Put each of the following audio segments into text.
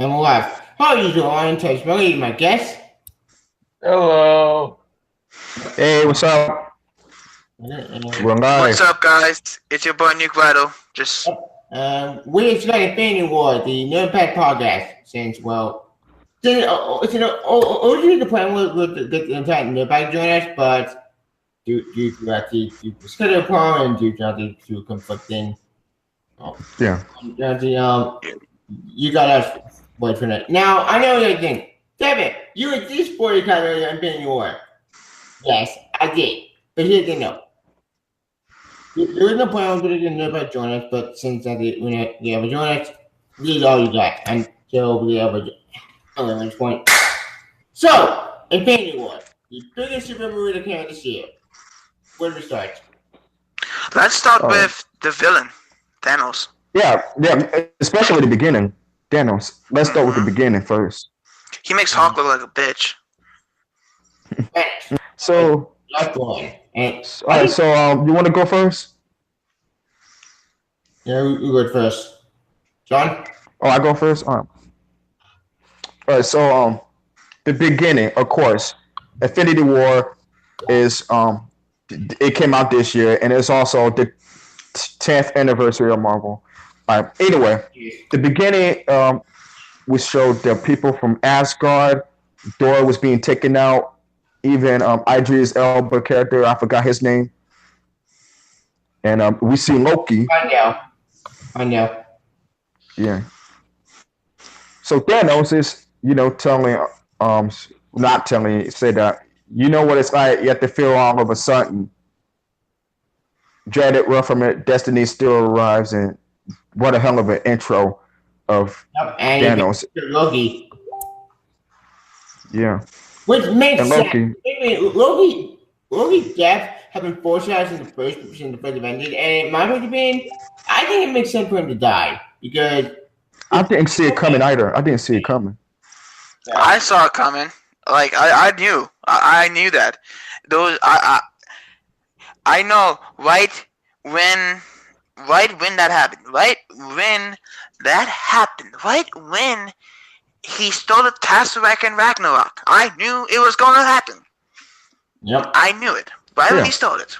I'm alive. How are you doing? I'm Touch Smoky, my guest. Hello. Hey, what's up? We're What's live. up, guys? It's your boy Nuke Vital. Just We're starting Infinity War, the Nerdpack podcast. Originally the plan was to get the entire Nerdpack to join us, but due to schedule problem and due to conflicting, Yeah. you got us wait for that. Now I know you're thinking, Tevya, you were this boy kind of Infinity War. Yes, I did, but here's the no. There was no plan on putting nobody join us, but since they ever join us, this is all you got until we ever this point. So, Infinity War, the biggest super movie that came out this year. Where do we start? let's start Oh. with the villain, Thanos. Yeah, especially the beginning. Thanos. Let's start with the beginning first. He makes Hawk look like a bitch. So, Last one. And all right. So, you want to go first? yeah, we go first. John? Oh, I go first. All right. So, the beginning, of course, Infinity War is it came out this year, and it's also the 10th anniversary of Marvel. All right. Anyway, the beginning, we showed the people from Asgard. Thor was being taken out. Even Idris Elba character, I forgot his name. And we see Loki. I know. Yeah. So Thanos is, telling, not telling, say that, you know what it's like. You have to feel all of a sudden. Dreaded run from it. Destiny still arrives, and what a hell of an intro of And Thanos. Loki. Yeah. Which makes And sense. Loki. Loki's death had been foreshadowed in the first Avengers, and in my opinion, I think it makes sense for him to die because I didn't see it coming either. I didn't see it coming. I saw it coming. Like I knew. I knew that. I know right when that happened. Right when he stole the Tesseract in Ragnarok. I knew it was going to happen. Yep. I knew it. Right when he stole it.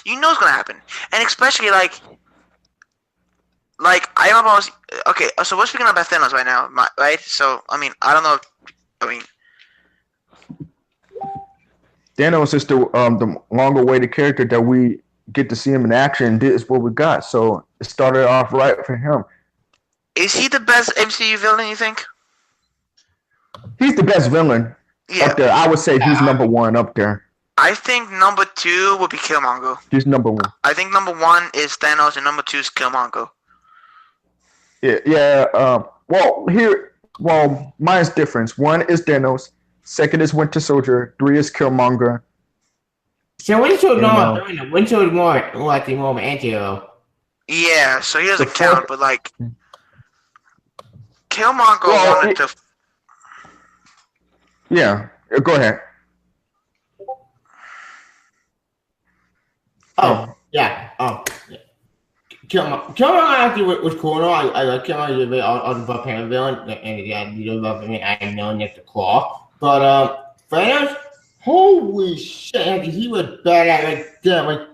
You know it's going to happen. And especially, like I almost... Okay, so we're speaking about Thanos right now, right? So, I mean, I don't know... Thanos is the long-awaited character that we get to see him in action. This is what we got. So it started off right for him. Is he the best MCU villain, you think? He's the best villain up there. I would say he's number one up there. I think number 2 would be Killmonger. He's number one. I think number 1 is Thanos and number 2 is Killmonger. Yeah. Mine's different. 1 is Thanos. 2nd is Winter Soldier. 3 is Killmonger. So Winter is more like more of an anti-hero. Yeah, so he doesn't count, but like Killmonger wanted to. Yeah, go ahead. Killmonger actually was cool. No, I like Killmonger. I was a fan villain, and yeah, you love me. I know Nick the Claw, but Thanos, holy shit! He was badass. Like damn, like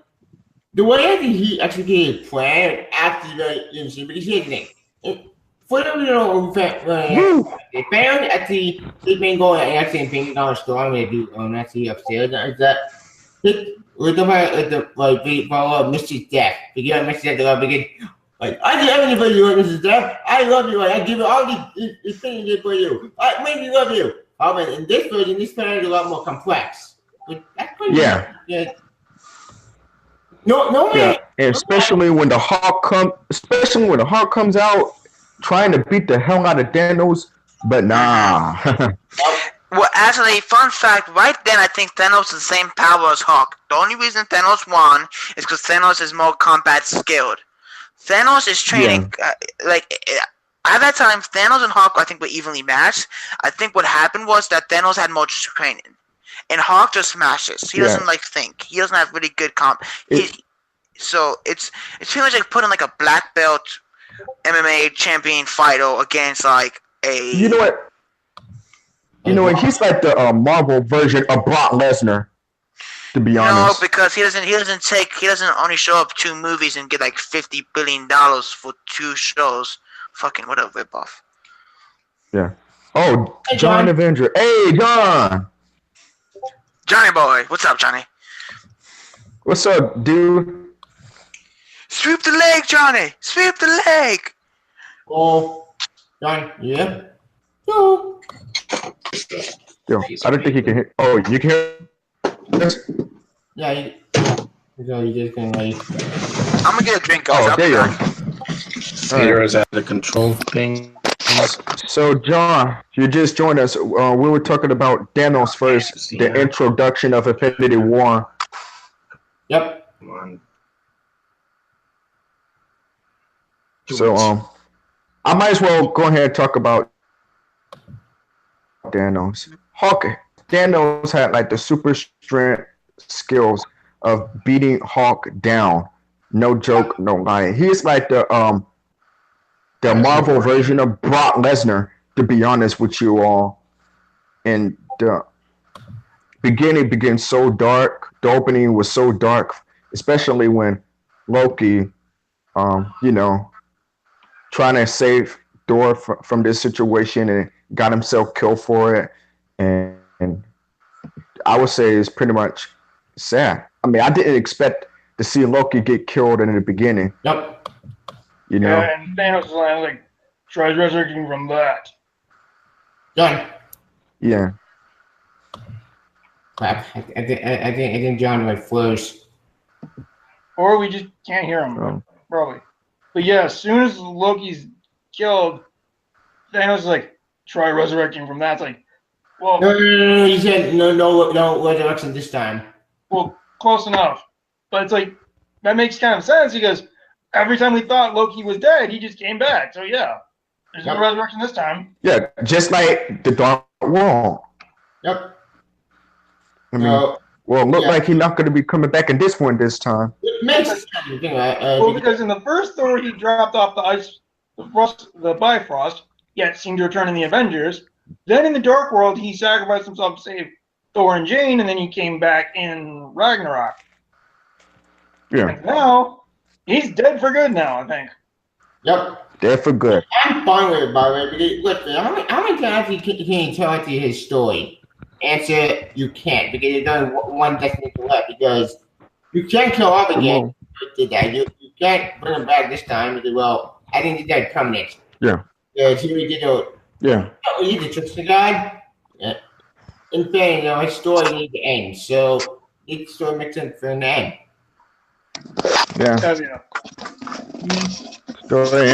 the way he executed his plan after the incident. But here's the thing. For them, Thanos actually he's been going and actually being on a storm. They do actually upstairs. Is that with the follow Mrs. Death. You know, Mrs. Death, they're begin like I did everything for you, Mrs. Death. I love you. I give you all these things for you. I really love you. But in this version, this plan is a lot more complex. But that's pretty good. No way. And especially when the Hawk comes out trying to beat the hell out of Thanos, but nah. Well, actually, fun fact, right then I think Thanos has the same power as Hawk. The only reason Thanos won is because Thanos is more combat skilled. Thanos is training, at that time, Thanos and Hawk, I think, were evenly matched. I think what happened was that Thanos had more training. And Hawk just smashes. He doesn't, think. He doesn't have really good so it's pretty much like putting, a black belt MMA champion fighter against, You know what? You know what? He's like the Marvel version of Brock Lesnar. To be honest. No, because he doesn't only show up 2 movies and get like $50 billion for 2 shows. Fucking what a ripoff. Yeah. Oh, Hey, John John. Avenger. Hey, John. Johnny boy, what's up, Johnny? What's up, dude? Sweep the leg, Johnny. Sweep the leg. Oh, John, yeah. No. Yo, I don't think he can hear. Oh, you can hear this? Yeah, you just can like. I'm gonna get a drink, guys. Oh, I'll there be you back. are. Peter is at the control thing. So, John, you just joined us. We were talking about Thanos first, the introduction of Infinity War. Yep. Come on. So, I might as well go ahead and talk about Thanos. Thanos had like the super strength skills of beating Hulk down. No joke, no lie. He's like the Marvel version of Brock Lesnar, to be honest with you all. And the beginning begins so dark. The opening was so dark, especially when Loki, trying to save Thor from this situation and got himself killed for it. And I would say it's pretty much sad. I mean, I didn't expect to see Loki get killed in the beginning. Yep. You know? Yeah, and Thanos is like, tries resurrecting from that. John. Yeah. Crap. I think John went first. Or we just can't hear him, Oh. probably. But yeah, as soon as Loki's killed, Thanos is like, try resurrecting from that. It's like, well, No. He said no resurrection this time. well, close enough. But it's like, that makes kind of sense because every time we thought Loki was dead, he just came back. So yeah, there's no resurrection this time. Yeah, just like the Dark World. Yep. I mean, well, look like he's not going to be coming back in this one this time. It makes sense. Well, because in the first Thor, he dropped off the ice, the Bifrost, yet seemed to return in the Avengers. Then in the Dark World, he sacrificed himself to save Thor and Jane, and then he came back in Ragnarok. Yeah. And now, he's dead for good now, I think. Yep. Dead for good. I'm fine with it, by the way, because listen, how many times can you tell it to his story? Answer, you can't, because there's only one destination left, because you can't kill off again. You can't bring him back this time, because, well, I think he's dead permanent. Yeah. Yeah, so we did Yeah. he's a trickster god. Yeah. In fact, his story needs to end, so each story makes sense for an end. Yeah. Tevya. Story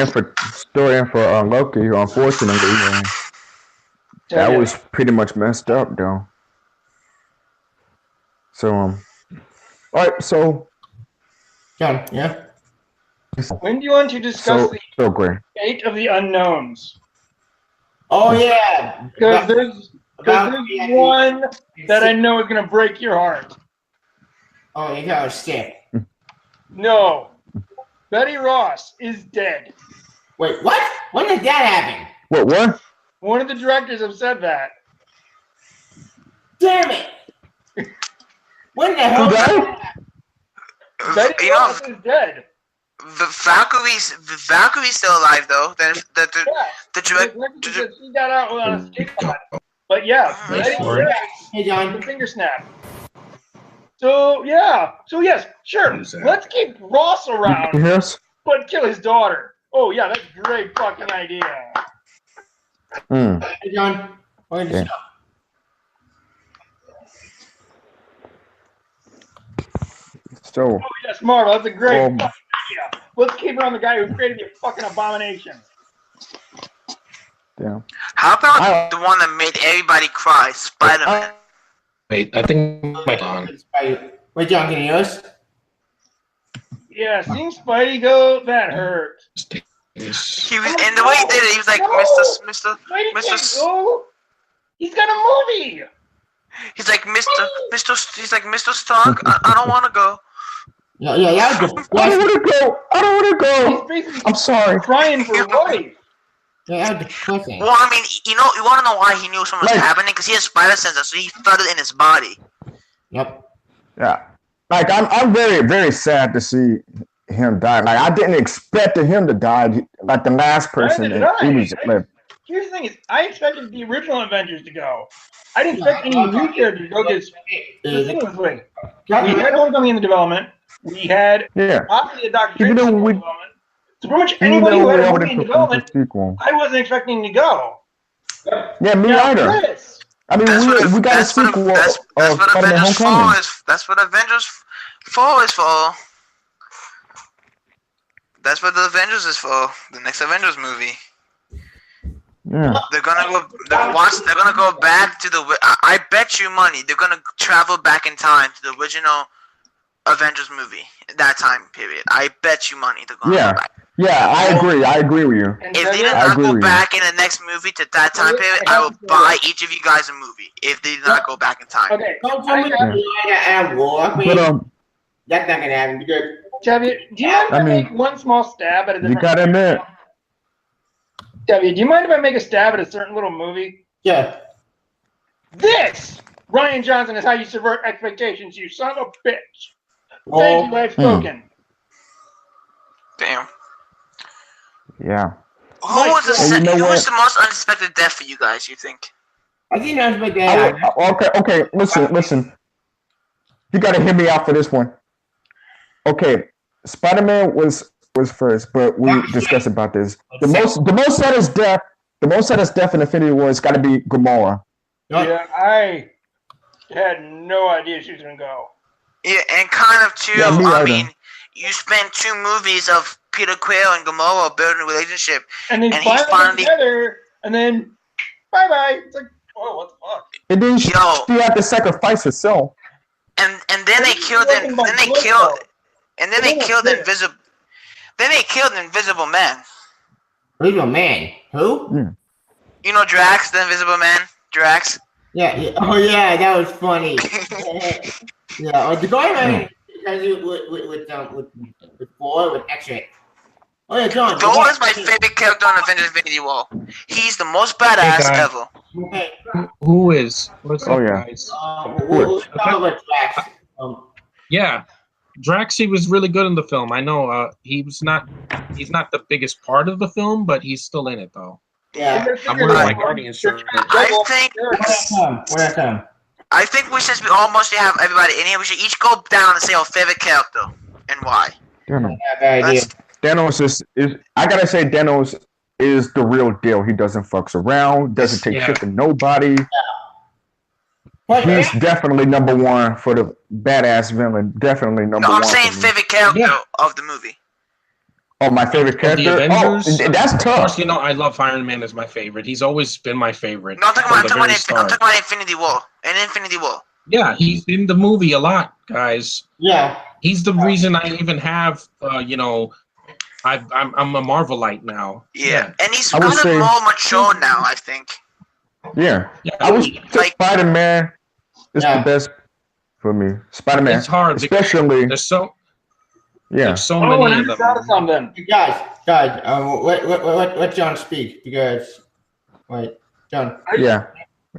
in for Loki, unfortunately. That was pretty much messed up, though. So, all right, so. John, yeah? When do you want to discuss the So great. fate of the unknowns? Oh, yeah. Because there's one that I know is going to break your heart. Oh, you got a stick. No. Betty Ross is dead. Wait, what? When did that happen? What? One of the directors have said that. Damn it! When the hell? Who died? Betty Ross is dead. Valkyrie's still alive though. The director. She got out on a skateboard. But yeah, Betty Hey, Ross, John. the finger snap. So yeah. So yes, sure. Let's keep Ross around, Yes. but kill his daughter. Oh yeah, that's a great fucking idea. Hey, John. Why did you stop? So. Oh yes, Marvel, that's a great fucking idea. Let's keep around the guy who created the fucking abomination. Yeah. How about the one that made everybody cry, Spider-Man? Wait, I think my on. Wait, John, can you hear us? Yeah, seeing Spidey go, that hurt. He was, and the way he did it, he was like, Mr. Oh, he's got a movie. He's like, Mr. Stark, I don't want to go. Yeah. I don't want to go. He's basically I'm sorry. crying for life. Yeah, that was depressing. Well, I mean, you want to know why he knew something was happening? Because he has spider senses, so he felt it in his body. Yep. Yeah. Like I'm very, very sad to see him die. Like I didn't expect him to die. Like the last person Neither did he was lived. Here's the thing: is I expected the original Avengers to go. I didn't expect any new characters to go. Because the thing was, we had Homecoming in the development. We had obviously a Doctor Strange in development. So pretty much anybody who had a movie in development, I wasn't expecting to go. Yeah, me either. I mean, we got a sequel of Spider-Man Homecoming. That's what Avengers 4 is for. That's what the Avengers is for. The next Avengers movie. Yeah. They're gonna go back to the. I bet you money they're gonna travel back in time to the original Avengers movie. That time period. I bet you money they're gonna go back. Yeah, I agree. I agree with you. If they did not go back in the next movie to that time period, I will buy each of you guys a movie. If they did not go back in time. Okay. Don't tell me and war. That's not gonna happen because. Tevya, do you mind if I make one small stab at a different? You gotta admit. Tevya, do you mind if I make a stab at a certain little movie? Yeah. This, Ryan Johnson, is how you subvert expectations, you son of a bitch. Thank you, I've spoken. Damn. Yeah. Who was the most unexpected death for you guys, you think? I think that's my dad. Okay, listen. You gotta hear me out for this one. Okay, Spider-Man was first, but we discussed about this. The most saddest death in Infinity War has got to be Gamora. Yeah, I had no idea she was gonna go. Yeah, and kind of too. Yeah, I mean, you spent 2 movies of Peter Quill and Gamora building a relationship, and then finally together, and then bye bye. It's like, oh, what the fuck? And then she had to sacrifice herself. And then they killed him. And then they killed Invisible. Then they killed Invisible Man. Invisible Man? Who? You know Drax, the Invisible Man? Drax? Yeah. Oh, yeah, that was funny. Yeah. The guy with Thor, with X-Ray. Oh, yeah, John. Thor is my favorite character on Avengers Infinity War. He's the most badass ever. Okay. Who is? What's up, guys? We'll talk about Drax. Yeah. Drax, he was really good in the film. I know he's not the biggest part of the film, but he's still in it though. Yeah. I'm one of my guardians. I think we should almost have everybody in here. We should each go down and say our favorite character and why. Thanos is I gotta say Thanos is the real deal. He doesn't fucks around, doesn't take shit to nobody. He's definitely number one for the badass villain. Definitely number one. No, I'm saying favorite character of the movie. Oh, my favorite character? The Avengers, that's tough. Of course, I love Iron Man as my favorite. He's always been my favorite. No, I'm talking about Infinity War. Infinity War. Yeah, he's in the movie a lot, guys. Yeah. He's the reason I even have, I'm a Marvelite now. Yeah, and he's kind of more mature now, I think. Yeah. I was Spider-Man is the best for me. Spider-Man. It's hard, especially. There's so many of them. Something. Guys, let John speak because John. Yeah.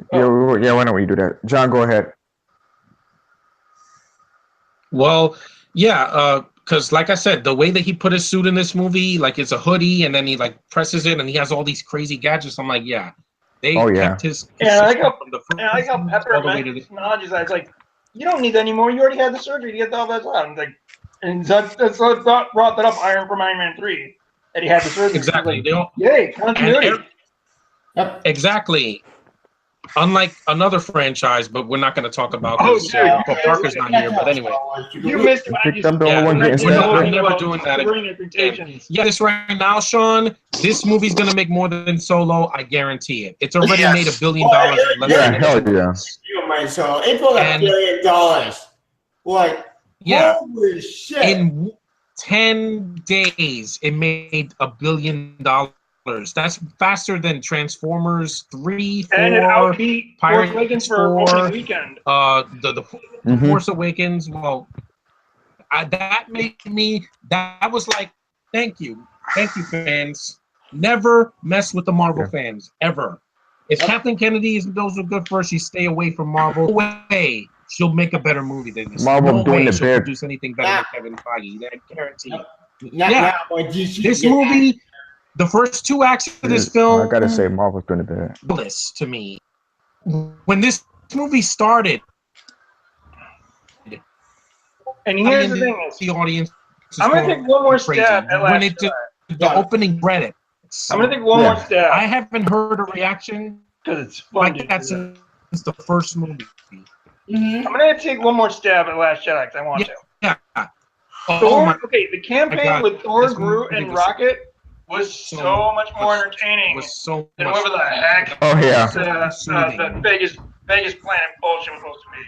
Why don't we do that? John, go ahead. Well, because like I said, the way that he put his suit in this movie, like it's a hoodie, and then he like presses it, and he has all these crazy gadgets. I'm like, they kept his. I like how Pepper acknowledges that. It's like, you don't need that anymore. You already had the surgery to get all that done. Like, and that's brought that up. Iron Man 3 that he had the surgery. Exactly. Like, yay, continuity. Exactly. Unlike another franchise, but we're not going to talk about this. Parker's not here, but anyway. You missed it. I'm never doing that again. Yeah, this right now, Sean, this movie's going to make more than Solo. I guarantee it. It's already made $1 billion. Hell yeah. So it was $1 billion. What? Yeah. Holy shit. In 10 days, it made $1 billion. That's faster than Transformers 3, 4, and it outbeat Force Awakens for opening weekend. The Force Awakens. Well, that made me. That was like, thank you, fans. Never mess with the Marvel fans ever. If Kathleen Kennedy isn't those are good first, you stay away from Marvel. No way she'll make a better movie than this. Marvel no doing way the she'll bid. produce anything better than Kevin Feige. That guarantee. This This movie, the first 2 acts of this film, I gotta say, Marvel's doing the bid. this to me. When this movie started, And here's the thing: is the audience. I'm gonna take one more crazy. stab at when Last it did Jedi. the opening credits. I'm gonna take one more stab I haven't heard a reaction because it's fun. like that since the first movie. I'm gonna take one more stab at Last Jedi because I want to. Yeah. Thor, the campaign God. with Thor, This Groot, movie and was Rocket was so much more entertaining than whatever the heck Oh yeah. the Vegas Planet bullshit was supposed to be.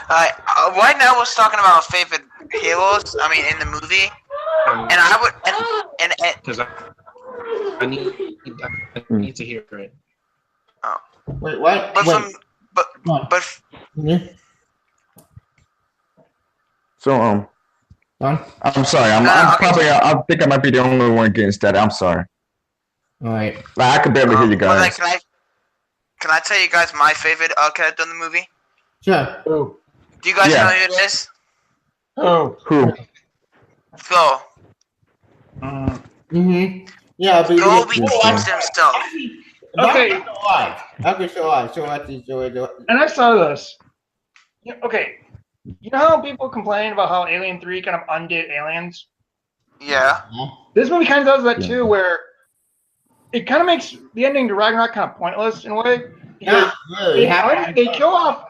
Right now we're talking about our favorite heroes. I mean, in the movie, and I would and because I need to hear it. Wait, what? but So Don? I'm sorry. I think I might be the only one against that. I'm sorry. All right. Like, I could barely hear you well, guys. can I tell you guys my favorite character in the movie? Sure. Oh. Do you guys know who it is? Oh. Who? Thor. Yeah, but Thor redeems himself. Okay. So And I saw this. Okay. You know how people complain about how Alien 3 kind of undid Aliens? Yeah. This movie kind of does that too, where it kind of makes the ending to Ragnarok kind of pointless in a way. Because they kill off.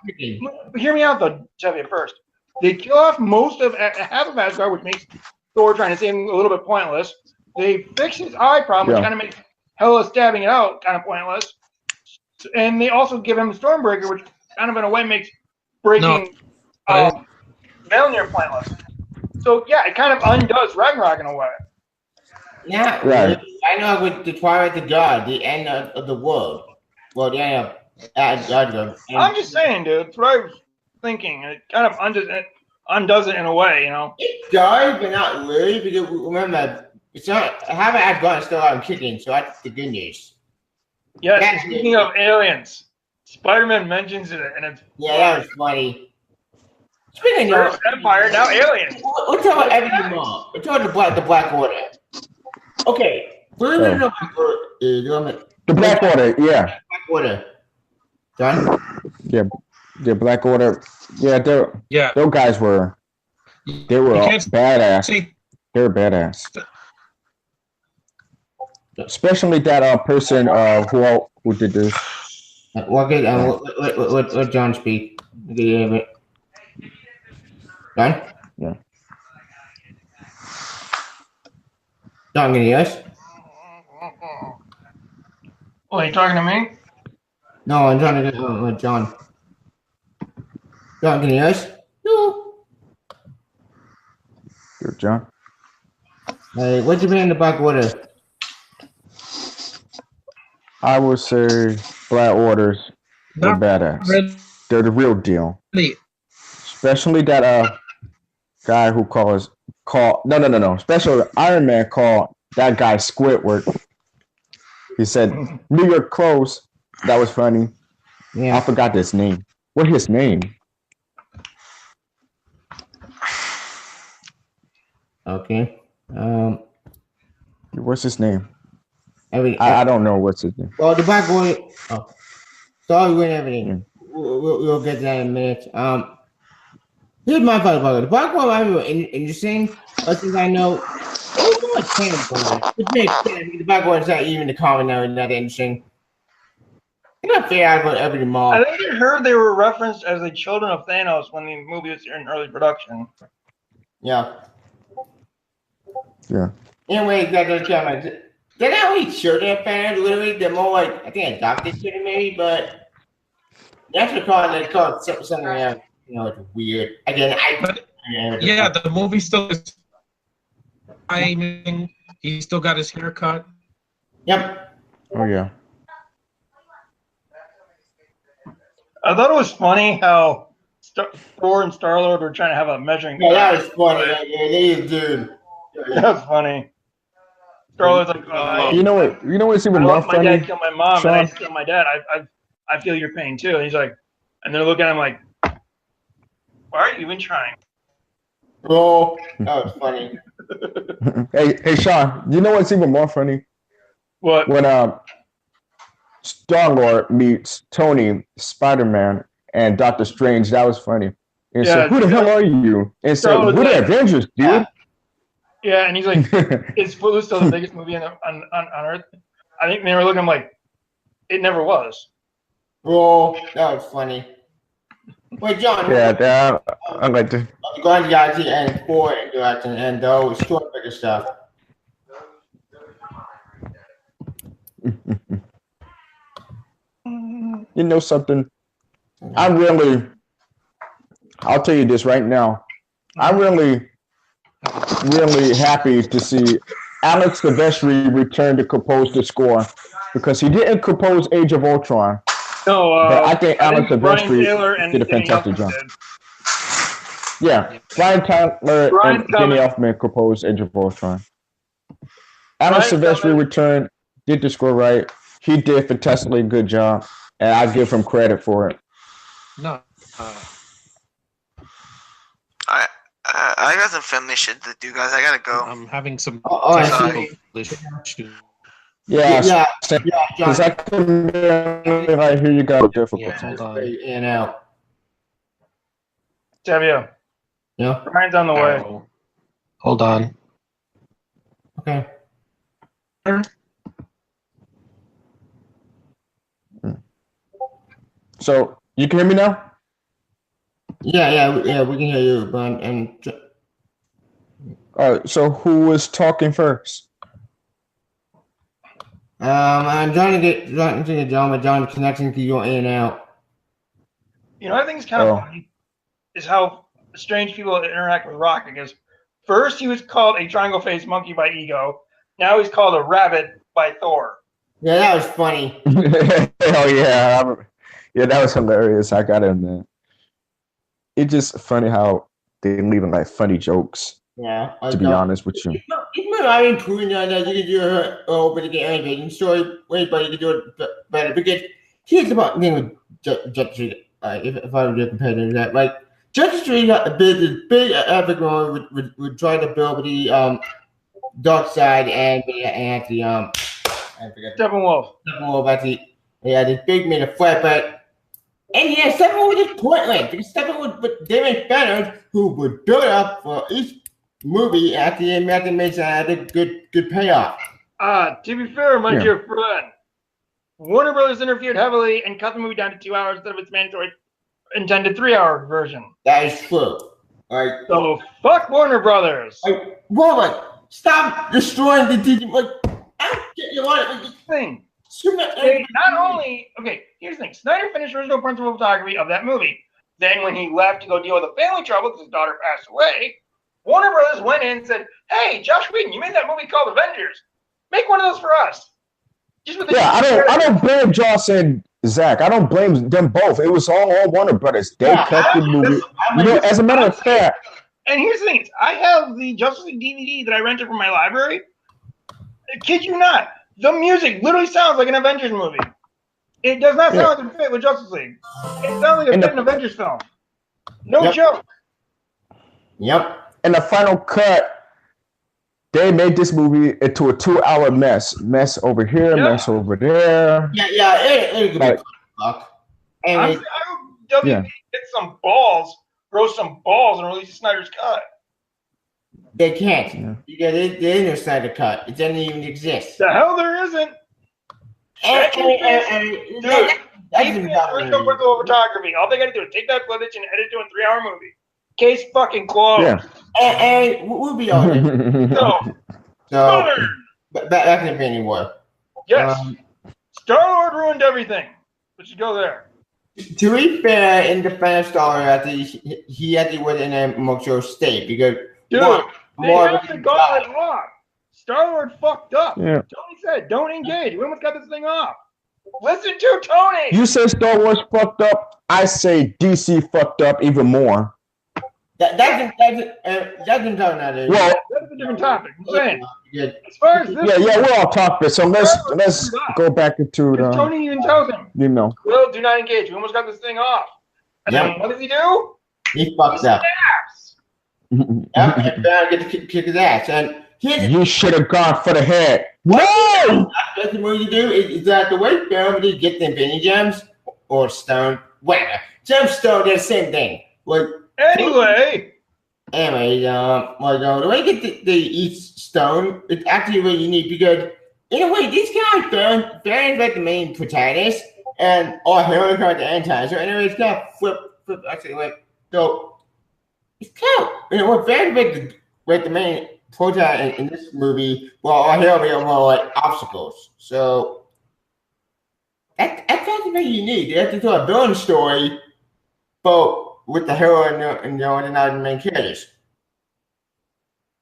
Hear me out though, Tevya, first. They kill off half of Asgard, which makes Thor trying to save him a little bit pointless. They fix his eye problem, which kind of makes Hela stabbing it out kind of pointless. And they also give him Stormbreaker, which kind of in a way makes breaking Mjolnir pointless. So yeah, it kind of undoes Ragnarok in a way. Yeah, right. I know with the Twilight of the God, the end of the world. Well, the end of Asgard. I'm just saying, dude. That's what I was thinking. It kind of undoes it in a way, you know. It does, but not really, because remember, it's not having Asgard still out and kicking, so that's the good news. Yes. Speaking of aliens, Spider-Man mentions it, and it's that was funny. Speaking of First Empire, now aliens. We're talking about everything more. We're talking about the Black Order. Okay, we're going to The Black Order, yeah. Black Order. John? Yeah, the Black Order. Yeah, those guys were badass. They were badass. Especially that person who did this. What John speak? John? Yeah. John, can you hear us? Oh, you talking to me? No, I'm trying to get John. John, can you hear us? No. Good, John. Hey, what's your opinion on the Black Order? I would say Black Orders were badass. Really. They're the real deal. Especially that guy who Especially Iron Man called that guy Squidward. He said, New York close. That was funny. Yeah. I forgot his name. What's his name? Okay. What's his name? I don't know what's his name. Well, the Black Order. Oh, sorry, we're everything. We'll get to that in a minute. Here's my thought about it. The Black Order I mean, interesting. But since I know, which makes sense. The Black Order is not even the common now, not interesting. They're not fair about everything more. I think I heard they were referenced as the children of Thanos when the movie was in early production. Yeah. Yeah. Anyway, they're not really children of Thanos, literally. They're more like, I think, adopted children, maybe, but that's what they call it something else. It's weird. Again, the movie still is timing. He still got his haircut. Yep. Oh yeah. I thought it was funny how Thor and Star-Lord were trying to have a measuring. Yeah, that was funny. Yeah, dude. That was funny. Star-Lord's like, You know what? You know what's even more my funny? dad killed my mom, Sean? and I killed my dad. I feel your pain too. And he's like, and they're looking at him like, why are you even trying? Oh, that was funny. Hey, Sean. You know what's even more funny? What? When Star-Lord meets Tony, Spider-Man, and Doctor Strange. That was funny. And said, "Who the hell are you?" And said, "We're the Avengers, dude." Yeah, and he's like, "Is Footloose still the biggest movie on Earth?" I think they were looking like, it never was. Oh, that was funny. Wait, John. Yeah, I like to. Guardians of the Galaxy and 4 direction and those Stormbreaker stuff. You know something? I'll tell you this right now. I'm really happy to see Alex Silvestri return to compose the score because he didn't compose Age of Ultron. No, but I think Alex Silvestri did a fantastic job. Yeah, Brian Tyler and Danny Elfman composed Age of Ultron. Alex Silvestri returned, did the score right. He did a fantastically good job, and I give him credit for it. No. I got some family shit to do, guys. I gotta go. I'm having some technical issues. Yeah. Because I couldn't I hear you got difficult. Yeah, hold on. In and out. Tevya. Yeah. Brian's on the way. Hold on. Okay. So you can hear me now? Yeah, we can hear you, Brian. And All right. So who was talking first? I'm trying to get John, but John's connecting to you in and out. You know, I think it's kind of funny is how strange people interact with Rock. Because first he was called a triangle-faced monkey by Ego. Now he's called a rabbit by Thor. Yeah, that was funny. Oh yeah, that was hilarious. I got in there. It's just funny how they leaving like funny jokes. Yeah. To be honest with you. I improving on that. You can do her but you get animated story way, but you can do it better because here's about with Justice League. If I were to compare to that, like Justice League got a big epic one with trying to build the dark side and the I forget Steppenwolf. They had this big made a flat, but and yeah, Steppenwolf was just pointless because Steppenwolf with Damon Bennett, who would build up for each movie at the end, makes a good payoff. To be fair, my dear friend, Warner Brothers interfered heavily and cut the movie down to 2 hours instead of its mandatory intended 3-hour version. That is true. So fuck Warner Brothers. Woman, stop destroying the digital. Like, I don't get you on it. Thing. Not only here's the thing. Snyder finished original principal photography of that movie. Then when he left to go deal with the family trouble because his daughter passed away, Warner Brothers went in and said, "Hey, Josh Whedon, you made that movie called Avengers. Make one of those for us." I don't blame Josh and Zach. I don't blame them both. It was all Warner Brothers. They cut the movie. As a matter of fact. And here's the thing: I have the Justice League DVD that I rented from my library. I kid you not, the music literally sounds like an Avengers movie. It does not sound like a fit with Justice League. It sounds like a fit in Avengers film. No joke. Yep. In the final cut, they made this movie into a 2-hour mess. Mess over here, mess over there. Yeah. It could be fuck. I hope WB get some balls, grow some balls, and release Snyder's cut. They can't. Because there is no Snyder cut. It doesn't even exist. The hell there isn't. That's original principal photography. All they gotta do is take that footage and edit it to a 3-hour movie. Case fucking closed. Yeah. And we'll be on it. So back in Infinity War. Yes. Star-Lord ruined everything. Let's just go there. To be fair, in the fan Star-Lord, he had to win in a emotional state because they have to got it off. Star-Lord fucked up. Yeah. Tony said, "Don't engage. We almost got this thing off." Listen to Tony. You say Star Wars fucked up. I say DC fucked up even more. That's a different topic. I'm saying. Good. As far as this, Yeah, we're all topic. So let's go back into because the Tony even tells him, "Will, do not engage. We almost got this thing off." And then what does he do? He fucks up. Snaps. Yep, and Baron gets to kick his ass. And You should have gone for the head. No! That's the movie to do is that the way Baron would get the Infinity Gems or Stone, whatever. Gemstone, they're the same thing. Like, Anyway, the way you get the each stone, it's actually really unique because, in a way, these guys, Baron's like the main protagonist, and all heroes are the antagonist. So, anyway, it's kind of flip, actually, like, so, it's kind of, what Baron's like the main protagonist in this movie, while all heroes are more like obstacles. So, that's very unique. They have to tell a villain story, but with the hero and they're not the main characters.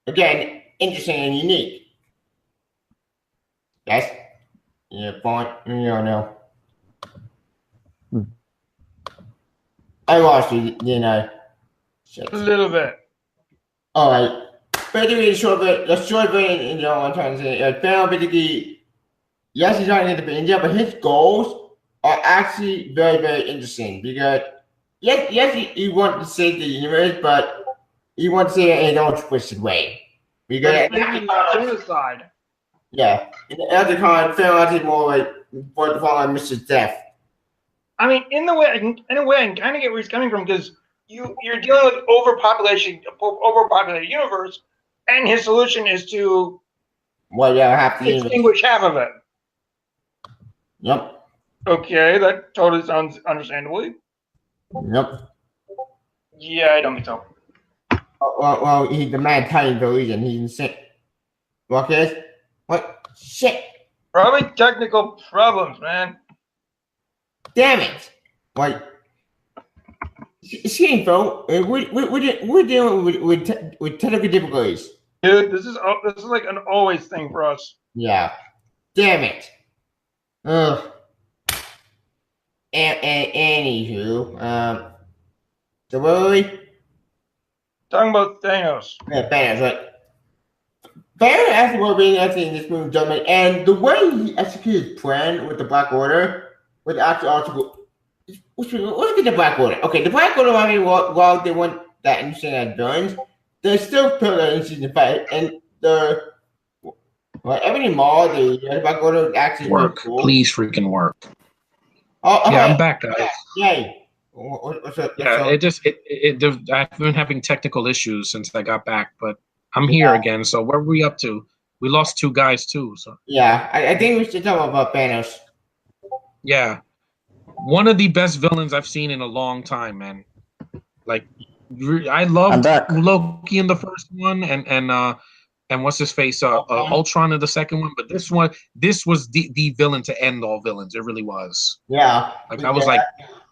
Again, interesting and unique. Yes. Point. No. I lost you, Shit. a little bit. All right. Basically, the short version, I'm trying to say, Pharaoh basically, yes, he's trying to get the India, but his goals are actually very, very interesting because yes, he wants to save the universe, but he wants to save it in his own twisted way. Because Genocide. yeah, in the other kind, Pharaoh actually more like what the following Mr. Death. I mean, in a way, I can kind of get where he's coming from because you're dealing with overpopulated universe, and his solution is to Have to extinguish half of it. Yep. Okay, that totally sounds understandably. Yep. Yeah, I don't think so. Well, he's the mad Titan for a reason. He's insane. What? Shit. Probably technical problems, man. Damn it. Like, see, bro, we're dealing with technical difficulties. Dude, this is like an always thing for us. Yeah. Damn it. Ugh. Anywho, so what were we? Talking about Thanos. Yeah, Thanos, right? Thanos actually will be actually in this movie, gentlemen, and the way he executed his plan with the Black Order, with the actual article. Let's look at the Black Order. Okay, the Black Order, I mean, while they weren't that interesting as villains, they're still pretty interesting to fight, and everything more, the Black Order actually work. Cool. Please freaking work. Oh, yeah, I'm back, guys. Yay. What's up? Yeah, I've been having technical issues since I got back, but I'm here again. So what are we up to? We lost 2 guys too. So yeah, I think we should talk about Thanos. Yeah, one of the best villains I've seen in a long time, man. Like, I loved Loki in the first one, and what's his face, Ultron in the second one. But this was the villain to end all villains. It really was. Yeah, like I was like,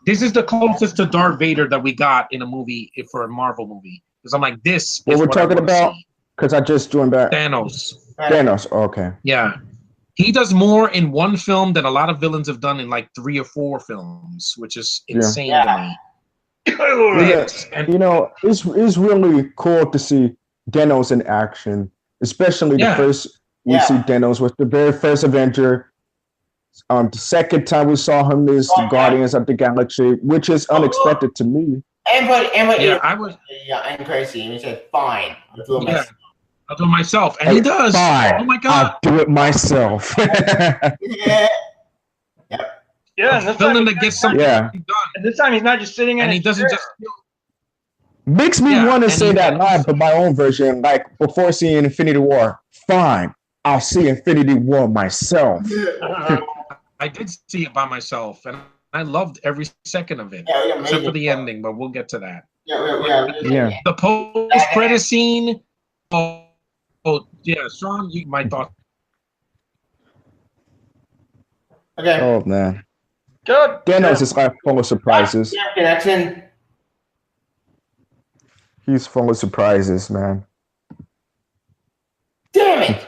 this is the closest to Darth Vader that we got in a movie for a Marvel movie. Because I'm like, this. What we're talking about? Because I just joined back. Thanos. Okay. Yeah. He does more in one film than a lot of villains have done in like 3 or 4 films, which is insane to me. It's really cool to see Thanos in action, especially the first we see Thanos was the very first Avenger. The second time we saw him is the Guardians of the Galaxy, which is unexpected to me. I was crazy, and he said, "Fine, I'll do it myself." I'll do it myself, and he does. Fine, oh my god, I'll do it myself. Yeah, and this villain that gets something done. And this time he's not just sitting in and he doesn't just. Makes me want to say that line, but my own version, like before seeing Infinity War. Fine, I'll see Infinity War myself. I did see it by myself, and I loved every second of it, except for the ending. But we'll get to that. Yeah. The post-credit scene. Oh, yeah, Sean, my thoughts. Okay. Oh man. Good. Thanos is like full of surprises. Connection. He's full of surprises, man. Damn it!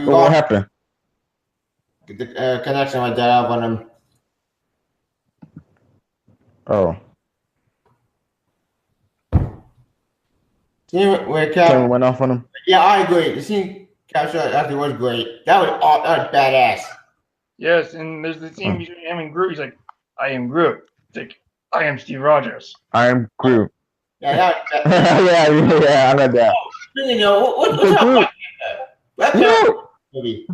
What happened? The connection went down on him. Oh. Where Kevin went off on him. Yeah, I agree. The scene capture actually was great. That was badass. Yes, and there's the scene between him and Groot. He's like, I am Groot. It's like, I am Steve Rogers. I am Groot. Yeah, yeah, I read that. You know, what's up? Black Panther movie.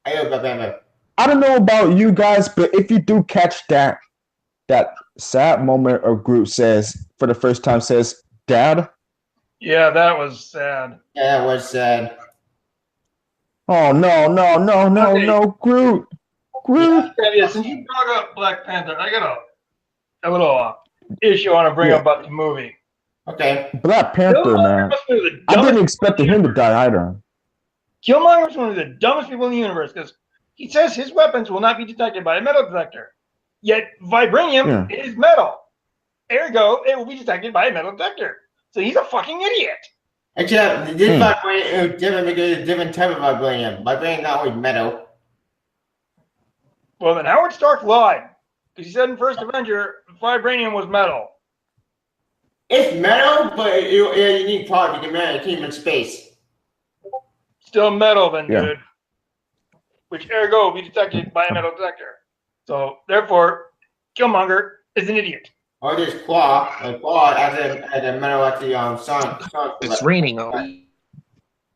I don't know about you guys, but if you do catch that sad moment of Groot says, for the first time, says, Dad. Yeah, that was sad. Yeah, that was sad. Oh, no, Groot. Yeah, since you brought up Black Panther, I got a little issue I want to bring up about the movie. Okay. Black Panther, man. I didn't expect him to die either. Killmonger is one of the dumbest people in the universe because he says his weapons will not be detected by a metal detector. Yet vibranium is metal. Ergo, it will be detected by a metal detector. So he's a fucking idiot. Except this vibranium is different because it's a different type of vibranium. Vibranium is not always metal. Well, then Howard Stark lied. Because he said in First Avenger, vibranium was metal. It's metal, but it's a unique part because it came in space. Still metal then, dude. Which ergo will be detected by a metal detector. So, therefore, Killmonger is an idiot. Or this claw as a metal at the sun. It's raining.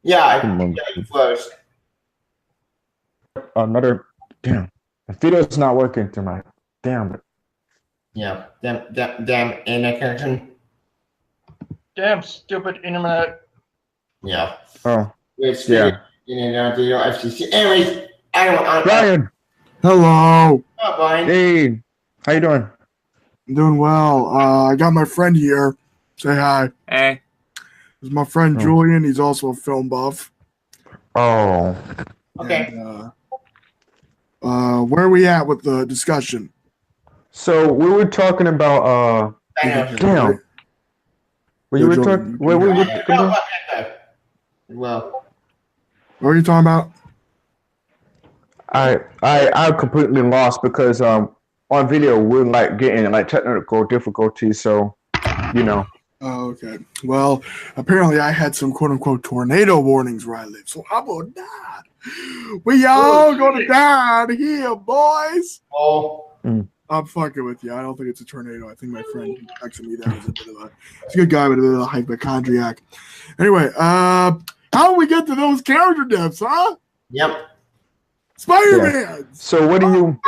Yeah, it flows. Another damn. The video's not working tonight. Damn it. Yeah, damn internet connection. Damn stupid internet. Yeah. Oh. It's FCC. Anyways, Brian. Hello. Oh, Brian. Hey. How you doing? I'm doing well. I got my friend here. Say hi. Hey. This is my friend Julian. He's also a film buff. Oh. Okay. And, where are we at with the discussion? So we were talking about damn. We were talking. Well, what are you talking about? I'm completely lost because on video we're like getting like technical difficulties, so you know. Oh, okay. Well, apparently I had some quote unquote tornado warnings where I live. So how about that? We all gonna die here, boys. Oh. I'm fucking with you. I don't think it's a tornado. I think my friend who texted me that was a bit of he's a good guy, but a bit of a hypochondriac. Anyway, how do we get to those character deaths, huh? Yep. Spider-Man. Yeah. So what do you?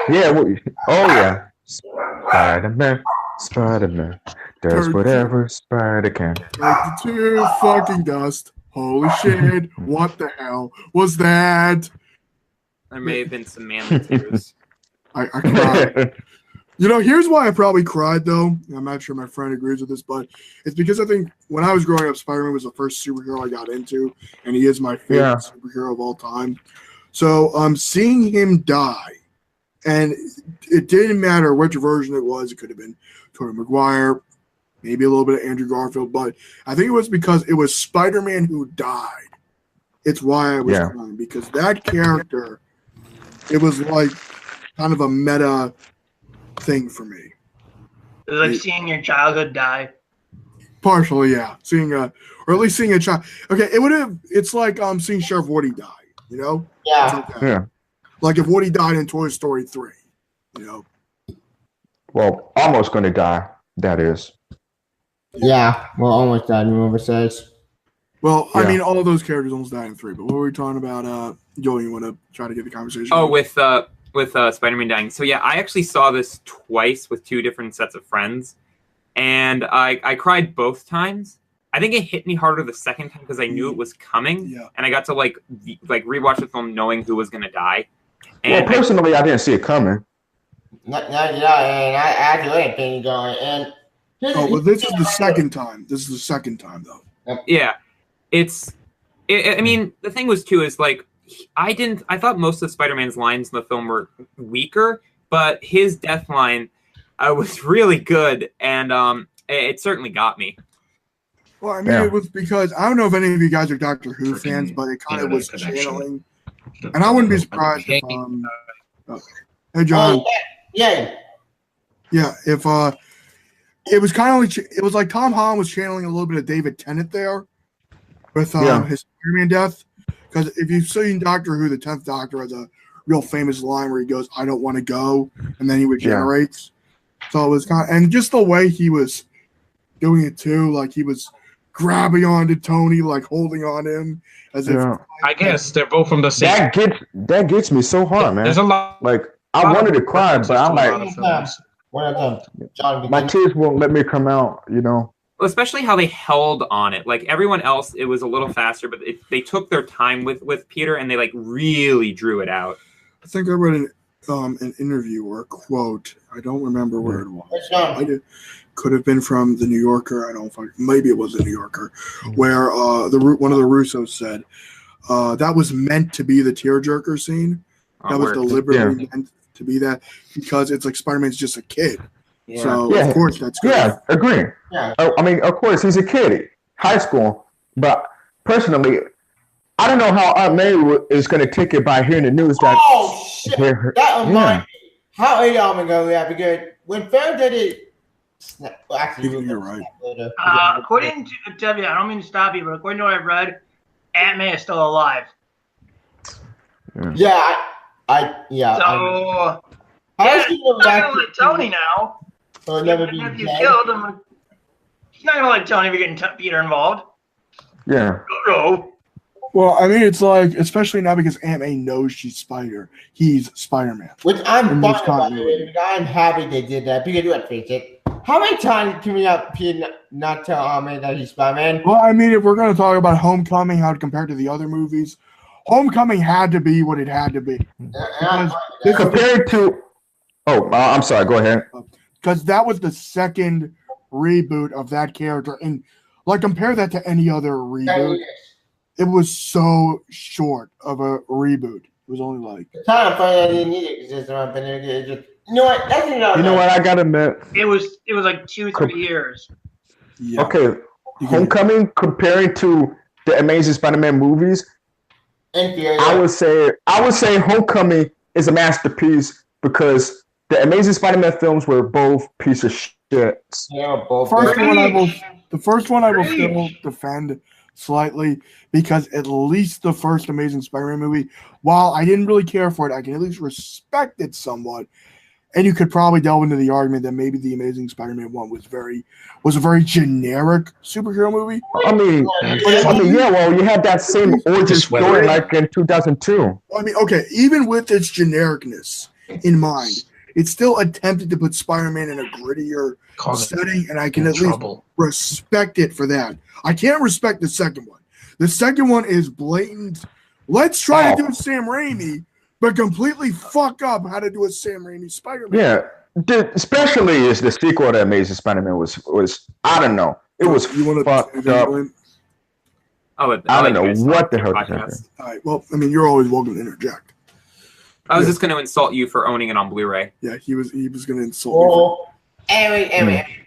Yeah. Spider-Man does whatever Spider can. Like the two fucking dust. Holy shit! What the hell was that? There may have been some manly tears. I cried. You know, here's why I probably cried, though. I'm not sure my friend agrees with this, but it's because I think when I was growing up, Spider-Man was the first superhero I got into, and he is my favorite superhero of all time. So seeing him die, and it didn't matter which version it was. It could have been Tobey Maguire, maybe a little bit of Andrew Garfield, but I think it was because it was Spider-Man who died. It's why I was crying, because that character, it was like kind of a meta thing for me. It was like seeing your childhood die. Partially, yeah. Seeing or at least seeing a child. Okay, it's like seeing Sheriff Woody die, you know? Yeah. Yeah. Like if Woody died in Toy Story 3, you know. Well, almost gonna die, that is. Yeah. Well, almost died, remember says. Well, I mean, all of those characters almost died in 3, but what were we talking about? Joel, you want to try to get the conversation? Oh, with Spider-Man dying. So yeah, I actually saw this twice with two different sets of friends, and I cried both times. I think it hit me harder the second time because I knew it was coming, and I got to like rewatch the film knowing who was gonna die. And well, personally, I didn't see it coming. And I actually been going and. Well, this is the second time. This is the second time, though. Yeah, I mean, the thing was too is like I thought most of Spider-Man's lines in the film were weaker, but his death line was really good, and it certainly got me. Well, I mean, it was because I don't know if any of you guys are Doctor Who fans, but it kind of was channeling, and I wouldn't be surprised if hey John, yeah, if it was kind of like it was like Tom Holland was channeling a little bit of David Tennant there with his Spider-Man death. Because if you've seen Doctor Who, the 10th Doctor has a real famous line where he goes, "I don't want to go," and then he regenerates. So it was kind of, and just the way he was doing it too, like he was grabbing onto Tony, like holding on him as if. I guess they're both from the same. That gets me so hard, man. There's a lot. Like I wanted to cry, but I'm like, John, my tears won't let me come out. You know. Especially how they held on it. Like everyone else, it was a little faster, but they took their time with Peter, and they like really drew it out. I think I read an interview or a quote. I don't remember where it was. It could have been from the New Yorker. I don't know maybe it was the New Yorker, where one of the Russos said that was meant to be the tearjerker scene. That was deliberately meant to be that because it's like Spider-Man's just a kid. Yeah. So of course that's good. Yeah, agree. Yeah. I mean, of course he's a kid, high school. But personally, I don't know how Aunt May is going to take it by hearing the news that. Oh shit! That reminds me. How are y'all gonna go that? Because when Farrah did it, well, actually, you're right. According to Tevya, I don't mean to stop you, but according to what I've read, Aunt May is still alive. Yeah. So. He's not gonna let Tony now. So never be killed him. He's not gonna let Tony be getting Peter involved. Yeah. No. Well, I mean, it's like, especially now because Aunt May knows he's Spider-Man. Which I'm fine about it. I'm happy they did that because let's face it. How many times can we have Peter not tell Aunt May that he's Spider-Man? Well, I mean, if we're going to talk about Homecoming, how it compared to the other movies, Homecoming had to be what it had to be. Compared to... Oh, I'm sorry. Go ahead. Because that was the second reboot of that character. And, like, compare that to any other reboot. It was so short of a reboot. It was only like... It's kind of funny I didn't need it because you know what? That's you know what? I got to admit. It was like 2-3 years. Yeah. Okay. Homecoming, comparing to the Amazing Spider-Man movies, I would say Homecoming is a masterpiece because the Amazing Spider-Man films were both piece of shit. Yeah, both. The first one I will still defend slightly because at least the first Amazing Spider-Man movie, while I didn't really care for it, I can at least respect it somewhat. And you could probably delve into the argument that maybe the Amazing Spider-Man one was a very generic superhero movie. I mean, yeah. Well, you had that same origin story like in 2002. I mean, okay, even with its genericness in mind, it still attempted to put Spider-Man in a grittier setting, and I can at least respect it for that. I can't respect the second one. The second one is blatant. Let's try to do Sam Raimi, but completely fuck up how to do a Sam Raimi Spider-Man. Yeah, especially as the sequel to Amazing Spider-Man was I don't know. It was fucked up. I don't know what the hell. All right. Well, I mean, you're always welcome to interject. I was just going to insult you for owning it on Blu-ray. Yeah, he was going to insult me. Anyway.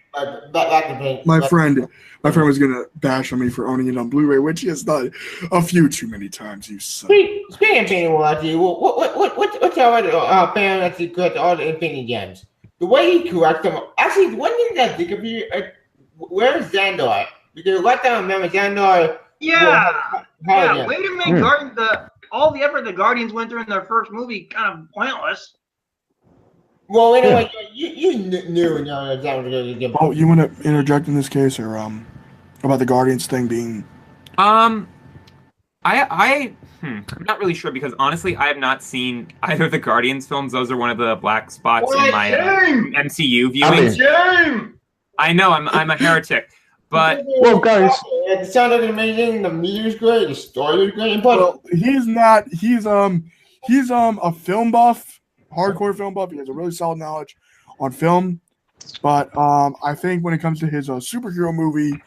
My friend was going to bash on me for owning it on Blu-ray, which he has done a few too many times. You son. Speaking of Infinity War, what's our fan actually got all the Infinity Gems? The way he corrects them. Actually, one thing that I think of you, where's Xandar? Because last time I remember Xandar. Yeah. Way to make all the effort the Guardians went through in their first movie kind of pointless. Well, anyway, you knew that was going to get. Oh, you want to interject in this case, or about the Guardians thing being? I'm not really sure because honestly, I have not seen either of the Guardians films. Those are one of the black spots in my MCU viewing. I know I'm a heretic, but well, guys, it sounded amazing. The music's great. The story is great. But he's not. He's a film buff. Hardcore film buff. He has a really solid knowledge on film, but I think when it comes to his superhero movie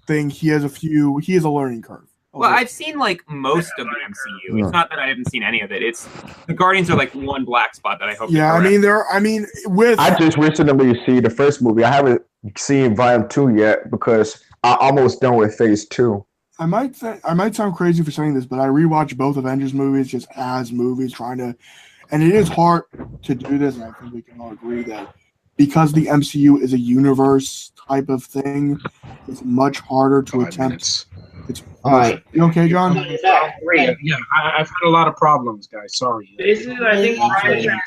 thing, he has a learning curve. Well, I've seen like most of the MCU. It's not that I haven't seen any of it. It's the Guardians are like one black spot that I hope. Yeah, I just recently see the first movie. I haven't seen Volume 2 yet because I'm almost done with Phase 2. I might sound crazy for saying this, but I rewatched both Avengers movies just as movies, and it is hard to do this, and I think we can all agree that because the MCU is a universe type of thing, it's much harder to attempt. It's all right. You okay, John? Yeah, I've had a lot of problems, guys. Sorry. Basically, I think what Brian's trying to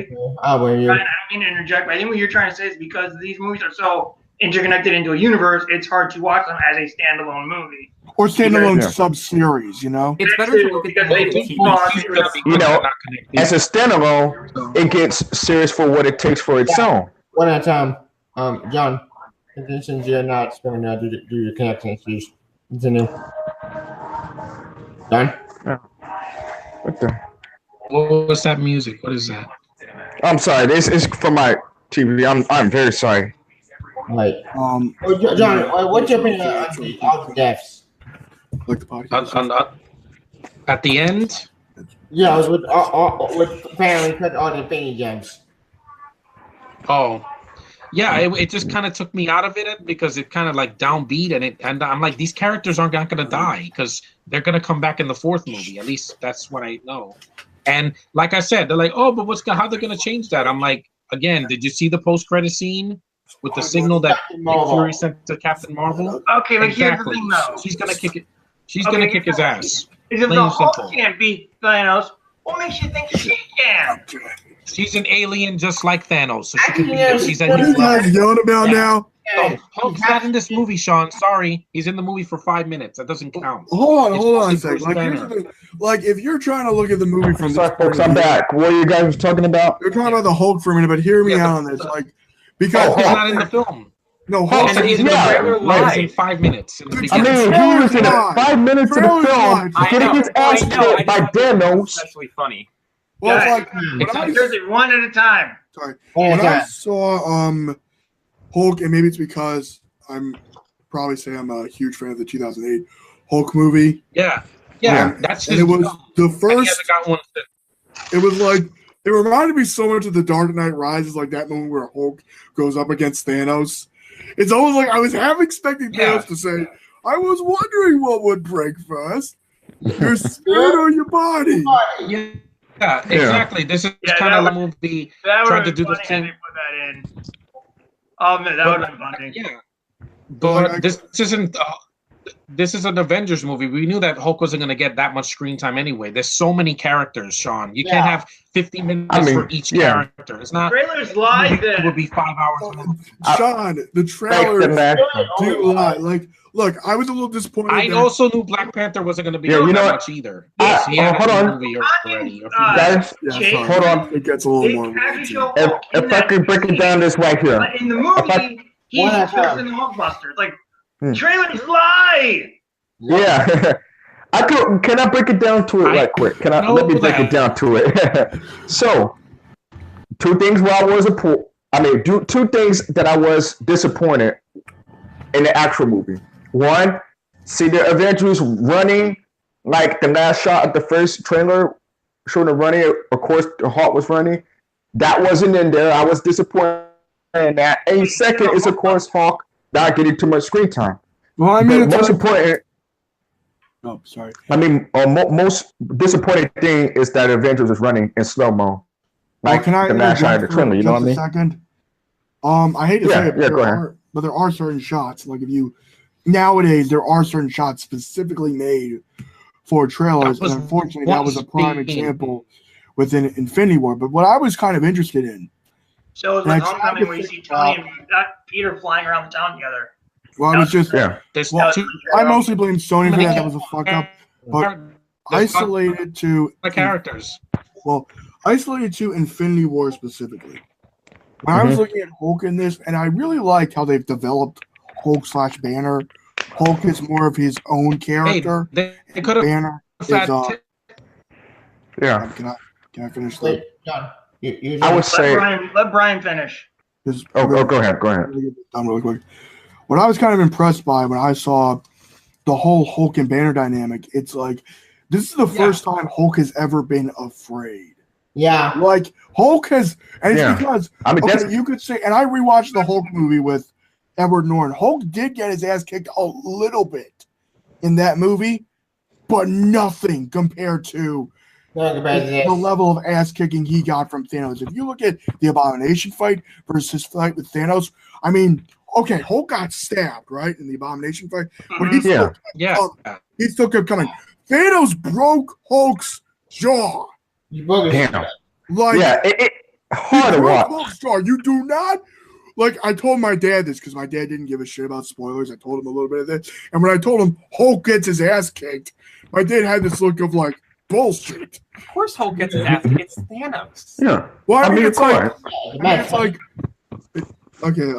say. I'll bring you. Brian, I don't mean to interject, but I think what you're trying to say is because these movies are so interconnected into a universe, it's hard to watch them as a standalone movie. Or standalone sub-series, you know? It's better to look at them as a as a standalone, it gets serious for what it takes for its own. One at a time. John, since you're not going to do your connecting issues, continue. Done? What the? What was that music? What is that? I'm sorry. This is from my TV. I'm very sorry. Right. John, what's your opinion on the deaths? Like the podcast. At the end? Yeah, it was with apparently cut all the Infinity gems. Oh. Yeah, it just kind of took me out of it because it kind of like downbeat and I'm like, these characters aren't going to die because they're going to come back in the fourth movie. At least that's what I know. And like I said, they're like, oh, but how they're going to change that? I'm like, again, did you see the post-credit scene with the signal that Nick Fury sent to Captain Marvel? Okay, but here's the thing, though. She's going to kick it. She's going to kick his ass. If the Hulk can't beat Thanos, what makes you think she can? She's an alien just like Thanos, so she can be. She's what are you guys yelling about now? Oh, Hulk's not in this movie, Sean. Sorry, he's in the movie for 5 minutes. That doesn't count. Hold on a second. Like, here's the thing. Like, if you're trying to look at the movie from sorry, folks, I'm back. What are you guys talking about? You're talking about the Hulk for a minute, but hear me out on this. Like, because he's not in the film. No, Hulk he's in in 5 minutes. I mean, he was in 5 minutes of the film, getting his ass kicked by Thanos. That's really funny. Well, it's like here's it one at a time. Sorry. When I saw Hulk, and maybe it's because I'm a huge fan of the 2008 Hulk movie. Yeah. That's and it was the first. It was like it reminded me so much of The Dark Knight Rises, like that moment where Hulk goes up against Thanos. It's almost like I was half expecting Thanos to say, "I was wondering what would break first, your spirit or your body." Yeah, exactly. This is kind of the movie trying to do the thing. Put that in. Oh man, that would have been funny. Yeah, but this isn't. This is an Avengers movie. We knew that Hulk wasn't going to get that much screen time anyway. There's so many characters, Sean. You can't have 50 minutes for each character. It's not. Trailers lie. It would be 5 hours. Sean, the trailers do lie. Like, look, I was a little disappointed. I also knew Black Panther wasn't going to be that much either. Hold on. Guys, hold on. It gets a little more. If I can break it down this right here. In the movie, he's just in the Hulkbuster. Like, trailers lie. Yeah. Can I break it down to it right quick? Let me break it down to it. So, two things that I was disappointed in the actual movie. One, see the Avengers running like the last shot of the first trailer showing them running. Of course, the Hulk was running. That wasn't in there. I was disappointed in that. And second is, of course, Hulk not getting too much screen time. Well, I mean, most important. Oh, sorry. I mean, most disappointing thing is that Avengers is running in slow mo. Like can I the last shot of the trailer, you know what I mean? Second. I hate to say it, but there are certain shots. Like nowadays, there are certain shots specifically made for trailers, and unfortunately, that was a prime example within Infinity War. But what I was kind of interested in. So it's like Homecoming where you see Tony and Peter flying around the town together. Well, I was just I mostly blame Sony for that. That was a fuck up. But isolated to the characters. Well, isolated to Infinity War specifically. When I was looking at Hulk in this, and I really liked how they've developed Hulk/Banner. Hulk is more of his own character. Hey, they could have. Banner is yeah. Can I finish that? John, I would say let Brian finish. Go ahead. Done really quick. What I was kind of impressed by when I saw the whole Hulk and Banner dynamic, it's like this is the first time Hulk has ever been afraid. Yeah, like Hulk has, and it's because you could say, and I rewatched the Hulk movie with Edward Norton. Hulk did get his ass kicked a little bit in that movie, but nothing compared to the level of ass kicking he got from Thanos. If you look at the Abomination fight versus his fight with Thanos, I mean, okay, Hulk got stabbed, right, in the Abomination fight, but he still kept coming. Thanos broke Hulk's jaw. Damn. Like, hard to watch. Hulk's jaw. You do not. Like, I told my dad this because my dad didn't give a shit about spoilers. I told him a little bit of this. And when I told him Hulk gets his ass kicked, my dad had this look of, like, bullshit. Of course Hulk gets his ass kicked. It's Thanos. Yeah. Well, I mean, it's like, okay,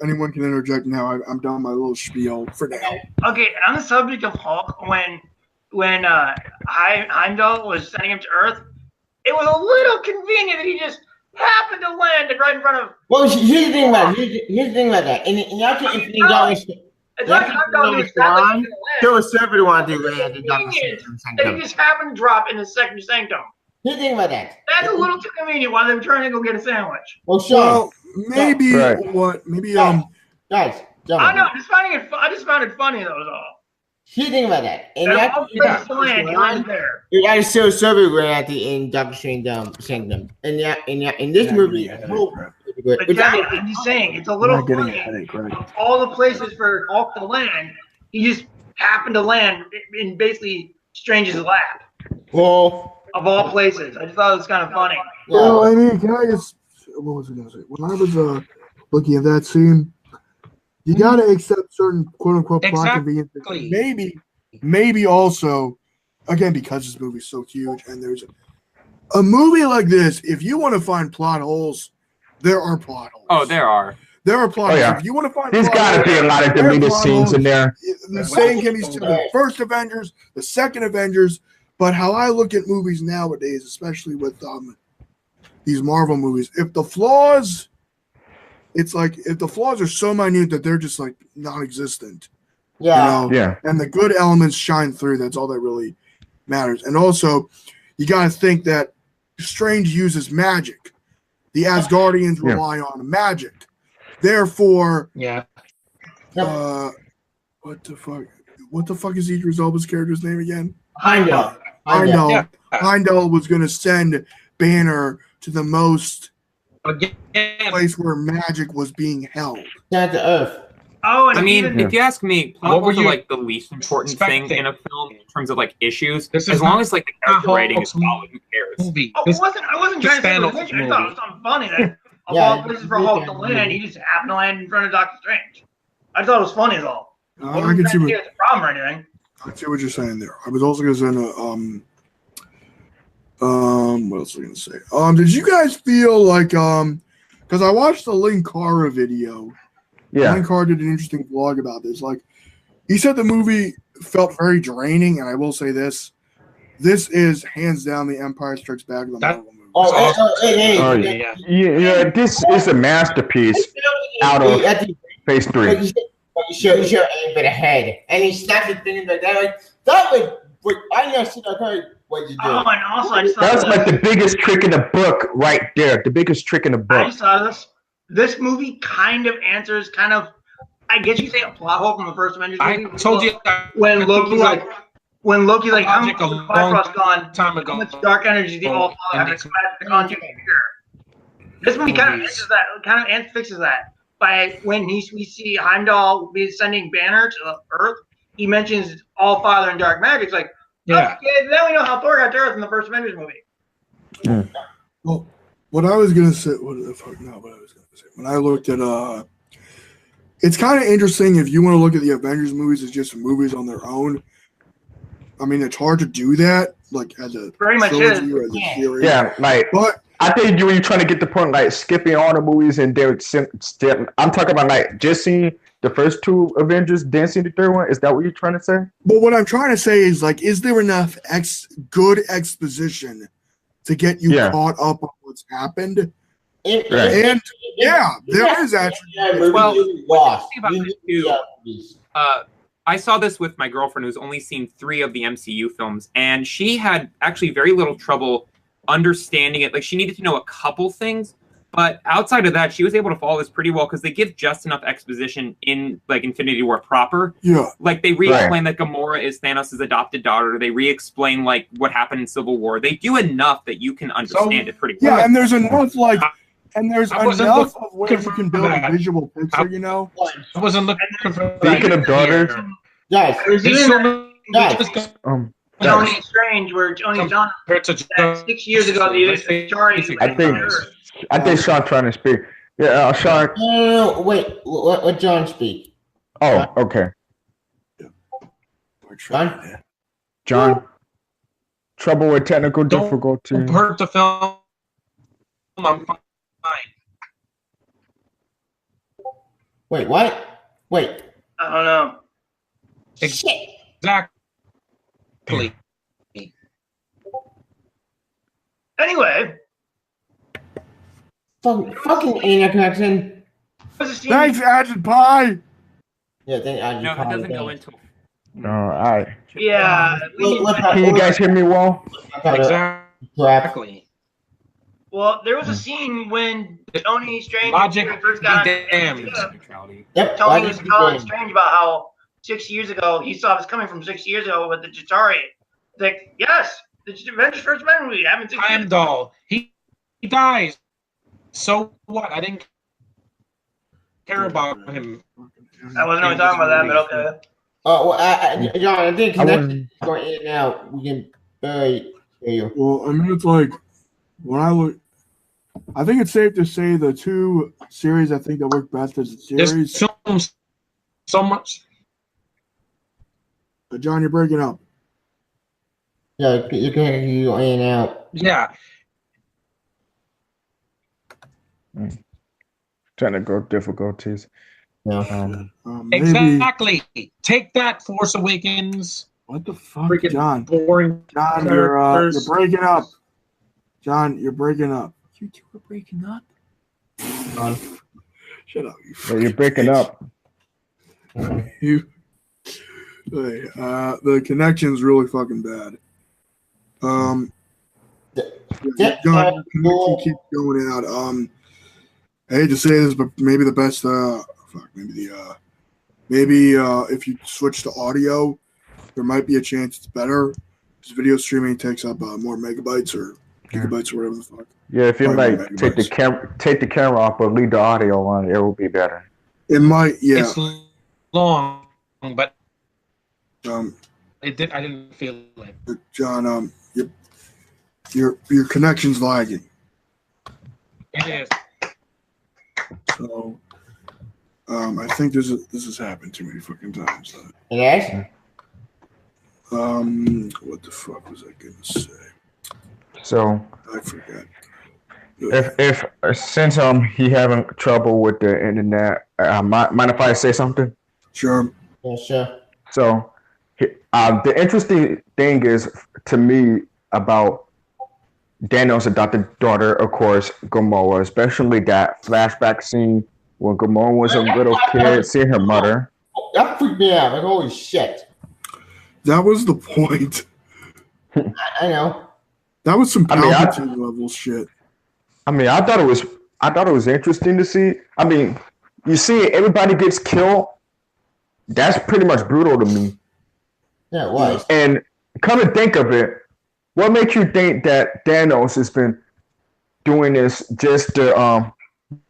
anyone can interject now. I'm done my little spiel for now. Okay, on the subject of Hulk, when Heimdall was sending him to Earth, it was a little convenient that he just happened to land right in front of. Well, here's the thing about that. And after Infinity Darkness, it's like Heimdall knew exactly going to land. there was several want to do that he just happened to drop in the second sanctum. Here's the thing about that. That's a little too convenient while they're trying to go get a sandwich. Well, sure. Maybe guys, I know. I just found it funny though. Was all. Here's the thing about that. And you got to still survey at the end, Doctor Strange Sanctum. And in this movie, but I'm just saying, it's a little funny. Of all the places for Hulk to land, he just happened to land in basically Strange's lap. Well, of all places, I just thought it was kind of funny. Well, I mean, can I just? What was I going to say? When I was looking at that scene, you got to accept certain quote-unquote plot conveniences. Maybe also, again, because this movie's so huge and there's a movie like this, if you want to find plot holes, there are plot holes. Oh, there are. There are plot holes. If you want to find there's got to be a lot of deleted scenes in there. The same can be said of the first Avengers, the second Avengers, but how I look at movies nowadays, especially with these Marvel movies, if the flaws are so minute that they're just like non-existent. And the good elements shine through. That's all that really matters. And also, you got to think that Strange uses magic. The Asgardians rely on magic. Therefore, what the fuck? What the fuck is Idris Elba's character's name again? Heimdall. Heimdall was going to send Banner to the most place where magic was being held. Not the Earth. Oh, and I mean, if you ask me, plot holes are like the least important thing in a film in terms of like issues. As long as like the character writing is solid, who cares? I wasn't trying to say I thought it was something funny that of all places for Hulk to land, he just happened to land in front of Doctor Strange. I thought it was funny as all. I can see what it's a problem or anything. I see what you're saying there. I was also going to say what else was I going to say? Did you guys feel like because I watched the Linkara video. Yeah. Linkara did an interesting vlog about this. Like, he said the movie felt very draining, and I will say this is hands down the Empire Strikes Back of the Marvel movie. Yeah, this is a masterpiece out of Phase 3. But you should aim for the head, and he snaps his fingers like that. Like, that was I know shit. I heard what you do. Oh, and also I saw that's like the biggest trick in the book, right there. The biggest trick in the book. I saw this. This movie kind of answers, I guess you say a plot hole from the first Avengers movie. I told you when Loki's like, how much Bifrost gone? Time ago. How much dark energy the All Father has gone to This movie kind of answers that. Kind of fixes that by when we see Heimdall be sending Banner to Earth. He mentions All Father and dark magic. It's like, okay, then we know how Thor got to Earth in the first Avengers movie. Well, what I was gonna say, what I was gonna say when I looked at it's kind of interesting if you want to look at the Avengers movies as just movies on their own. I mean, it's hard to do that, like as a very much trilogy or as a series. Yeah, but I think you were trying to get the point, like skipping all the movies and then I'm talking about like just seeing the first two Avengers, then seeing the third one. Is that what you're trying to say? But what I'm trying to say is like, is there enough good exposition to get you caught up on what's happened? And there is actually. Well, about this too. I saw this with my girlfriend who's only seen 3 of the MCU films, and she had actually very little trouble understanding it. Like, she needed to know a couple things, But outside of that, she was able to follow this pretty well because they give just enough exposition in like Infinity War proper. Yeah. Like they re-explain that Gamora is Thanos' adopted daughter. They re-explain like what happened in Civil War. They do enough that you can understand it pretty well. Yeah, and there's enough like, and there's enough of where you can build that. a visual picture. You know. I wasn't looking for Speaking of daughters, Guys, There's even guys, Tony Strange, where Tony's done compared to that 6 years ago. The Atari. I think Sean trying to speak. Yeah, Sean. no, wait. Let John speak. Oh, okay. John? John. Trouble with technical difficulty. Don't hurt the film. I'm fine. Wait, what? Wait. I don't know. Shit. Exactly. Anyway, Fucking internet connection. Thanks, Agent Pie. Yeah, thank you. No, that doesn't go into. Alright. yeah. Can you guys hear me well? Exactly. Well, there was a scene when Tony Strange Logic first got be damned. Yep. Tony was telling Strange about how 6 years ago he saw this coming from 6 years ago with the Chitauri. Like, yes, the Avengers First Amendment movie happened 6 years ago. Heimdall. He dies. So what? I didn't care about him. I wasn't really talking about that, but okay. Oh, well, John, I think connection going in and out. We can barely hear you. Well, I mean, it's like when I look. I think it's safe to say the two series I think that work best as a series. There's so much. John, you're breaking up. Yeah, you can hear you in and out. Yeah. Technical difficulties. Yeah. Maybe, Exactly. Take that, Force Awakens. what the fuck, Freaking John? boring. John, you're breaking up. John, you're breaking up. You two are breaking up. Shut up. You're breaking up. You. Hey, the connection's really fucking bad. John, your connection keeps going out. I hate to say this, but maybe the best. Maybe if you switch to audio, there might be a chance it's better. Because video streaming takes up more megabytes or gigabytes or whatever the fuck. Yeah, if you Probably like take the camera off but leave the audio on, it will be better. It might, yeah. It's long, but I didn't feel it. John, your connection's lagging. It is. So, I think this has happened too many fucking times. Yes? What the fuck was I gonna say? So I forgot. if since he having trouble with the internet, mind if I say something? Sure. Yeah, sure. So the interesting thing is to me about Daniel's adopted daughter, of course, Gamora, especially that flashback scene when Gamora was a little kid, seeing her mother. That freaked me out. Like, holy shit. That was the point. I know. That was some Palpatine level shit. I mean, I thought it was interesting to see. I mean, you see everybody gets killed. That's pretty much brutal to me. Yeah, it was. And come to think of it, what makes you think that Thanos has been doing this just to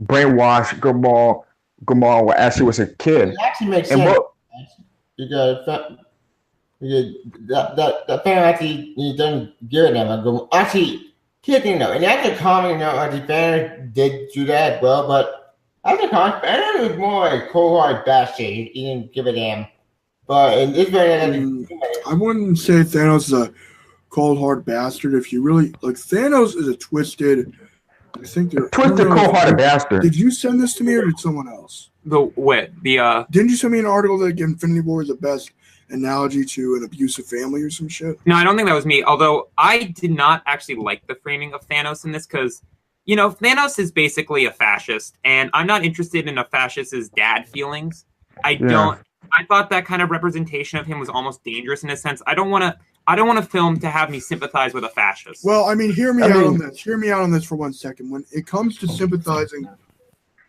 brainwash Gamora as she was a kid? It actually makes sense. Because the fan actually he doesn't give it them. Actually, here's the thing though, and that's a common the fan did do that as well, but as a comic, Banner was more like cold-hearted bastard. He didn't give a damn. But in this very, I wouldn't say Thanos is a cold-hearted bastard. If you really like, Thanos is a twisted. I think they're twisted, cold-hearted bastard. Did you send this to me or did someone else? Didn't you send me an article that Infinity War is the best analogy to an abusive family or some shit? No, I don't think that was me. Although I did not actually like the framing of Thanos in this because, you know, Thanos is basically a fascist, and I'm not interested in a fascist's dad feelings. I thought that kind of representation of him was almost dangerous in a sense. I don't want I don't want a film to have me sympathize with a fascist. Well, I mean, hear me out on this. Hear me out on this for 1 second. When it comes to sympathizing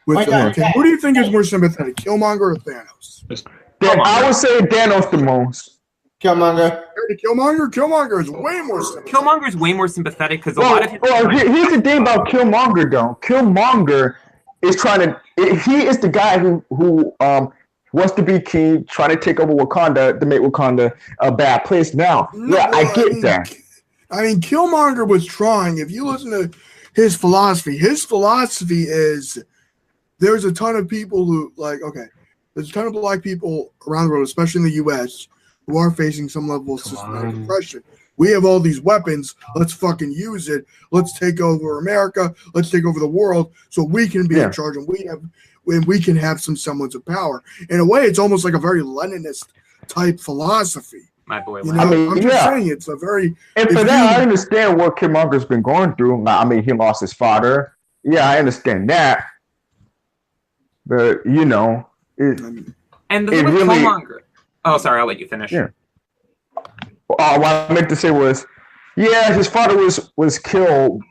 with American, who do you think is more sympathetic, Killmonger or Thanos? I would say Thanos the most. Killmonger. Killmonger is way more sympathetic. Killmonger is way more sympathetic because a lot of his. Well, here's the thing about Killmonger, though. Killmonger is trying to. He is the guy who wants to be king, trying to take over Wakanda to make Wakanda a bad place. Now, I get that. I mean, Killmonger was trying. If you listen to his philosophy is there's a ton of people who there's a ton of black people around the world, especially in the U.S., who are facing some level of systematic oppression. We have all these weapons. Let's fucking use it. Let's take over America. Let's take over the world so we can be in charge and we can have some semblance of power. In a way, it's almost like a very Leninist type philosophy. My boy, I'm just saying it's a very. And for that, I understand what Killmonger's been going through. I mean, he lost his father. Yeah, I understand that. But and the thing with Killmonger. Oh, sorry, I'll let you finish. Yeah. What I meant to say was, his father was killed,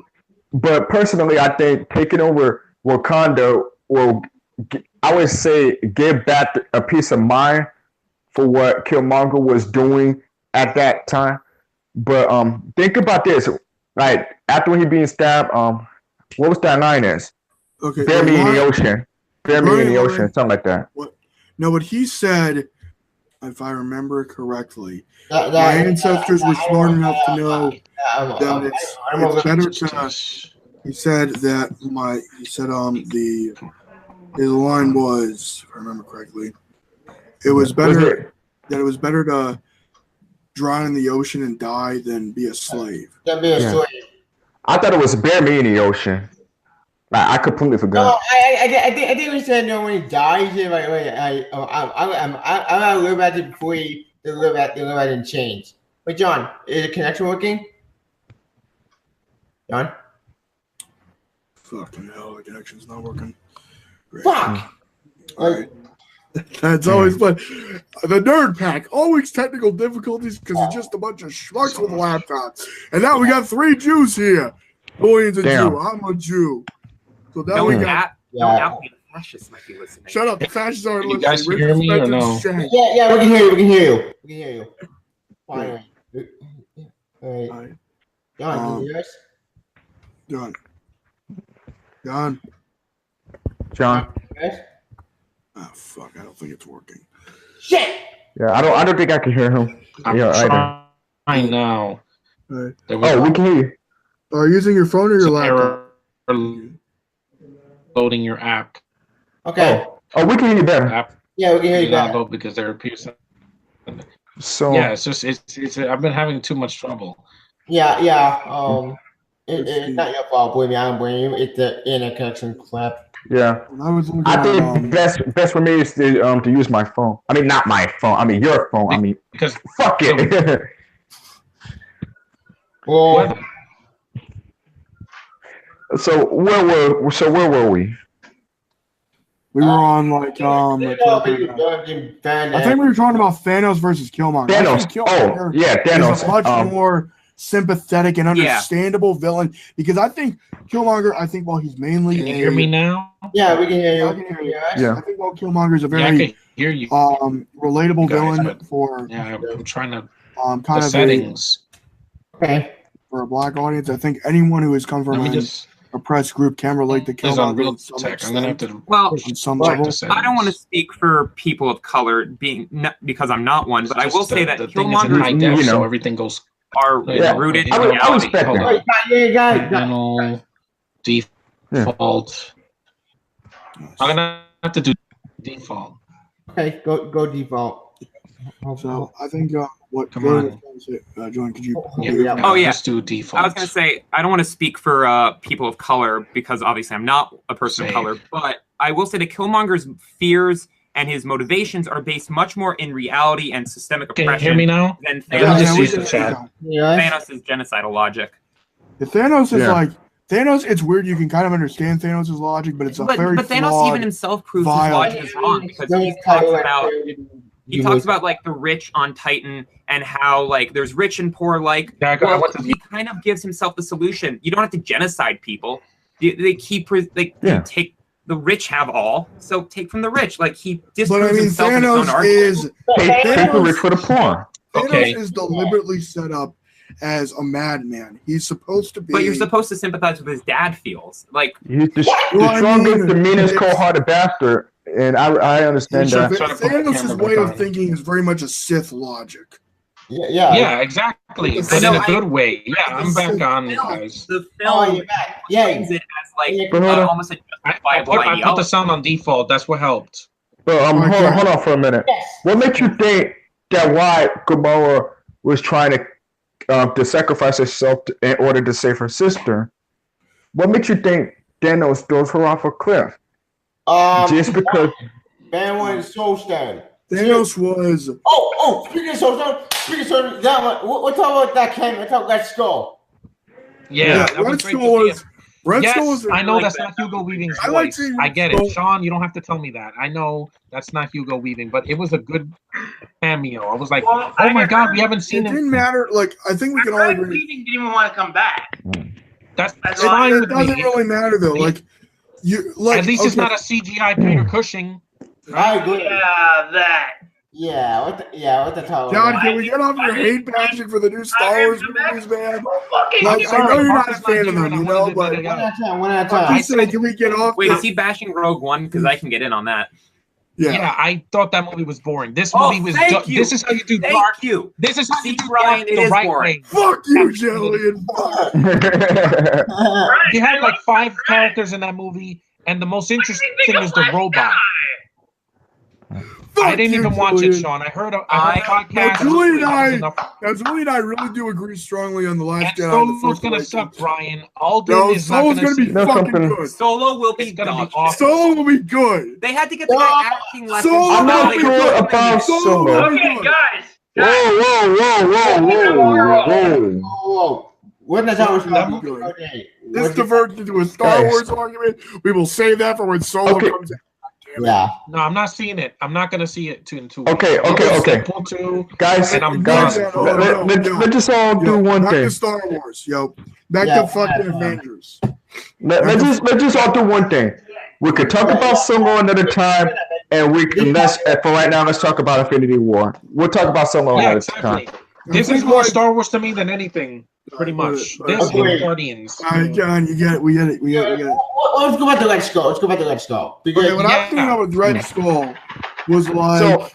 but personally, I think taking over Wakanda will, I would say, give back a peace of mind for what Killmonger was doing at that time. But think about this, like after he being stabbed, what was that line is? Okay, bury me in the ocean. Bury me in the ocean, something like that. What he said, if I remember correctly, my ancestors were smart enough to know that it's better to. He said that his line was, if I remember correctly, it was better to drown in the ocean and die than be a slave. I thought it was bury me in the ocean. I completely forgot. No, I think we said no when he dies. I'm gonna live at it before you live at and change. Wait, John, is the connection working? John? Fucking hell, the connection's not working. Great. Fuck! Alright. That's always fun. The Nerd Pack, always technical difficulties because it's just a bunch of schmucks with laptops. And now we got 3 Jews here. Boyan's a Jew. I'm a Jew. So now we got. The fascists might be listening. Shut up, the fascists aren't listening. You guys can hear me or no? Yeah, we can hear you. Finally. Alright. John, can you hear us? John. Oh fuck! I don't think it's working. Shit. Yeah, I don't think I can hear him. I'm trying now. Right. We can hear you. Are you using your phone or your laptop? Loading your app. Okay. Oh, we can hear you better. Yeah, we can hear you better. Because there appears. So it's just it's. I've been having too much trouble. Yeah. It's not your fault, believe me. I don't blame you. It's the interconnection crap. Yeah, I think best for me is to use my phone. I mean, not my phone. I mean your phone. I mean, because fuck it. Well, so where were we? We were on I think we were talking about Thanos versus Killmonger. Thanos. Thanos is a much more sympathetic and understandable villain because I think Killmonger. while he's mainly can you hear me now? Yeah, we can hear you. Yeah. I think while Killmonger is a very I can hear you. Relatable villain for I'm trying to kind of settings. For a black audience, I think anyone who has come from an oppressed group can relate to Killmonger. I'm gonna have to. Well, I don't want to speak for people of color, because I'm not one, but I will say that Killmonger, so everything goes. Are rooted in reality. Default. I'm gonna have to do default. Okay, go default. So I think what? Come on. John, could you? Let's do default. I was gonna say I don't want to speak for people of color because obviously I'm not a person of color, but I will say that Killmonger's fears and his motivations are based much more in reality and systemic oppression. Can you hear me now? Than Thanos' genocidal logic. Thanos is Thanos. It's weird. You can kind of understand Thanos' logic, but it's But Thanos even himself proves his logic is wrong because he talks about He talks about like the rich on Titan and how like there's rich and poor. Like, he kind of gives himself the solution. You don't have to genocide people. They keep you take the rich have all, so take from the rich. Like he disproves himself in his own argument. Take the rich for the poor. Thanos is deliberately set up as a madman. He's supposed to be. But you're supposed to sympathize with his dad feels. Like he's the strongest, the meanest, cold-hearted bastard. And I understand that. Thanos' way of thinking is very much a Sith logic. Yeah, exactly. But in a good way. Yeah, I'm back on, guys. The film frames it as like almost a justifiable I put the sound on default. That's what helped. But hold on for a minute. What makes you think that why Gamora was trying to sacrifice herself in order to save her sister? What makes you think Thanos throws her off a cliff? Just because Man was Soul Stone. Thanos was. Speaking of Soul Stone, that one. We're talking about that camera. We're talking about Red Skull. Yeah, Red Skull was. I know that's not Hugo Weaving's voice. I get it. Sean, you don't have to tell me that. I know that's not Hugo Weaving, but it was a good cameo. I was like, oh my God, we haven't seen him. It didn't matter. Like, I think we can all agree. Weaving didn't even want to come back. That's fine with me. It doesn't really matter, though. Like, at least it's not a CGI Peter Cushing. I agree. Yeah, that. Yeah, what the hell? John, can we get off your hate passion for the new Star Wars movies, man? Like, I know you're not a fan of them, you know, but one at a time. I said, can we get off? Wait, is he bashing Rogue One? Because I can get in on that. Yeah, I thought that movie was boring. This movie was. This is how you do dark. This is how you do Ryan. It is boring. Fuck you, Jillian. You had like 5 characters in that movie, and the most interesting thing is the robot. I didn't even watch it, Sean. I heard a podcast. Julie and I really do agree strongly on the last Jedi. Solo's gonna suck, Brian. Alden is not gonna be fucking good. Solo will be dog. Solo will be good. They had to get the guy acting lessons. I'm not sure about Solo. Okay, guys. Whoa. What the hell is good? This diverged into a Star Wars argument. We will save that for when Solo comes out. Yeah. No, I'm not seeing it. I'm not going to see it in 2 weeks. Okay. Guys, let's just all do one back thing. Back to Star Wars, yo. Back to fucking Avengers. Let's just all do one thing. We could talk about Solo another time, and for right now, let's talk about Infinity War. We'll talk about Solo another time. This is more Star Wars to me than anything. Pretty much. This and Guardians. All right, John, you get it. We get it. Let's go back to Red Skull. Okay, what I'm thinking of with Red Skull was like,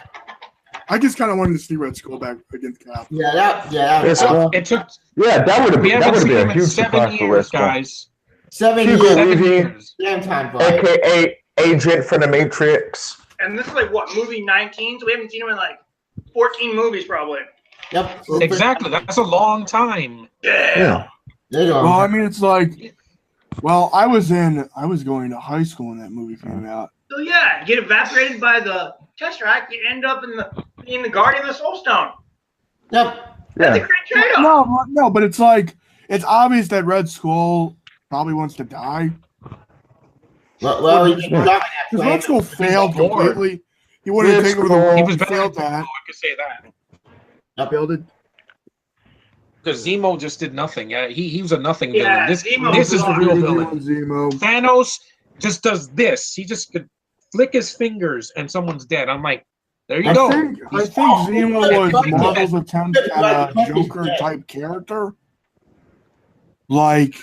I just kind of wanted to see Red Skull back against Cap. It took. Yeah, that would have been a huge 7 years, guys. 7 years. Damn time, AKA Agent for the Matrix. And this is like what, movie 19? So we haven't seen him in like 14 movies, probably. Yep. Exactly. That's a long time. Yeah. Well, I mean, it's like, I was going to high school when that movie came out. So yeah, you get evaporated by the Tesseract, you end up in the Guardian of the Soul Stone. Yep. That's a great trade-off. No, but it's like, it's obvious that Red Skull probably wants to die. Well, Red Skull failed completely. He wanted to take over the world. He was better failed than that. I could say that. Upbuilded. Because Zemo just did nothing. He was a nothing villain. Yeah, This is the real villain. Zemo. Thanos just does this. He just could flick his fingers and someone's dead. I'm like, there you go. I think Zemo was Marvel's attempt at a Joker-type character. Like,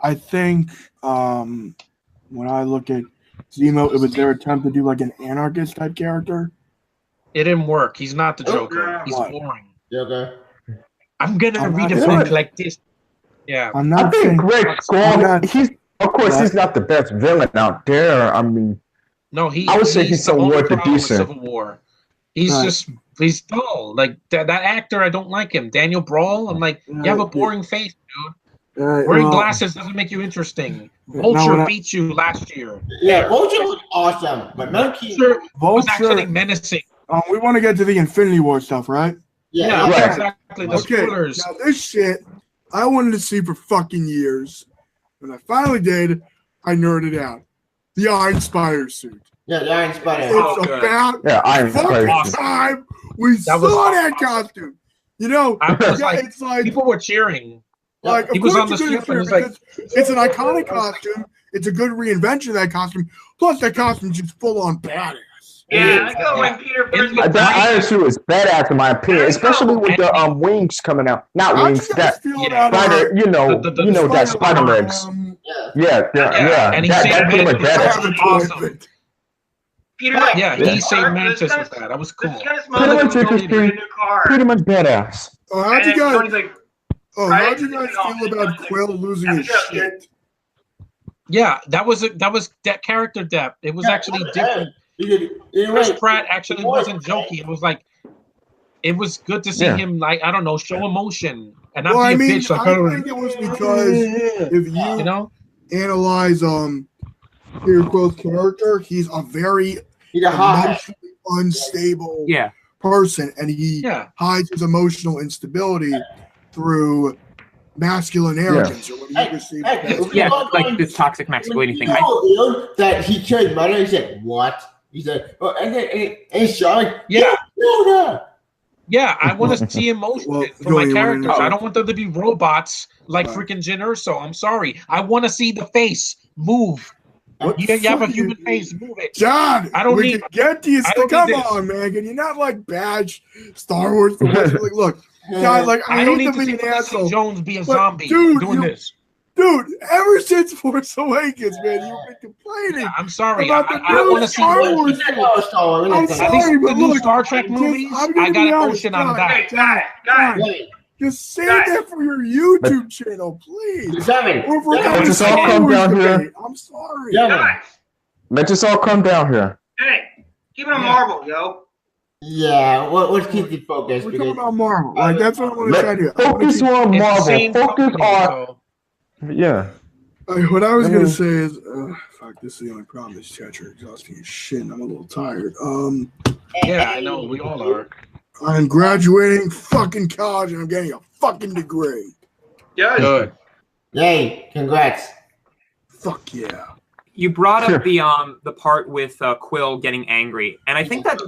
I think when I look at Zemo, it was their attempt to do like an anarchist-type character. It didn't work. He's not the Joker. He's boring. Okay. I'm gonna redefine it like this. Yeah. I think Red Skull. He's not the best villain out there. I mean, no, I would say he's somewhat decent. Civil War. He's dull. Like that actor, I don't like him. Daniel Brawl. I'm like, you have a boring face, dude. Wearing glasses doesn't make you interesting. Vulture beat you last year. Yeah, Vulture was awesome, but Vulture was actually menacing. We want to get to the Infinity War stuff, right? Yeah, exactly. The spoilers. Now this shit, I wanted to see for fucking years. When I finally did, I nerded out. The Iron Spider suit. Yeah, the Iron Spider. It's about Iron Spider time We saw that costume. You know, it's like people were cheering. Like, he was on the strip and it's like, it's an iconic costume. It's a good reinvention of that costume. Plus, that costume's just full on badass. Yeah, I go when Peter first. That Iron Suit is badass in my opinion, especially with the wings coming out. Not wings, that spider. You know that spider legs. Yeah. And he that pretty much badass. Awesome. Peter, he saved Mantis with that. That was cool. Pretty much badass. Oh, how'd you guys feel about Quill losing his shit? Yeah, that was that character depth. It was actually different. Chris Pratt actually wasn't jokey. It was like, it was good to see him, like, I don't know, show emotion and not be a bitch. Like, I think it was because if you analyze Peter Quill's character, he's a very emotionally unstable person, and he hides his emotional instability through masculine arrogance. Like this toxic masculinity thing. That he cared about it. He said, "What?" He said, "Oh," and Sean, yeah, I want to see emotion from my characters. I don't want them to be robots like freaking Jyn Erso. I'm sorry. I want to see the face move. You have a human face. Move it, John. I don't we need. Can get to you. Come on, man. Can you not like badge Star Wars? For like, look, John. Like, I don't hate need to be an asshole. Jones be a zombie doing this. Dude, ever since Force Awakens, man, you've been complaining. I'm sorry. About the I don't want to see Star Wars. I'm sorry, but the new Star Trek movies, I got an ocean on that. Just say that for your YouTube channel, please. Let's just all come down here. I'm sorry. Let's just all come down here. Hey, keep it on Marvel, yo. Yeah, let's keep the focus. We're talking about Marvel. Like, that's what I want to tell you. Focus on Marvel. Focus on. Yeah. What I was gonna say is, fuck. This is the only problem. This chat are exhausting as shit. And I'm a little tired. Yeah, I know. We all are. I'm graduating fucking college and I'm getting a fucking degree. Yeah. Good. Yay! Congrats. Fuck yeah. You brought up the part with Quill getting angry, and I think that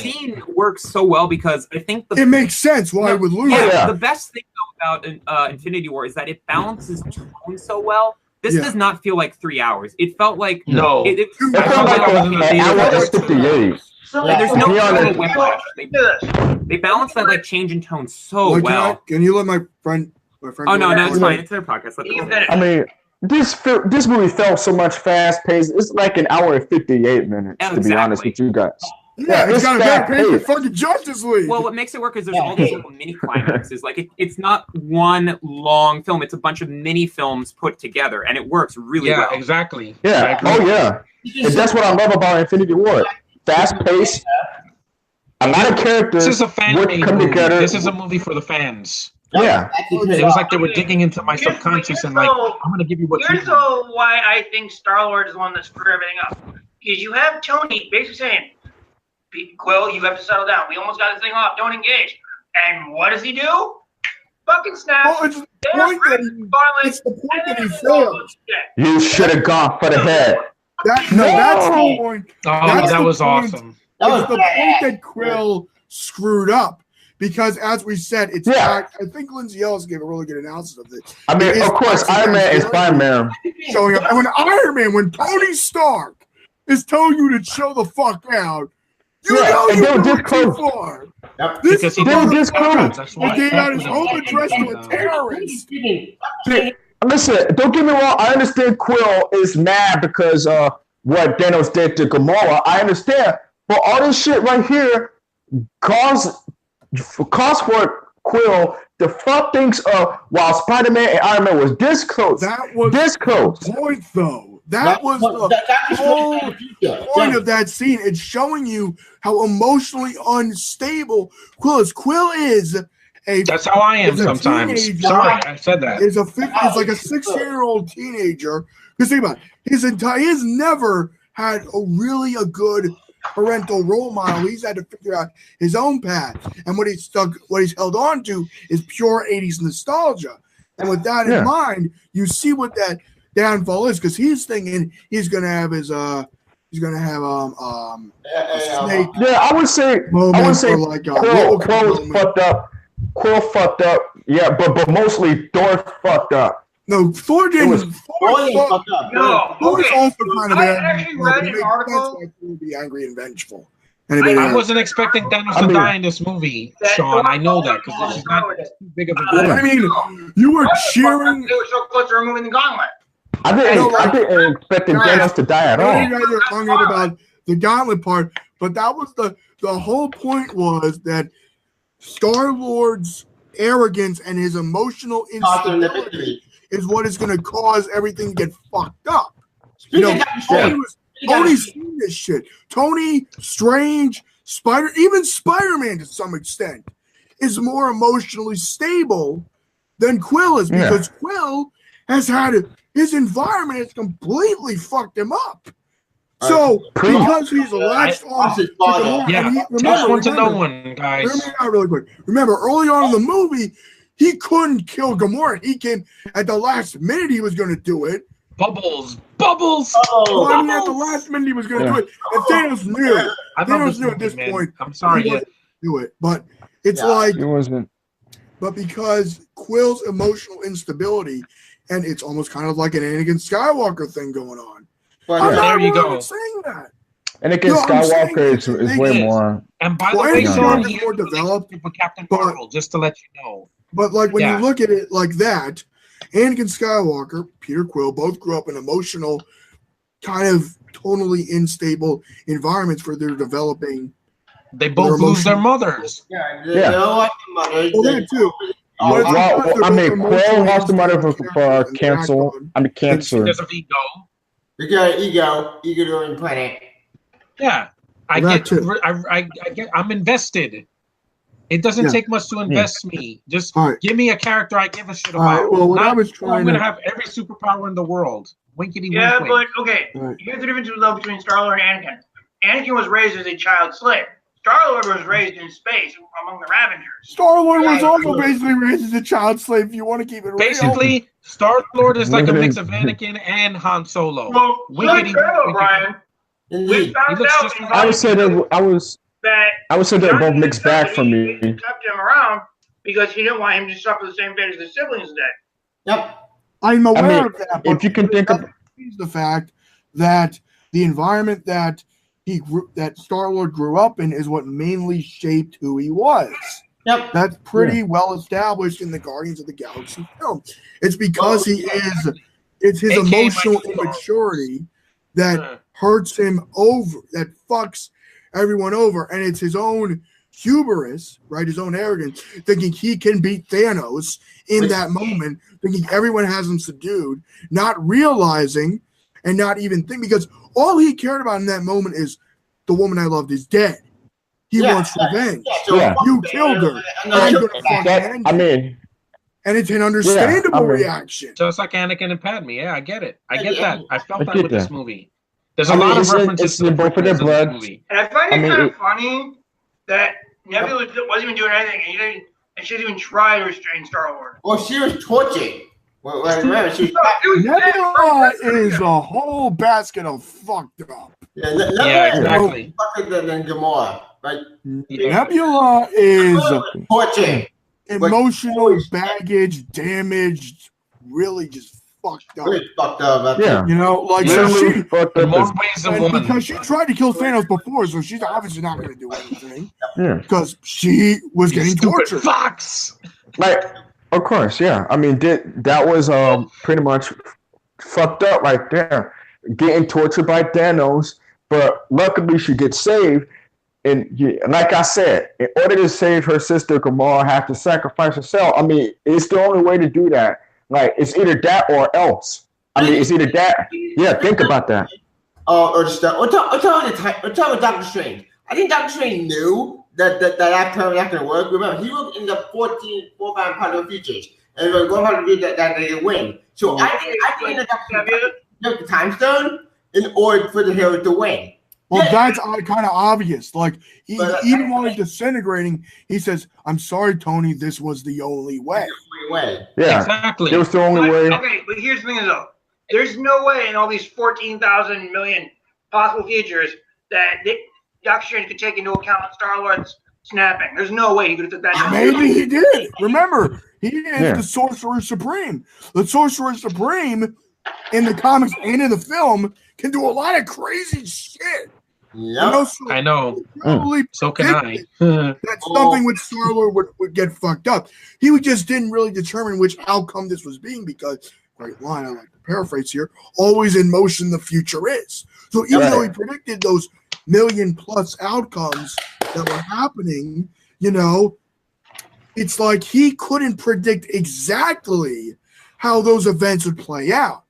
scene works so well because I think it makes sense why it would lose. The best thing though about Infinity War is that it balances tone so well. This does not feel like 3 hours. It felt like it felt like an hour and 58. There's no total whiplash. They balance that like change in tone so well. Can you let my friend? Oh no, it's fine. It's their podcast. I mean, this movie felt so much fast paced. It's like an hour and 58 minutes to be honest with you guys. Yeah, it's got a bad pace for fucking Justice League. Well, what makes it work is there's all these little mini climaxes. Like it's not one long film; it's a bunch of mini films put together, and it works really well. Yeah, exactly. Yeah. Oh yeah. And that's what I love about Infinity War. Fast paced. A lot of characters. This is a fan-made movie. Together. This is a movie for the fans. Yeah. It was like they were digging into my subconscious and like, I'm gonna give you what. Here's why I think Star-Lord is the one that screwed everything up. Because you have Tony basically saying, Quill, you have to settle down. We almost got this thing off. Don't engage. And what does he do? Fucking snap. Well, it's the point that he failed. You should have gone for the head. That's the point. That was awesome. That's the point that Quill screwed up. Because as we said, it's I think Lindsay Ellis gave a really good analysis of this. I mean, of course, Iron Man is Iron Man. Showing up. And when Tony Stark is telling you to chill the fuck out, you know you're going too far. This is this close. He gave out his home address to a terrorist. Listen, don't get me wrong. I understand Quill is mad because what Thanos did to Gamora. I understand. But all this shit right here caused for Quill to fuck things up while Spider-Man and Iron Man was this close. That was this close. The point, though. That was the whole point of that scene. It's showing you how emotionally unstable Quill is. Quill is a. That's how I am sometimes. Sorry, I said that. It's like a 16-year-old teenager. Because think about it. He's never had a good parental role model. He's had to figure out his own path, and what he's held on to is pure 80s nostalgia. And with that in mind, you see what that downfall is, because he's thinking he's gonna have his He's gonna have a snake. Yeah, I would say like Quill was fucked up. Quill fucked up. Yeah, but mostly Thor fucked up. No, Thor didn't. Thor fucked up. No, Thor's okay. also kind of I angry, actually but read it an makes article. sense why he would be angry and vengeful. I wasn't expecting Thanos to die in this movie, Sean. I know that because this is not too big of a deal. I mean, you were cheering. They were so close to removing the gauntlet. I didn't expect Thanos to die at all. You guys are hung up about the gauntlet part, but that was the whole point was that Star-Lord's arrogance and his emotional instability is what is going to cause everything to get fucked up. You know, Tony's seen this shit. Tony, Strange, even Spider-Man to some extent is more emotionally stable than Quill is because Quill has had his environment has completely fucked him up. So because he's latched on to Gamora, guys. Hear me out really quick. Remember, early on in the movie, he couldn't kill Gamora. He came at the last minute. He was going to do it. Bubbles. Well, I mean, at the last minute, he was going to do it. And Thanos knew. Thanos knew at this point. I'm sorry he wasn't do it, but it's like it wasn't. But because Quill's emotional instability, and it's almost kind of like an Anakin Skywalker thing going on. Well, there you go. Saying that. Anakin Skywalker is way more. And by the way, Sean, he's more developed for Captain Marvel, just to let you know. But like when you look at it like that, Anakin Skywalker, Peter Quill, both grew up in emotional, kind of totally unstable environments where they're developing. They both lose their mothers. Yeah. Well, that too. I mean, Quill lost the mother for cancer. Because of ego. Because ego-driven planet. Yeah, I get. I'm invested. It doesn't take much to invest me. Just give me a character I give a shit about. Well, what I was trying I'm gonna have every superpower in the world. Winkety yeah, wink. But okay. Here's the difference between Star-Lord and Anakin. Anakin was raised as a child slave. Star-Lord was raised in space among the Avengers. Star-Lord was also basically raised as a child slave, if you want to keep it real. Basically, Star-Lord is like a mix of Anakin and Han Solo. Well, Brian. We found out I would say they're both mixed bag for me. He kept him around because he didn't want him to suffer the same fate as the siblings did. Yep. I'm aware of that. If you can think of the fact that the environment that Star-Lord grew up in is what mainly shaped who he was. Yep. That's pretty well established in the Guardians of the Galaxy film. It's because it's his emotional immaturity that hurts him over, that fucks everyone over, and it's his own hubris, right? His own arrogance, thinking he can beat Thanos in that moment, thinking everyone has him subdued, not realizing and not even think, because all he cared about in that moment is the woman I loved is dead. He wants revenge. You killed her. And it's an understandable reaction. Just like Anakin and Padme. Yeah, I get it. I get that. I felt that with this movie. There's a lot of references to both of their blood. And I find it kind of funny that Nebula wasn't even doing anything, and she didn't even try to restrain Star-Lord. Well, she was torching. Nebula is a whole basket of fucked up. Yeah, exactly. Than Gamora. Right? Nebula is torching. Emotional baggage, damaged, really just fucked up. Really fucked up. Yeah. You know, like in more ways than one. Because she tried to kill Thanos before, so she's obviously not going to do anything. Yeah. Because she was getting tortured. Fox. Like, of course, yeah. I mean, that was pretty much fucked up right there. Getting tortured by Thanos, but luckily she gets saved. And like I said, in order to save her sister, Gamora had to sacrifice herself. I mean, it's the only way to do that. Like, it's either that or else. I mean, it's either that. Yeah, think about that. Or talk with Doctor Strange. I think Doctor Strange knew that plan was not going to work. Remember, he looked in the 4 part of the futures, and we're going to do that they win. So I think that the time stone in order for the hero to win. Well, that's kind of obvious. Like, even while he's disintegrating, he says, "I'm sorry, Tony. This was the only way." Yeah, exactly. It was the only way. Okay, but here's the thing, though. There's no way in all these 14,000 million possible futures that Doctor Strange could take into account Star-Lord's snapping. There's no way he could have took that. Maybe he did. Remember, he is the Sorcerer Supreme. The Sorcerer Supreme in the comics and in the film can do a lot of crazy shit. Yeah, I know. So can I. That's something which Star-Lord would get fucked up. He just didn't really determine which outcome this was being because, great line, I like to paraphrase here, always in motion the future is. So even though he predicted those million-plus outcomes that were happening, it's like he couldn't predict exactly how those events would play out.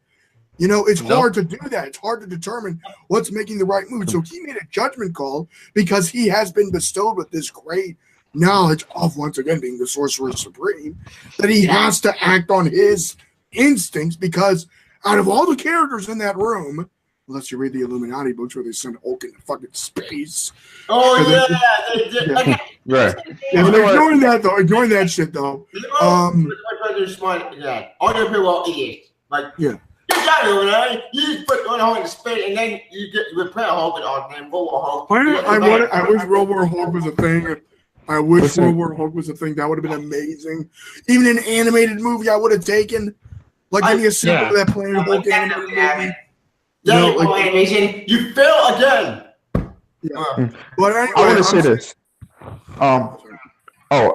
It's hard to do that. It's hard to determine what's making the right move. So he made a judgment call because he has been bestowed with this great knowledge of, once again, being the Sorcerer Supreme, that he has to act on his instincts because out of all the characters in that room, unless you read the Illuminati books where they send Hulk into fucking space. Oh, yeah. Right. Yeah, ignoring that shit, though. Yeah. All the people are idiots. Like, yeah. You got it, right? You just put one Hulk in space, and then you repair Hulk and all, and World War Hulk. I wish World War Hulk was a thing. I wish World War Hulk was a thing. That would have been amazing. Even an animated movie I would have taken. Like any a sequel to that Planet Hulk animated movie. Animation, you fail again. Yeah. But anyway, I want to say this.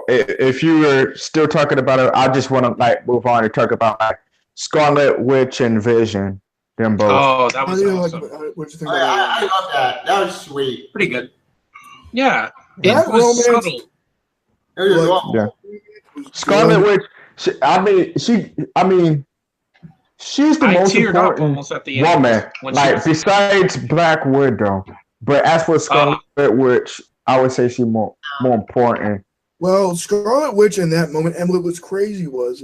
If you were still talking about it, I just want to move on and talk about Scarlet Witch and Vision. Them both. Oh, that was awesome. What'd you think I love that. That was sweet. Pretty good. Yeah. That it was subtle. Scarlet Witch. She's the most important woman, besides Black Widow. But as for Scarlet Witch, I would say she's more important. Well, Scarlet Witch in that moment, and what was crazy was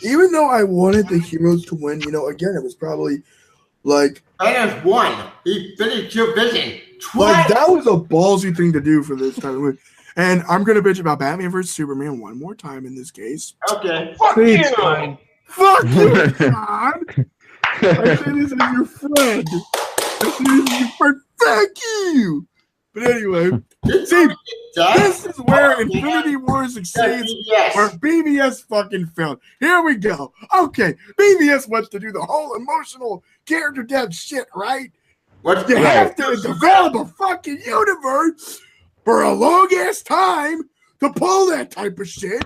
even though I wanted the heroes to win, again, it was probably Thanos won. He finished your Vision twice. That was a ballsy thing to do for this time. And I'm gonna bitch about Batman vs Superman one more time in this case. Okay. Fuck you. Fuck you, John. I say this as your friend. Thank you. But anyway, see, this is where Infinity War succeeds, where BVS fucking failed. Here we go. Okay, BVS wants to do the whole emotional character depth shit, right? You have to develop a fucking universe for a long-ass time to pull that type of shit.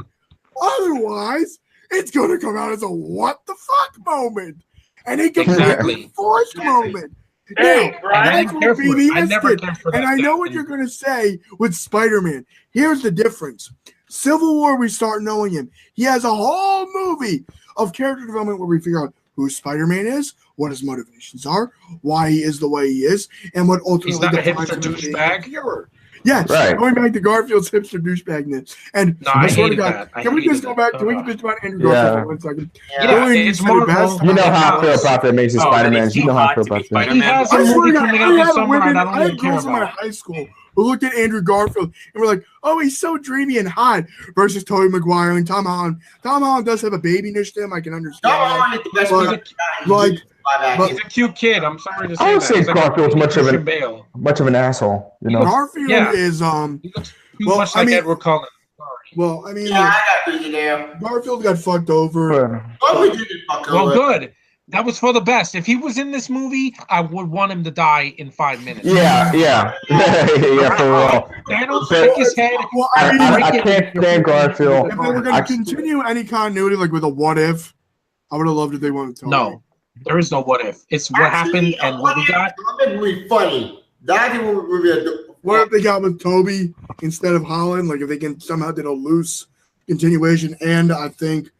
Otherwise, it's going to come out as a what the fuck moment. And it can be a forced moment. Hey, that's what BVS did. And I know what you're going to say with Spider-Man. Here's the difference. Civil War, we start knowing him. He has a whole movie of character development where we figure out who Spider-Man is, what his motivations are, why he is the way he is, and what ultimately he's not a hipster douchebag. Yes, going back to Garfield's hipster douchebag. And I hated that. Can we just go back? Can we bitch about Andrew Garfield for 1 second? It's Marvel. You know how I feel about the Amazing Spider-Man. You know how I feel about that. He has a movie coming out this summer, and I don't care girls in my about. high school who looked at Andrew Garfield and were like, "Oh, he's so dreamy and hot," versus Tobey Maguire and Tom Holland. Tom Holland does have a babiness to him. I can understand. He's a cute kid. I'm sorry to say I would say Garfield's much of an asshole. Garfield is He looks too much like Edward Cullen. Sorry. Well, I mean, I got you there. Garfield got fucked over. Well, good. That was for the best. If he was in this movie, I would want him to die in 5 minutes. Yeah, for real. Thanos took his head. Well, I can't stand Garfield. If they were going to continue any continuity, like with a what if, I would have loved if they wanted to. No, there is no what if. It's what happened and what we got. That would be funny. What if they got with Toby instead of Holland? Like if they can somehow did a loose continuation, and I think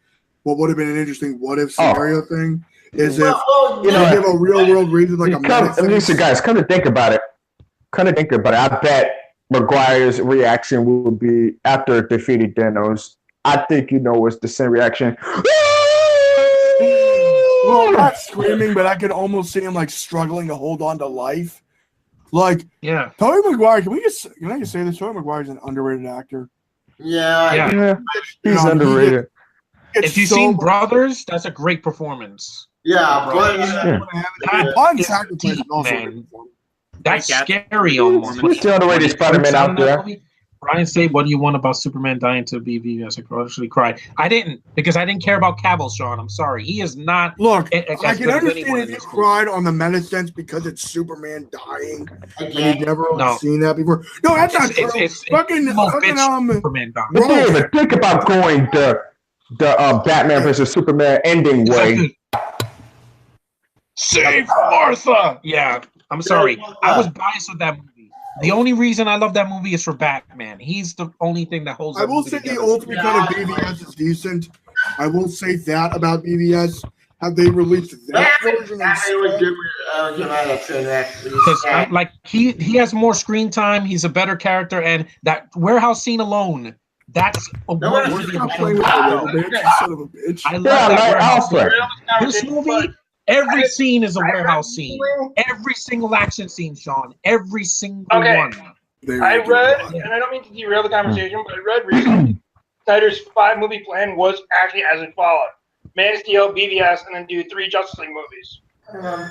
what would have been an interesting what if scenario thing is if give a real world reason like guys, come to think about it. I bet Maguire's reaction would be after defeating Thanos. I think was the same reaction. Well, not screaming, but I could almost see him like struggling to hold on to life. Like, Tobey Maguire. Can I just say this? Tobey Maguire is an underrated actor. Yeah. He's underrated. If you've seen Brothers, that's a great performance. Yeah, but sacrifice is also man. That's scary almost. What's the underrated Spider-Man out there? Brian say, "What do you want about Superman dying to BVS?" I actually cried. I didn't because I didn't care about Cavill, Sean. I'm sorry. He is not. Look, I can understand if you cried on the meta sense because it's Superman dying and you've never seen that before. No, that's not true. Fucking Superman dying. You didn't even think about going the Batman versus Superman ending way. Save Martha. Yeah, I'm sorry. I was biased with that movie. The only reason I love that movie is for Batman. He's the only thing that holds. I will say the ultimate kind of BVS is decent. I will say that about BVS. Have they released that version? Because like he has more screen time. He's a better character, and that warehouse scene alone. That's a worthy of son of a bitch. I love that warehouse scene. This movie. Every scene is a warehouse scene. Every single action scene, Sean. Every single one. I read, and I don't mean to derail the conversation, but I read recently Snyder's 5-movie plan was actually as it followed: Man of Steel, BVS, and then do 3 Justice League movies.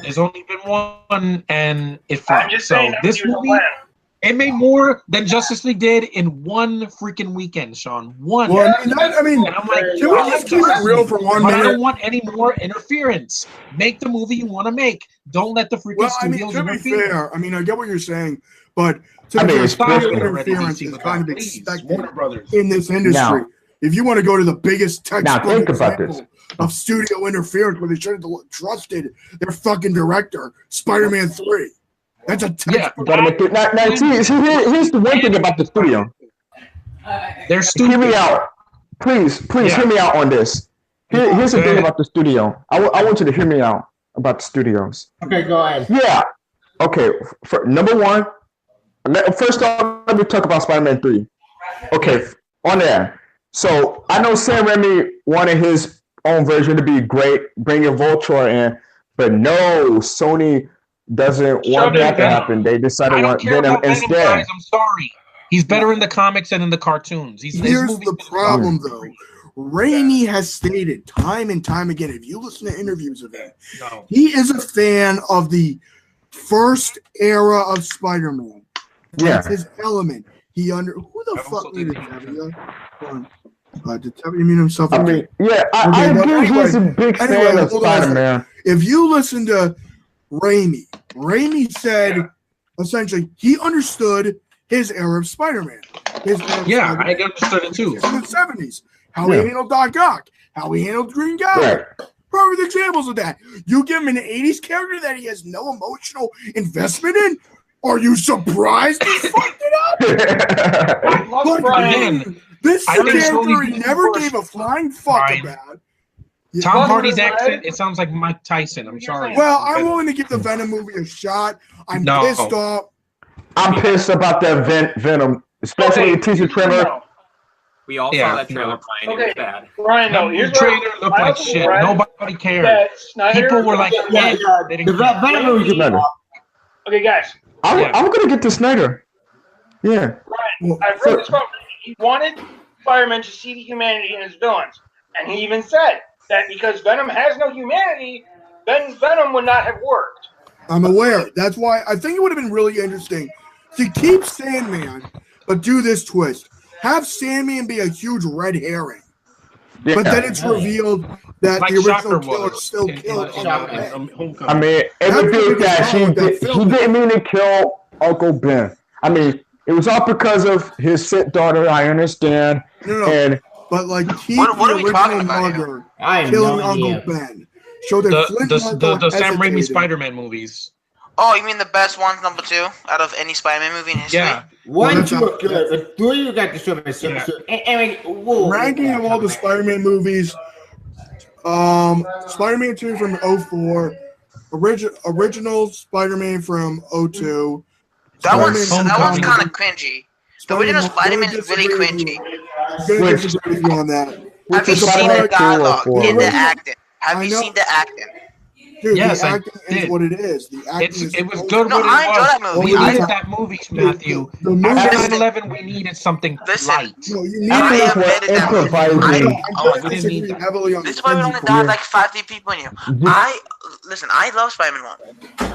There's only been one, and it flopped. I'm just saying this movie, it made more than Justice League did in one freaking weekend, Sean. One. Well, and I'm like, can we just keep it real for 1 minute? I don't want any more interference. Make the movie you want to make. Don't let the freaking studios interfere. Fair, I get what you're saying, but interference is kind of expected in this industry. Now, if you want to go to the biggest textbook example of studio interference where they should have trusted their fucking director, Spider-Man 3. That's a textbook. Now, here's the one thing about the studio. They're stupid. Hear me out. Please hear me out on this. Here's the thing about the studio. I want you to hear me out about the studios. Okay, go ahead. Yeah. Okay, number one, first off, let me talk about Spider-Man 3. Okay, on there. So, I know Sam Raimi wanted his own version to be great, bringing Voltron in, but no, Sony doesn't want that to happen. They decided to want Venom instead. Guys, I'm sorry. He's better in the comics than in the cartoons. Here's the problem, though. Raimi has stated time and time again, if you listen to interviews of him, he is a fan of the first era of Spider-Man. That's his element. Who the fuck needed Tevya? Did Tevya mean himself? I agree. He's a big fan of Spider-Man. If you listen to Raimi said essentially he understood his era of Spider-Man. I understood it too. In the 70s. How he handled Doc Ock, how he handled Green Goblin. Perfect examples of that. You give him an 80s character that he has no emotional investment in? Are you surprised he fucked it up? This character he never gave a flying fuck about. Tom Hardy's accent, it sounds like Mike Tyson. I'm sorry. Well, I'm willing to give the Venom movie a shot. I'm pissed off. I'm pissed about that Venom, especially the teaser trailer. We all saw that trailer, Brian. It was bad. Brian, no, the trailer looked like shit. Nobody cared. People were like, they didn't care. Okay, guys. I'm going to get to Snyder. Yeah. Brian, I've read this quote. He wanted Spider-Man to see the humanity in his villains. And he even said that because Venom has no humanity, then Venom would not have worked. I'm aware. That's why I think it would have been really interesting to keep Sandman, but do this twist. Have Sandman be a huge red herring. Yeah. But then it's revealed that the original killer still killed Uncle Ben. I mean, it would be that he didn't mean to kill Uncle Ben. I mean, it was all because of his sick daughter, I understand. But like keep the original mugger killing Uncle Ben. Show that the Sam Raimi Spider-Man movies. Oh, you mean the best ones, number 2, out of any Spider-Man movie in history? Yeah. 1, 2 are good, but 3 you got the Spider-Man. Ranking of all the Spider-Man movies, Spider-Man 2 from 2004, original Spider-man from 2002. That one's kind of cringy. The original Spider-Man is really cringy. On that. Have you seen the dialogue and the acting? Have you seen the acting? Dude, Yes, the I acting did. is what it is. The acting is It was so- good No, when I it enjoy was. that movie. We I- needed that movie, Matthew. The movie- After Listen. 9/11, we needed something Listen. light. No, you need I Actors were admitted that movie. improvising. Oh, I we didn't need disagree that. heavily on This the is why we Kenji only part. died like 5 people in here. Listen. I love Spider-Man 1.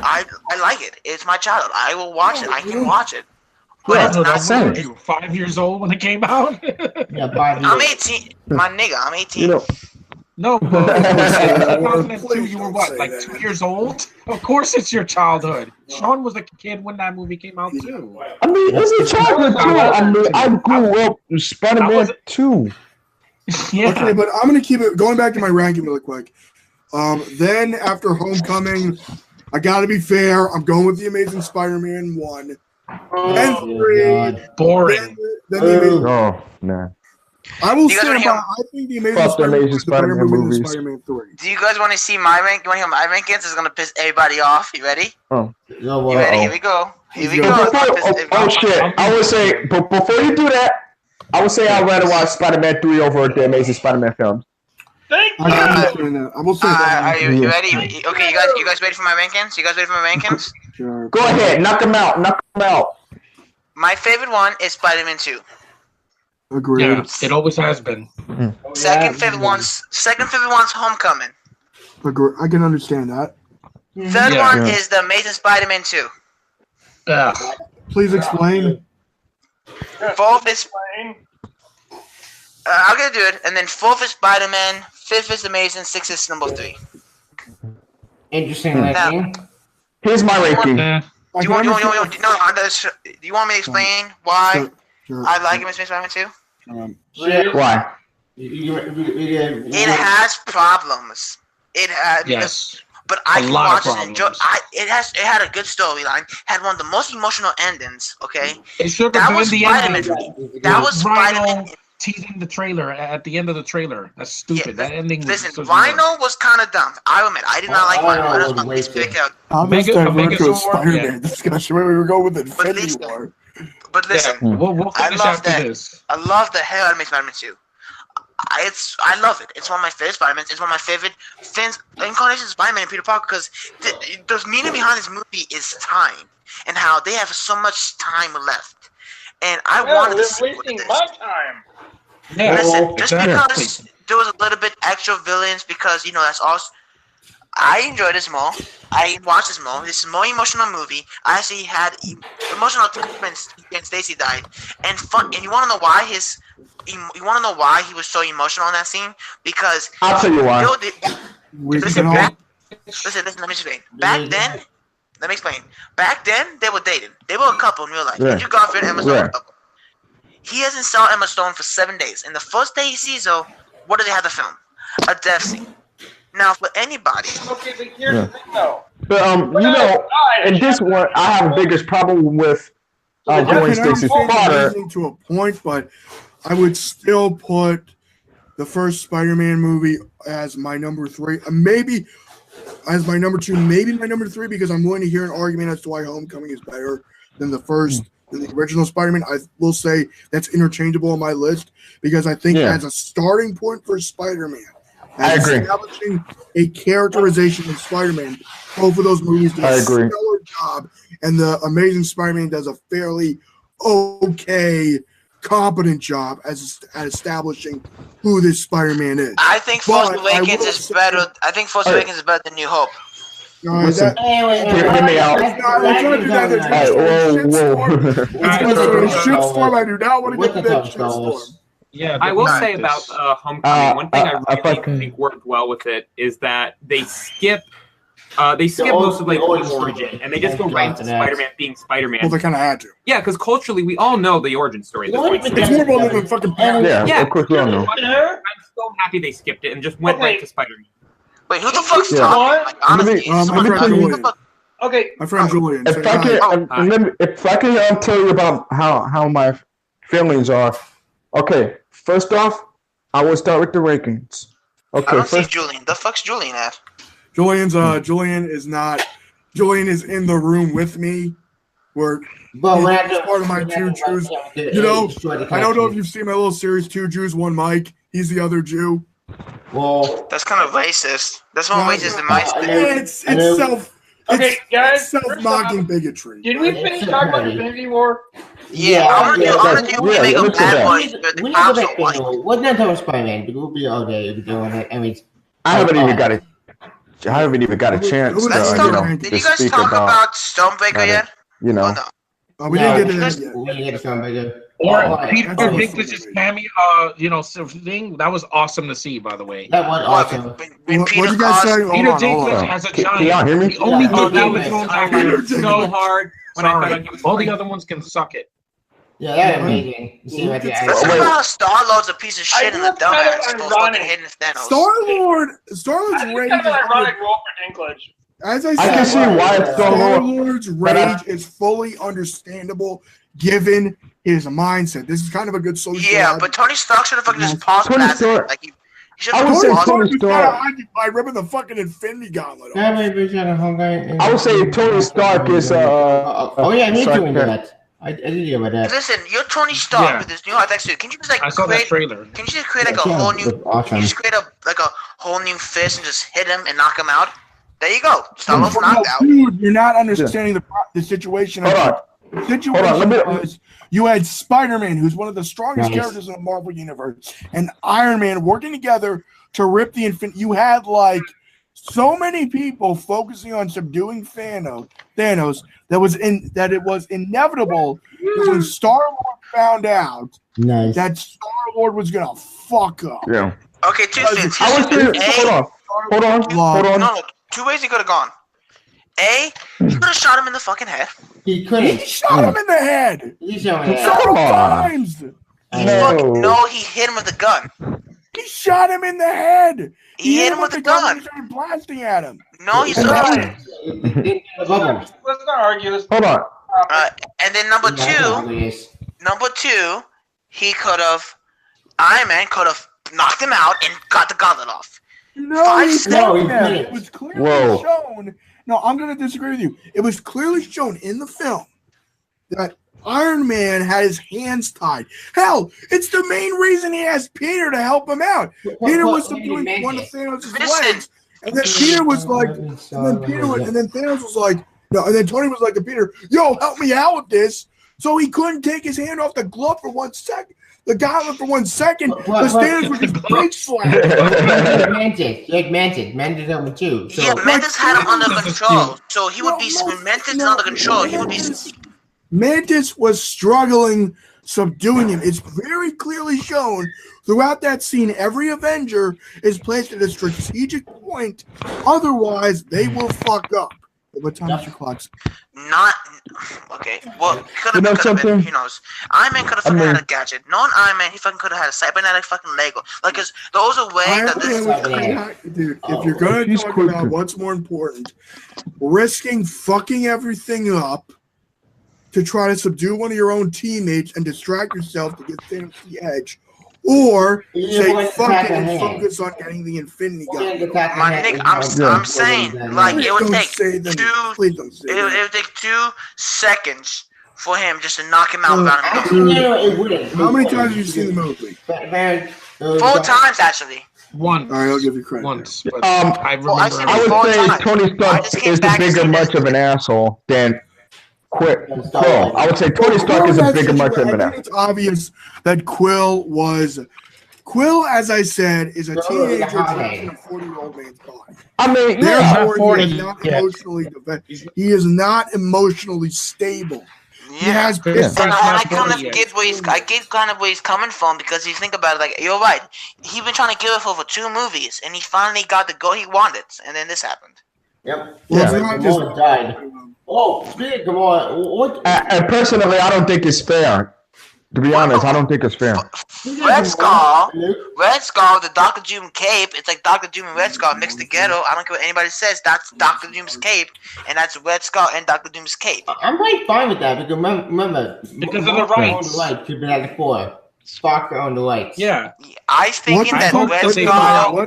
I like it. It's my childhood. I will watch it. I can watch it. But Yeah, it's not. same. You were 5 years old when it came out. Yeah, 5 I'm years. 18. My nigga, I'm 18. You know, No, but say that word. 2002, Please you were don't what, say like that. 2 years old? Of course, it's your childhood. Sean was a kid when that movie came out too. I mean, it's a childhood too. I mean, I grew up with Spider-Man 2. Yeah. Okay, but I'm gonna keep it going back to my ranking really quick. Then after Homecoming, I gotta be fair. I'm going with the Amazing Spider-Man 1. Then 3. Boring. Then the Amazing. Oh, man. I will You guys stand wanna hear- by. I think the Amazing Fuck the Spider-Man Amazing 2 is the better Spider-Man movie than movies. Spider-Man 3. Do you guys want to see my rank? You want to hear my rankings? It's gonna piss everybody off. You ready? No, You ready? Here we go. Here we go. But Oh, shit. I would say, but before you do that, I would say I'd rather watch Spider-Man 3 over the Amazing Spider-Man films. Thank I you. can understand that. I will say that. Are you ready? Okay, you guys ready for my rankings? You guys ready for my rankings? Sure. Go ahead. Knock them out. Knock them out. My favorite one is Spider-Man 2. Agreed. Yeah, it always has been. Second favorite one's Homecoming. I can understand that. Third Yeah. one is The Amazing Spider-Man 2. Ugh. Please explain. Fourth is I'll get to it. And then fourth is Spider-Man. Fifth is Amazing. Sixth is number 3. Interesting ranking. Here's my ranking. Eh. I Do can you understand- want me to explain why Sure. I like Amazing Spider-Man 2? Why? It has problems. It has Yes. but I A can lot watch of it and enjoy. problems. It had a good storyline. Had one of the most emotional endings. Okay, It should that have been was the Spider-Man. ending. That was Rhino Spider-Man. teasing the trailer at the end of the trailer. That's stupid. That ending was Listen, so Rhino was kind of dumb. I admit, I did not like Rhino. Rhino was my least favorite character. I'll just Mega- divert to a Megazord, Spider-Man yeah. discussion where we were going with But Infinity listen, War. But listen, We'll I finish love after that. this. I love the hell out of Spider-Man 2. I love it. It's one of my favorite Spider-Man. It's one of my favorite incarnations of Spider-Man and Peter Parker because the meaning behind this movie is time and how they have so much time left. And I wanted to see what it wasting is. my time. Yeah, Listen, just exactly. because there was a little bit extra villains, because that's also. I enjoyed this more. I watched this more. This is a more emotional movie. I actually had emotional attachments when Stacy died, and fun. And you want to know why You want to know why he was so emotional in that scene? Because I'll tell you why. Listen, let me explain. Back then, let me explain. Back then, they were dating. They were a couple in real life. Yeah. Andrew Garfield and Emma Stone were Yeah. a couple. He hasn't saw Emma Stone for 7 days. And the first day he sees her, what do they have to film? A death scene. Now, for anybody, Okay, but here's the thing, though. But in this one, I have the biggest problem with I Gwen can Stacy's understand father. the to a point, but I would still put the first Spider-Man movie as my number 3. Maybe as my number 2, maybe my number 3, because I'm willing to hear an argument as to why Homecoming is better than the first, than the original Spider-Man. I will say that's interchangeable on my list because I think as a starting point for Spider-Man, I agree. Establishing a characterization of Spider-Man, both of those movies do a stellar job, and the Amazing Spider-Man does a fairly okay, competent job at establishing who this Spider-Man is. I think Force Awakens is better. I think Force Awakens is better than New Hope. Listen, hear me out. Let's not do that. I do not want to get to that shitstorm. Yeah, I will say about Homecoming, one thing I really think worked well with it is that they skip most of like the origin, and they just go right into Spider-Man being Spider-Man. Well, they kind of had to. Yeah, because culturally, we all know the origin story. At this point. It's more about than fucking Yeah, of course we all know. I'm so happy they skipped it and just went right to Spider-Man. Wait, who the fuck's talking? Like, honestly, Okay. My friend Julian. If I can tell you about how my feelings are. Okay, first off, I will start with the rankings. Okay, I don't see Julian. The fuck's Julian at? Julian is in the room with me. Where he's part of my two Jews. I don't know if you've seen my little series, 2 Jews, 1 Mike. He's the other Jew. Well, That's kind of racist. That's more racist than my state. It's self. Okay, guys, self-mocking bigotry. Did we finish talking about Infinity War? Yeah, I want to do remake of Bad Boys. We need to go back to what's not talking about Spider-Man, but we'll be all day doing it. I mean, I haven't even got a chance to, did you guys talk about Stormbreaker yet? You know. Oh, no. We didn't get to that yet. We didn't get to Stormbreaker. Or Peter Dinklage's cameo, thing. That was awesome to see, by the way. That was awesome. What you guys say? Peter Dinklage as a giant. Can y'all hear me? The only good that thing was is so hard. When I found out sorry. he was All the other ones can suck it. Yeah, that's amazing. You see what the Let's talk about how Star-Lord's a piece of shit and the dumbass for fucking hitting Thanos. Star-Lord's rage. Kind of an ironic role for Dinklage. As I said, I can see why Star-Lord's rage is fully understandable given his mindset. This is kind of a good solution. Yeah, but Tony Stark should have fucking just paused past it. Like, he should I have would say paused. Tony Stark. I ripping the fucking Infinity Gauntlet off. I would say Tony Stark is oh yeah, me sorry, doing that. I didn't hear about that. Listen, you're Tony Stark Yeah. with this new high-tech suit. Can you just I saw that create? trailer. Can you just create like a whole new? Can you just create a whole new fist and just hit him and knock him out? There you go. Star-Lord's knocked out. Dude, you're not understanding the situation. Hold on. The situation was you had Spider-Man, who's one of the strongest characters in the Marvel Universe, and Iron Man working together to rip the Infinity. You had like so many people focusing on subduing Thanos that it was inevitable that when Star-Lord found out that Star-Lord was gonna fuck up. Yeah. Okay, two things. Hold on. No, two ways he could have gone. A, he could have shot him in the fucking head. He couldn't. He shot him in the head. He shot him in the Several head. times. He hit him with a gun. He shot him in the head. He hit him with a gun. He started blasting at him. No, he started. Let's not argue this. Hold on. And then number two, he could have. Iron Man could have knocked him out and got the gauntlet off. No, he didn't. didn't. It was clearly shown. No, I'm going to disagree with you. It was clearly shown in the film that Iron Man had his hands tied. Hell, it's the main reason he asked Peter to help him out. Peter was doing one of Thanos' legs, and then Peter was like, and then Thanos was like, no, and then Tony was like to Peter, "Yo, help me out with this." So he couldn't take his hand off the glove for 1 second. The gauntlet for 1 second. The Thanos was just break slap. Mantis over too. So, Yeah, Mantis had him under control, so he would be Mantis under control. He would be. Mantis was struggling, subduing him. It's very clearly shown throughout that scene. Every Avenger is placed at a strategic point. Otherwise, they will fuck up. What time is your clock? Not okay. Well, could have been. Who knows? Iron Man could have fucking had a gadget. Non-Iron Man, he fucking could have had a cybernetic fucking Lego. Like, cause those are ways that this. Dude, if you're gonna talk about what's more important, risking fucking everything up to try to subdue one of your own teammates and distract yourself to get Thanos the edge, or say fuck it and focus on getting the Infinity Gauntlet. My nigga, I'm saying, like, it would take it would take 2 seconds for him just to knock him out without him. How many times have you seen the movie? 4 times, actually. Once. All right, I'll give you credit. Once. But I remember. I would say Tony Stark is a bigger much of an asshole than Quill. I would say Tony Stark is a bigger much of an asshole. I think it's obvious that Quill, as I said, is a teenager trapped in a 40-year-old man's body. I mean, therefore, he is not emotionally he is not emotionally stable. He has And I kind of get where he's coming from, because you think about it, like, you're right. He's been trying to give it for 2 movies, and he finally got the goal he wanted, and then this happened. Yep. Well, died. Oh, speaking of what? And personally, I don't think it's fair. To be honest, I don't think it's fair. Red Skull, the Doctor Doom cape. It's like Doctor Doom and Red Skull mixed together. I don't care what anybody says. That's Doctor Doom's cape, and that's Red Skull and Doctor Doom's cape. I'm like fine with that because remember because of the rights. Right to be at the 4. Spock on the lights. Yeah. I think in that Red Skull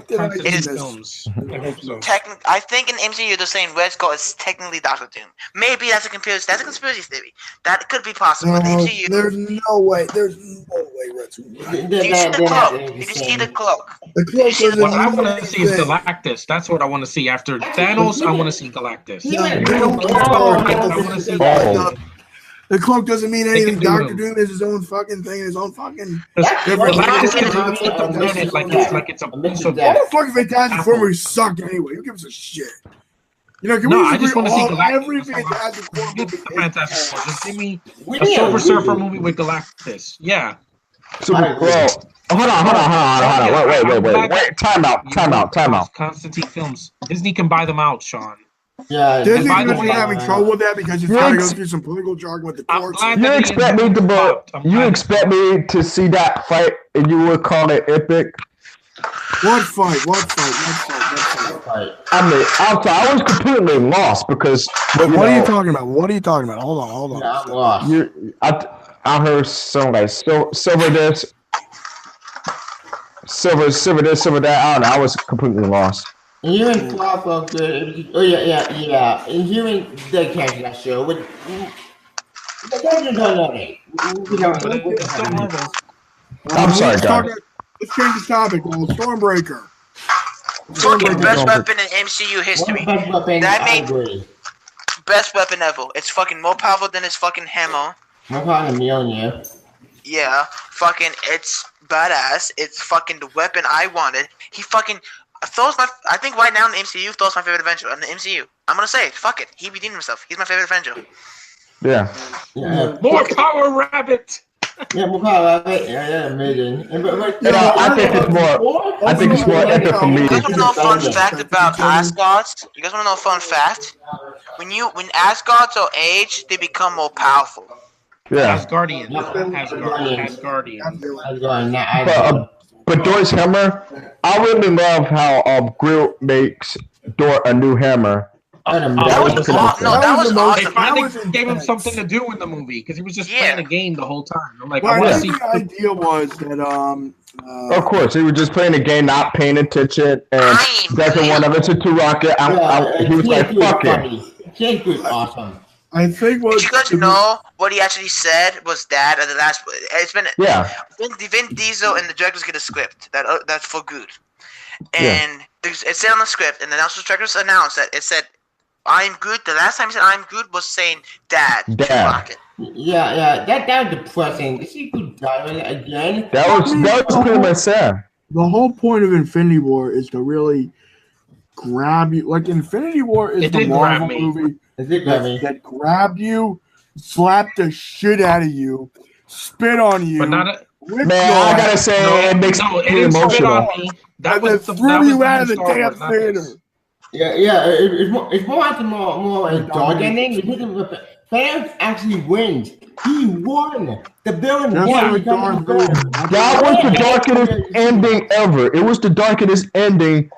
is films. I hope so. I think in MCU they're saying Red Skull is technically Doctor Doom. Maybe that's a conspiracy theory. That could be possible in the MCU. There's no way. There's no way Red Skull. Did you see the cloak? Did you see the cloak? The cloak doesn't What I mean want to see is anything. Galactus. That's what I want to see. After Thanos, I want to see Galactus. The cloak doesn't mean anything. do Doctor him. Doom is his own fucking thing, his own fucking. Galactus can be with the planet like it's a piece of. All the fucking Fantastic Four movies suck anyway. Who gives a shit? You know, can No, we I just want to see every Galactus. Fantastic Four Get movie? the Fantastic Four. Just give me a Silver Surfer movie with Galactus. Yeah. Well, hold on. Wait. Time out. Constantine Films. Disney can buy them out, Sean. Yeah. Disney's by the gonna be way, having trouble with that because it's got to go through some political jargon with the I'm courts. glad You that expect me to, but you expect me to see that fight, and you would call it epic? What fight? I mean, I was completely lost because. What are you talking about? What are you talking about? Hold on. I'm lost. I heard some like silver this, silver that. I don't know. I was completely lost. And you and Flaw felt good. Oh yeah. And you and the catch that show. The characters don't know that. I'm sorry, guys. Let's change the topic. Stormbreaker. Fucking best weapon in MCU history. That made best weapon ever. It's fucking more powerful than his fucking hammer. More powerful than Mjolnir. Yeah, fucking, it's badass. It's fucking the weapon I wanted. He fucking Thor's my. I think right now in the MCU, Thor's my favorite Avenger. In the MCU, I'm gonna say it. Fuck it. He redeemed himself. He's my favorite Avenger. Yeah. More power, Rabbit. Yeah, more power. Yeah, amazing. I think it's more epic for me. You guys wanna know a fun fact about Asgards? You guys wanna know a fun fact? When Asgards are aged, they become more powerful. Yeah. Asgardian. But Thor's hammer, I really love how Groot makes Thor a new hammer. That was awesome. They finally gave him something to do in the movie because he was just playing a game the whole time. I'm like, I want to see. The idea was that of course, he was just playing the game, not paying attention, and doesn't want to listen to Rocket. He was like, "Fuck it." Jake was awesome. I think what did you guys know what he actually said was that at the last. It's been Vin Diesel and the directors get a script that's for good, and it said on the script, and the directors announced that it said. I'm good. The last time he said I'm good was saying Dad. To Rocket. Yeah. That was depressing. Did he die again? That was pretty much sad. The whole point of Infinity War is to really grab you. Like Infinity War is the Marvel movie that grabbed you, slapped the shit out of you, spit on you. But not I gotta say, it makes me emotional. That was threw you out of the damn theater. Yeah. It's more like a dog ending. Thanos actually wins. He won. The villain won. That was the darkest ending ever. It was the darkest ending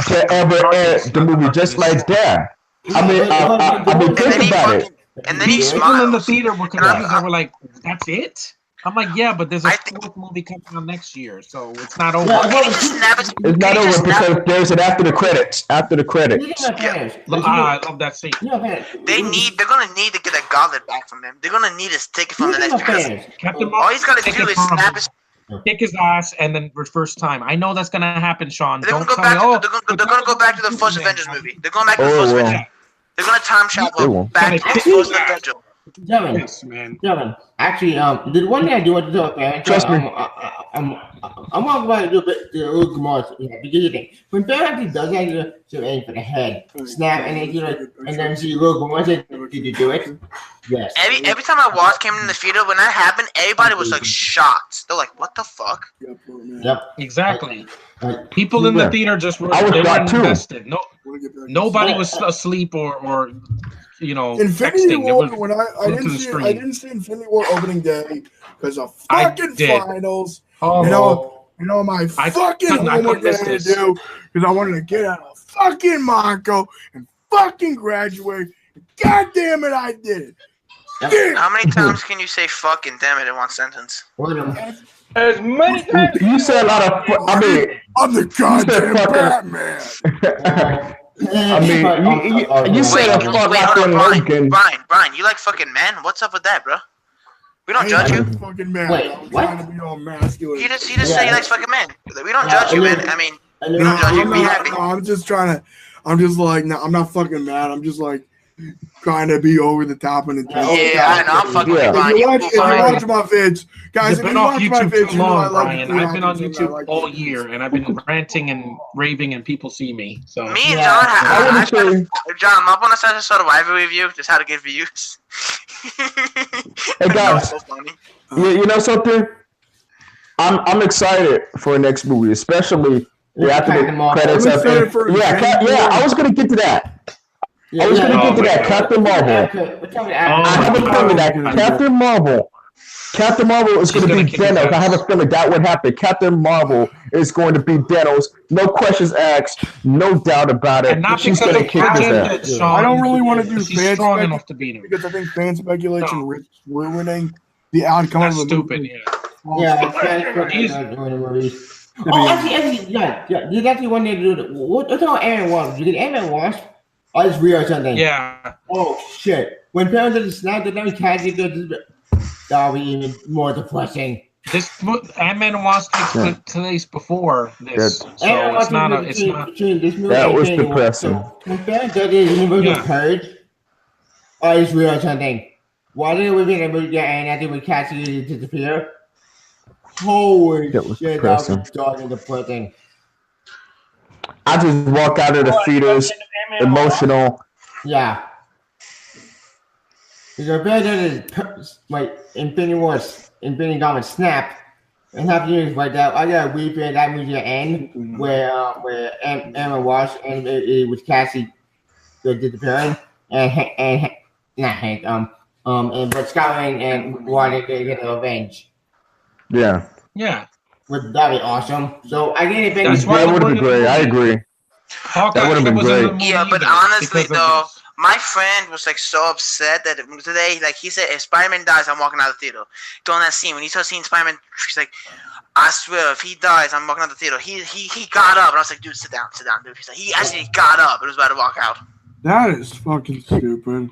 to ever end the movie, just like that. I mean, think about it. And then he People smiled. in the theater were confused. They were like, "That's it." I'm like, yeah, but there's a fourth movie coming out next year, so it's not over. It's not over because there's an after the credits. After the credits. I love that scene. They're gonna need to get a gauntlet back from him. They're gonna need to take it from the next because Captain all he's gotta do is snap his. Kick his ass and then first time. I know that's gonna happen, Sean. They're gonna go back to the first Avengers movie. They're going back to the first Avengers. They're gonna time travel back to the first Avengers. Devin, actually, the one thing I do want to talk about, trust me, I'm talking about a little more. Because you think when Bear actually does that, to aim for the head, snap, and then see little more. Did you do it? Yes. Every time I came in the theater, when that happened, everybody was like shocked. They're like, "What the fuck?" Yep. Exactly. People in the theater just were invested. Nobody was asleep or Infinity War. When I didn't see Infinity War opening day because of fucking finals. You know my fucking homework that I had to do because I wanted to get out of fucking Monaco and fucking graduate. God damn it, I did it. How many times can you say "fucking damn it" in one sentence? As many times You said a lot of. I mean, I'm the goddamn fucking- Batman. I mean, you said a fuck wait, out hold there, on, Logan. Brian, you like fucking men? What's up with that, bro? We don't I judge you. ain't fucking man. Wait, I'm what? trying to be all masculine. He just said he likes fucking men. We don't judge you, man. I mean, we No, don't judge you. I'm Be not, happy. no, I'm just trying to. I'm just like, no, I'm not fucking mad. I'm just like trying to be over the top and intense. Yeah, I know. I'm fucking Yeah. with Brian. If you You watch, cool, if you Brian. watch my vids, guys, You've if been you off watch my YouTube vids, too you know I long, like Brian. the I've been on options and I YouTube like all the- year, and I've been ranting and raving, and people see me. So Me and Yeah. John, I wouldn't say. John, I'm up on a session sort of rivalry with you, just how to get views. Hey guys, So funny. you know something? I'm excited for the next movie, especially after Captain the Marvel. credits. I'm excited for Infinity War. I was gonna get to that. I was gonna get to that. Captain Marvel. I have a feeling that Captain Marvel is going to be Thanos. I have a feeling that would happen. Captain Marvel is going to be Thanos. No questions asked. No doubt about it. and not She's because going of to kick his ass. agenda, Sean. I don't really want to do She's fan strong spec- enough to beat him. because I think fan speculation risks ruining the outcome That's of the stupid. movie. Actually, yeah. There's actually one day to do it. What's about Aaron Wasp? You get Aaron Wasp? Oh, it's real or something. Yeah. Oh shit! When parents did the snap, they don't catch it. That'll be even more depressing. This Ant-Man and Wasp takes place before this, so it's not a. It's not. That was depressing. When parents did the universal purge, oh, it's real or something. Why did we be able to get and I think we catch it to disappear? Holy That was shit! depressing. That was dark and depressing. I just walk out of the theaters emotional. Yeah. Because better like Infinity Gauntlet snap and have to use like that. I got a replay that movie at the end where Emma Wash and it was Cassie disappearing and not Hank and but Scotland and wanted to get revenge. Yeah. Yeah. That'd be awesome. So I get it. That's why That would have been great. I agree. Hawkeye That would've been wasn't in great. the movie Yeah, but either honestly because of though, this. my friend was like so upset that today, like he said, if Spider-Man dies, I'm walking out of the theater. During that scene, when he started seeing Spider-Man, she's like, I swear, if he dies, I'm walking out of the theater. He got up, and I was like, dude, sit down, dude. He's like, he actually got up and was about to walk out. That is fucking stupid.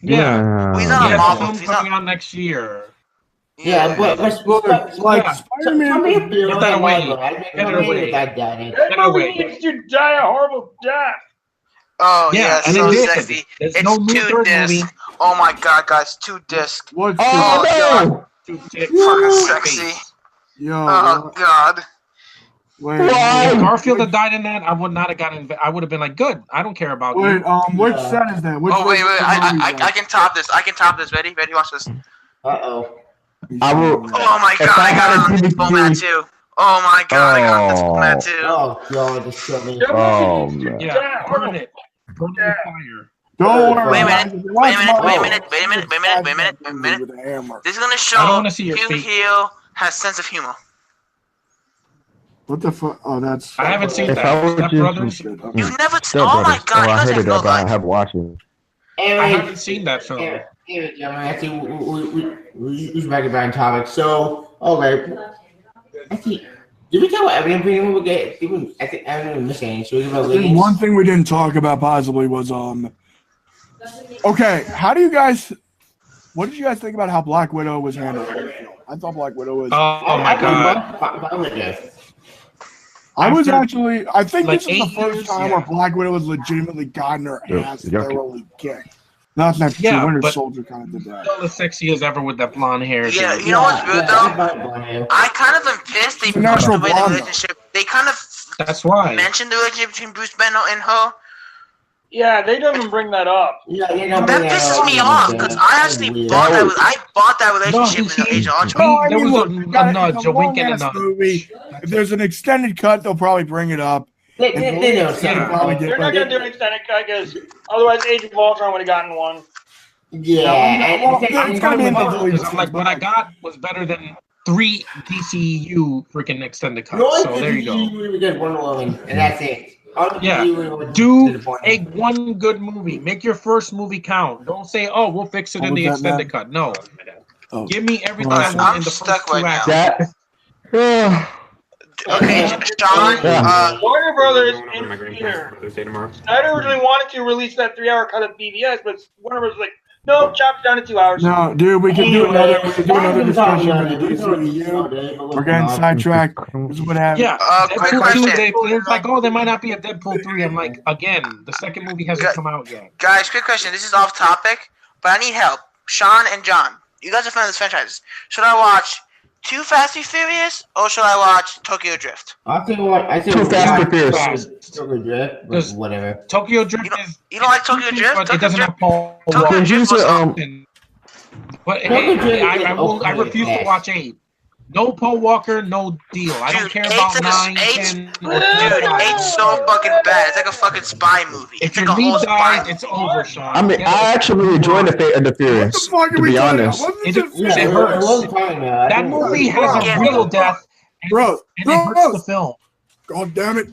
Yeah. Well, he's not Yeah, a the Marvel. film's He's not. coming out next year. Yeah, but Like Yeah. Spider-Man. Get that away. Get it away. That away. movie needs to die a horrible death. Oh Yeah, yeah, and so it did. sexy. There's It's no new 2 third discs. movie. Oh my god, guys, 2 discs. What's Oh, no! Fucking sexy. Yo, Oh god. wait, Why? If Garfield had died in that, I would not have gotten. I would have been like, "Good, I don't care about wait, you." which set is that? Which Oh wait, movie I is that? can top this. I can top this. Ready? Watch this. Uh-oh. I will. Oh my If god, I I got had it on a this DVD format too. Oh my god, I got it on this format too. Oh god, this killed me. That Oh, movie needs to man. Yeah, die a burn horrible it. Burn it with fire. Don't worry. Wait a guys. minute, If you watch wait a minute, Marvel, wait a minute, wait a minute, wait a minute, wait a minute, wait a minute. with a hammer. This is gonna I don't show wanna see your Hugh feet. Hill has sense of humor. What the fuck? Oh, that's. I haven't seen If that. I were Step just- Brothers. Okay. You've never seen. Step Oh my Brothers. god, you I guys heard have it, no but I life. haven't watched it. I Anyway, haven't seen that film. Actually, we back about on topic. So, okay. Actually, did we talk about everything we get? I think I didn't miss anything. So we talk about I think ratings? one thing we didn't talk about possibly was Okay, how do you guys? What did you guys think about how Black Widow was handled? I thought Black Widow was. Oh my god. I was actually. I think Like this is the 8 first years, time yeah. where Black Widow has legitimately gotten her ass Yeah. thoroughly kicked. Not that Yeah, Winter but- Soldier kind of did that. Still as sexy as ever with that blonde hair. Yeah, dude. you know what's weird though? I kind of am pissed they It's a pushed natural away the blonde, though. relationship. They kind of That's why. mentioned the relationship between Bruce Banner and her. Yeah, they don't even bring that up. Yeah, That pisses me off because I actually bought that. I bought that relationship in the Age of Ultron. No, I There mean, was look, a you gotta- nudge, it's a wink and a long-ass nudge. movie. If there's an extended cut, they'll probably bring it up. They know Yeah. Probably something. get- They're not gonna do an extended cut because otherwise Age of Ultron would have gotten one. Yeah, well, and it's gonna be in the Because I'm like, what I got was better than 3 DCU freaking extended cuts. no, So there you go. We get Wonder Woman, and that's it. Yeah. Do one good movie. Make your first movie count. Don't say, "Oh, we'll fix it What in the was that, extended cut." No. Oh. Give me everything Well, I want I'm in the first stuck 2 right now. acts. That Okay, Sean. Warner Brothers I'm going over to my in grandparents' Mother's Day tomorrow. Snyder originally wanted to release that 3-hour cut of BVS, but Warner Brothers was like, no, chop it down to 2 hours. No, dude, we can do another discussion for the DCEU. We're getting sidetracked. This is what happened. Yeah. Quick Deadpool 2, question. it's like, oh, there might not be a Deadpool 3. I'm like, again, the second movie hasn't come out yet. Guys, quick question. This is off topic, but I need help. Sean and John, you guys are fans of this franchise. Should I watch Too Fast and Furious or should I watch Tokyo Drift? I'll tell you what. I say Too Fast and Furious. Tokyo Drift, but whatever. Tokyo Drift is. You don't like Tokyo Drift? But it doesn't have Paul Tokyo Walker. Drift was But hey, I refuse to watch 8. No Paul Walker, no deal. I don't care about 9, 10. Dude, 8's so fucking bad. It's like a fucking spy movie. If It's like your a whole lead spy dies, it's over, Sean. I mean, I actually enjoyed the Fate of the Furious. What the fuck To be honest, It hurts. That movie has a real death, Bro, and it hurts the film. God damn it.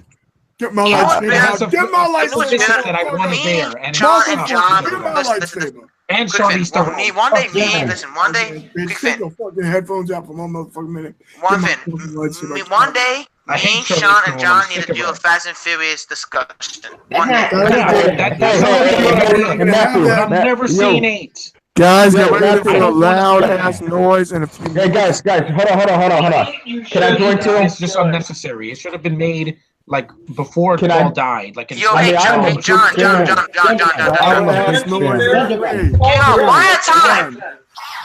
Get my You know what, lightsaber man? out. Get my I know it's lightsaber good. that I want Me, there, and John it's and not. John. Get my Listen, lightsaber. And quick Charlize fin. Theron. One day, yeah. listen, one day, Bitch, quick take fin. your fucking headphones out for one motherfucking minute. One Get fin. my fucking lightsaber. One day, I me, hate Sean, Charlize and Theron. John I'm need sick to of do her. a Fast and Furious discussion. That's One not- day. Hey, Matthew, I've never yo. seen 8. Guys, Yeah, get ready Matthew. for a loud ass noise and a few. Hey guys, hold on. Can I join too? It's just unnecessary. It should have been made like before Can Paul I- died. Like in Yo, I hey, mean, John, I'm a hey, John. Loud ass noise. Hey. Yo, one at a time.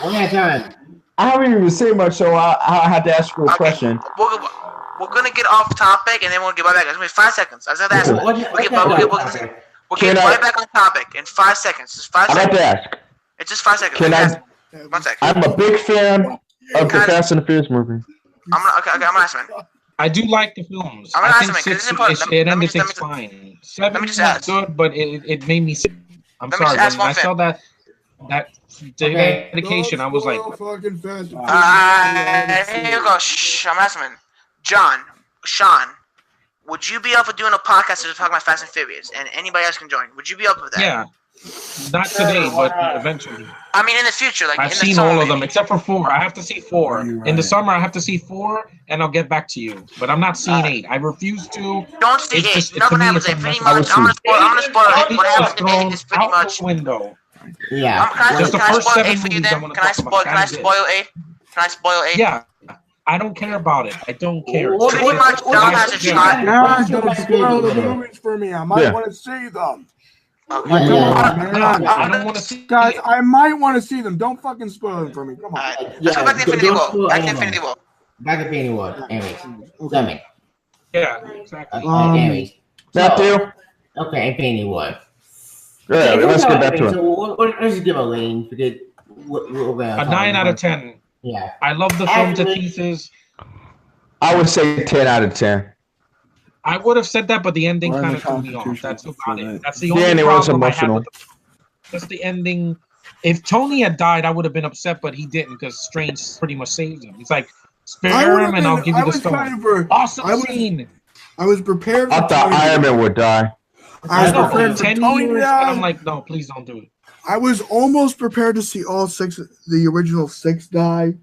One at a time. I haven't even said much, so I had to ask you a question. We're gonna get off topic and then we'll get right back. It's gonna be 5 seconds. I just have to ask him. We'll get right back on topic in 5 seconds. Just 5 I got seconds. to ask. It's just 5 seconds. Can I? 1 second. I'm a big fan of the Fast and the Furious movie. I'm gonna ask him. I do like the films. I'm gonna I ask think him, 'cause 6 this is important. it Let me ended just- let things me fine. 7 me just was ask. good, but it made me sick. I'm Let me sorry. just ask When I one saw that Okay. dedication, I was like, Fucking fast. Here you go. Shh. I'm asking him. John, Sean, would you be up for doing a podcast to talk about Fast and Furious, and anybody else can join? Would you be up for that? yeah. Not today, but eventually. I mean, in the future, like I've in the seen summer, all of them maybe. except for 4. I have to see 4. In the summer, I have to see 4, and I'll get back to you. But I'm not seeing 8. I refuse to. Don't see It's it. just- Nothing to me, happens. it's Pretty unnecessary. much. I'm gonna spoil it. What happens in 8 is pretty out much. the window. Yeah. Can I Just the spoil first 7 8 for you movies I then? wanna Can I talk spoil? about. Can I That is it. spoil 8? Can I spoil 8? Yeah. I don't care about it. I don't care. Pretty much, John has a shot. Guys, don't spoil the movies for me. I might Yeah. want to see them. Okay. Yeah. No, I don't want to see Guys, it. I might want to see them. Don't fucking spoil them for me. Come on. Alright, let's go back to Infinity War. Back to Infinity War. Back to Infinity War. Anyways. Summon. Yeah, exactly. Anyways. Matthew? Okay, Infinity War. Yeah, let's get back to it. So let's just give a range because we're A 9 out of 10. Yeah. I love the film to Actually- pieces. I would say 10 out of 10. I would have said that, but the ending Why kind the of threw me off. Constitution That's for about that? it. That's the The only ending was problem I had emotional. with just the ending. If Tony had died, I would have been upset, but he didn't because Strange pretty much saved him. He's like, spare him and I'll give you the stone. Awesome scene. I was prepared for I thought Tony. Iron Man would die. I was I know, prepared for 10 Tony years, to and die. I'm like, no, please don't do it. I was almost prepared to see all 6, the original 6 die.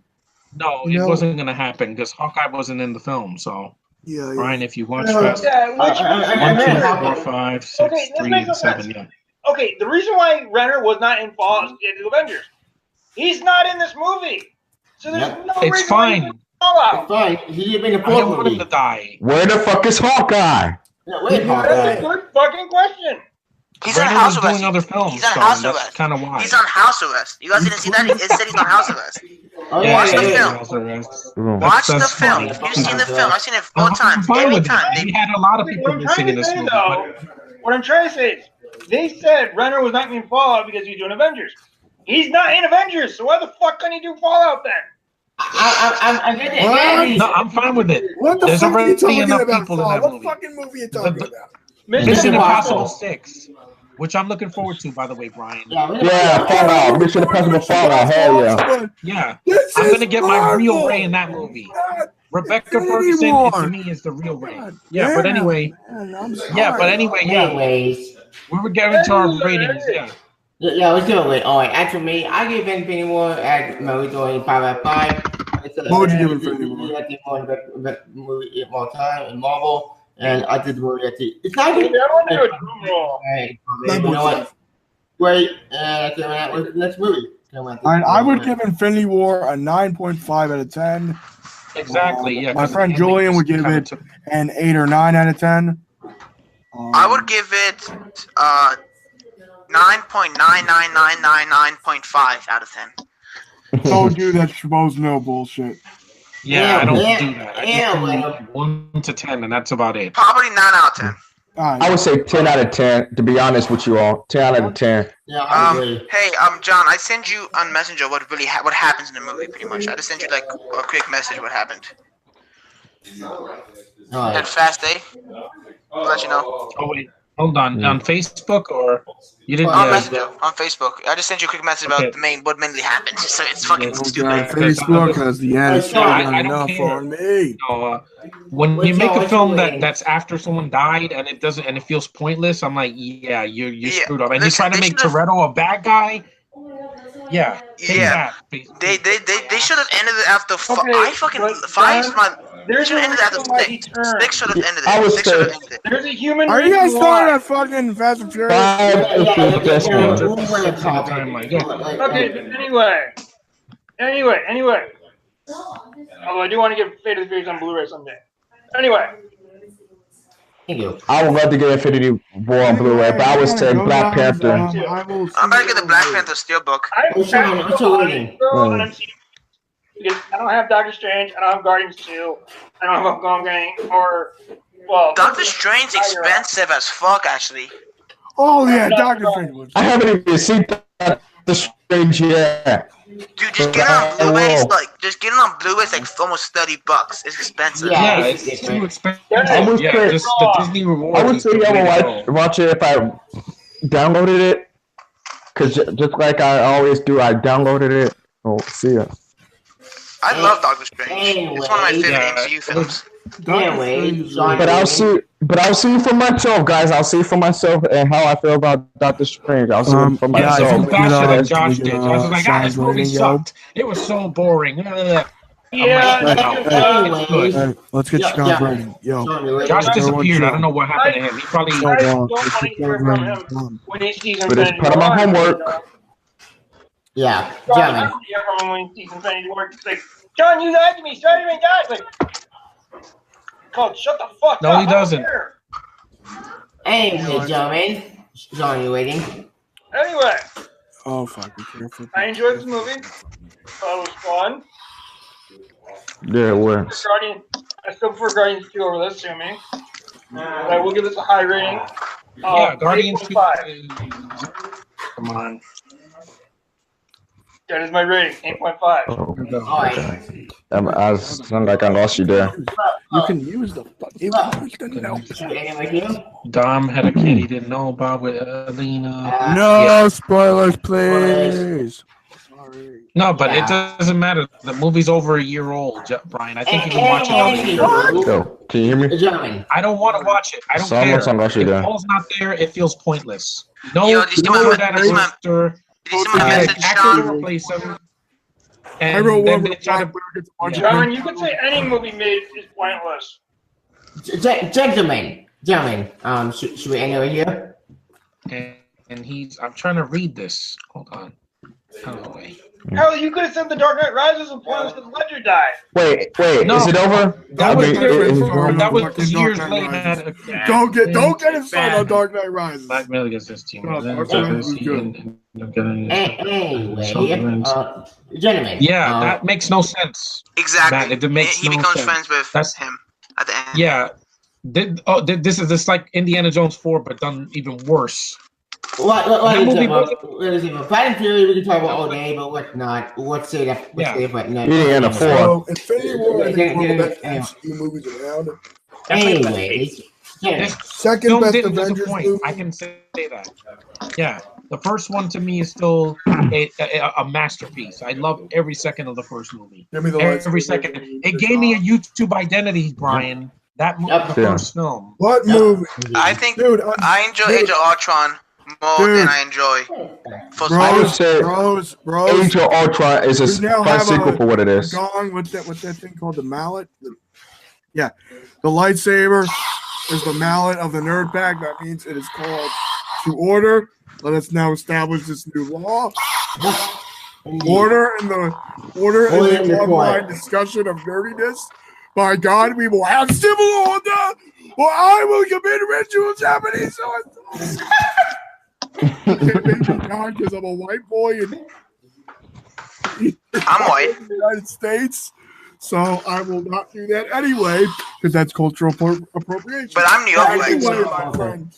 No, No. it wasn't going to happen because Hawkeye wasn't in the film. So, Yeah, yeah. Brian, if you watch Yeah. Fast, Yeah, which, 1, 2, 4, 5, 6, Okay, this 3, makes no and 7, sense. yeah. okay, the reason why Renner was not in Fallout is the Avengers. He's not in this movie. So there's Yep. no It's reason why he's fine. in Fallout. Fine. He had been a I don't fourth want him movie. to die. Where the fuck is Hawkeye? No, wait, That's a good fucking question. He's on Brennan house was arrest. doing other films, He's on Sean. house That's arrest. kind of why. He's on house arrest. You guys didn't see that? It said he's on house arrest. Oh, Yeah, Watch the yeah, film. house arrest. Watch the that's film. fine. You've seen the film. I've seen it all the time. I'm fine Every with time. it. We had a lot of people What I'm missing trying in to this say, movie. though, but- what I'm trying to say is, they said Renner was not in Fallout because he's doing Avengers. He's not in Avengers, so why the fuck can he do Fallout then? I get it. No, I'm fine with it. What the There's fuck are you already talking enough about? people in Saul? that What movie. fucking movie are you talking about? Mission Impossible. Impossible 6, which I'm looking forward to, by the way, Brian. Yeah, Fallout. Mission Impossible Fallout. Hell yeah. Yeah, This I'm is gonna get my real Marvel. Ray in that movie. God, Rebecca Infinity Ferguson, War. to me, is the real Ray. God Yeah, but damn, anyway, man, I'm sorry. yeah, but anyway, yeah, Anyways. we were getting to our ratings. Yeah, Yeah, let's do it. All right, as for me, I give Infinity War at we're doing 5 out of 5. Like I What would you give Infinity War? I think movie of all time in Marvel, and I did the movie at the. It's not good. I want to do a drum roll. You know what? Wait, and that was the next movie. I would give Infinity War a 9.5 out of 10. Exactly. Yeah. My friend Julian would give it an 8 or 9 out of 10. I would give it 9.99999.5 out of 10. Told you that Schmoes no bullshit. Yeah, I don't do that. I just do 1 to 10, and that's about it. Probably 9 out of 10. I would say 10 out of 10, to be honest with you all. 10 out of 10. Yeah, I agree. Hey, John, I send you on Messenger what happens in the movie, pretty much. I just sent you like a quick message what happened. That fast day. I'll let you know. Oh wait, hold on. On Facebook or you didn't? On Messenger, on Facebook. I just sent you a quick message about what mainly happened. So it's fucking stupid. Facebook because the end is not enough for me. No, when you make a film that's after someone died and it doesn't and it feels pointless, I'm like, yeah, you're screwed up. And you try to make Toretto a bad guy. Yeah. Yeah. They should have ended it after five. They should have ended it after 6. 6 should have ended it. I would say. There's a human. Are you guys starting at fucking Fast and Furious? Okay. Anyway. Although I do want to get Fate of the Furious on Blu-ray someday. Anyway. I would love to get Infinity War on Blu-ray, but I would say Black Panther. I'm about to get the Black Panther Steelbook. Because I don't have Doctor Strange, I don't have Guardians 2, I don't have Homecoming, Doctor Strange's expensive as fuck, actually. Oh yeah, Doctor Strange. I haven't even seen Doctor Strange yet. Dude, just get it on Blu-rays. Just get it on Blu-rays. Like almost $30. It's expensive. Yeah, it's too expensive. I would say, just the Disney rewards. I would say I would watch it if I downloaded it. Cause just like I always do, I downloaded it. Oh, see ya. I love Doctor Strange. It's one of my favorite MCU films. But I'll see for myself, guys. I'll see for myself and how I feel about Doctor Strange. I'll see it for myself. Faster than Josh did. Josh was like, this movie sucked. It was so boring. Yeah. Let's get Scott Brady. Yo, Josh disappeared. I don't know what happened to him. He probably. I don't want to hear from him when he sees But it's part of my homework. Yeah, John, I don't hear from him when he sees Infinity War. It's like, John, you lied to me. Spider-Man died. Like, God, shut the fuck up. No, he doesn't. Anyway, gentlemen. John, you waiting? Anyway. Oh, fuck. Be careful. I enjoyed this movie. Thought it was fun. Yeah, it was. I still prefer Guardians 2 over this, to me. I will give this a high rating. Yeah, Guardians 2. 5. Come on. That is my rating, 8.5. Oh, I sound like I lost you there. You can use the fucking Dom had a kid he didn't know about with Alina. No spoilers, please. Sorry. No, but it doesn't matter. The movie's over a year old, Brian. I think you can watch it on the year. Yo, can you hear me? I don't want to watch it. I don't care. If Paul's not there, it feels pointless. No, Did you see my message, Sean? Replace him. I wrote one with John, you could say any movie made is pointless. Gentlemen, should we end over here? And I'm trying to read this. Hold on. Oh, wait. Hell, you could have said The Dark Knight Rises was pointless because Ledger died. Wait, no, is it over? That was years later. Don't get him started on Dark Knight Rises. Black Miller against this team. Gentlemen. Yeah, that makes no sense. Exactly. It makes he becomes friends with him at the end. Yeah. This is like Indiana Jones 4, but done even worse. What is it? Fast and Furious, we can talk about all day, but let's not. Let's say that. Indiana 4. So, Infinity War is one of the best MCU movies around. Anyways, second best Avengers movie. I can say that. Yeah, the first one to me is still a masterpiece. I love every second of the first movie. Every second. It gave me a YouTube identity, Brian. That movie, the first film. What movie? I think I enjoy Age of Ultron more than I enjoy. I would say bros. Age of Ultron is a fun sequel for what it is. Gong with that thing called the mallet. The lightsaber is the mallet of the nerd pack. That means it is called to order. Let us now establish this new law. Order in the online discussion of nerdiness. By God, we will have civil order, or I will commit ritual Japanese suicide. Because I'm a white boy in I'm white. the United States, so I will not do that anyway, because that's cultural appropriation. But I'm New York white. Anyway, my friend,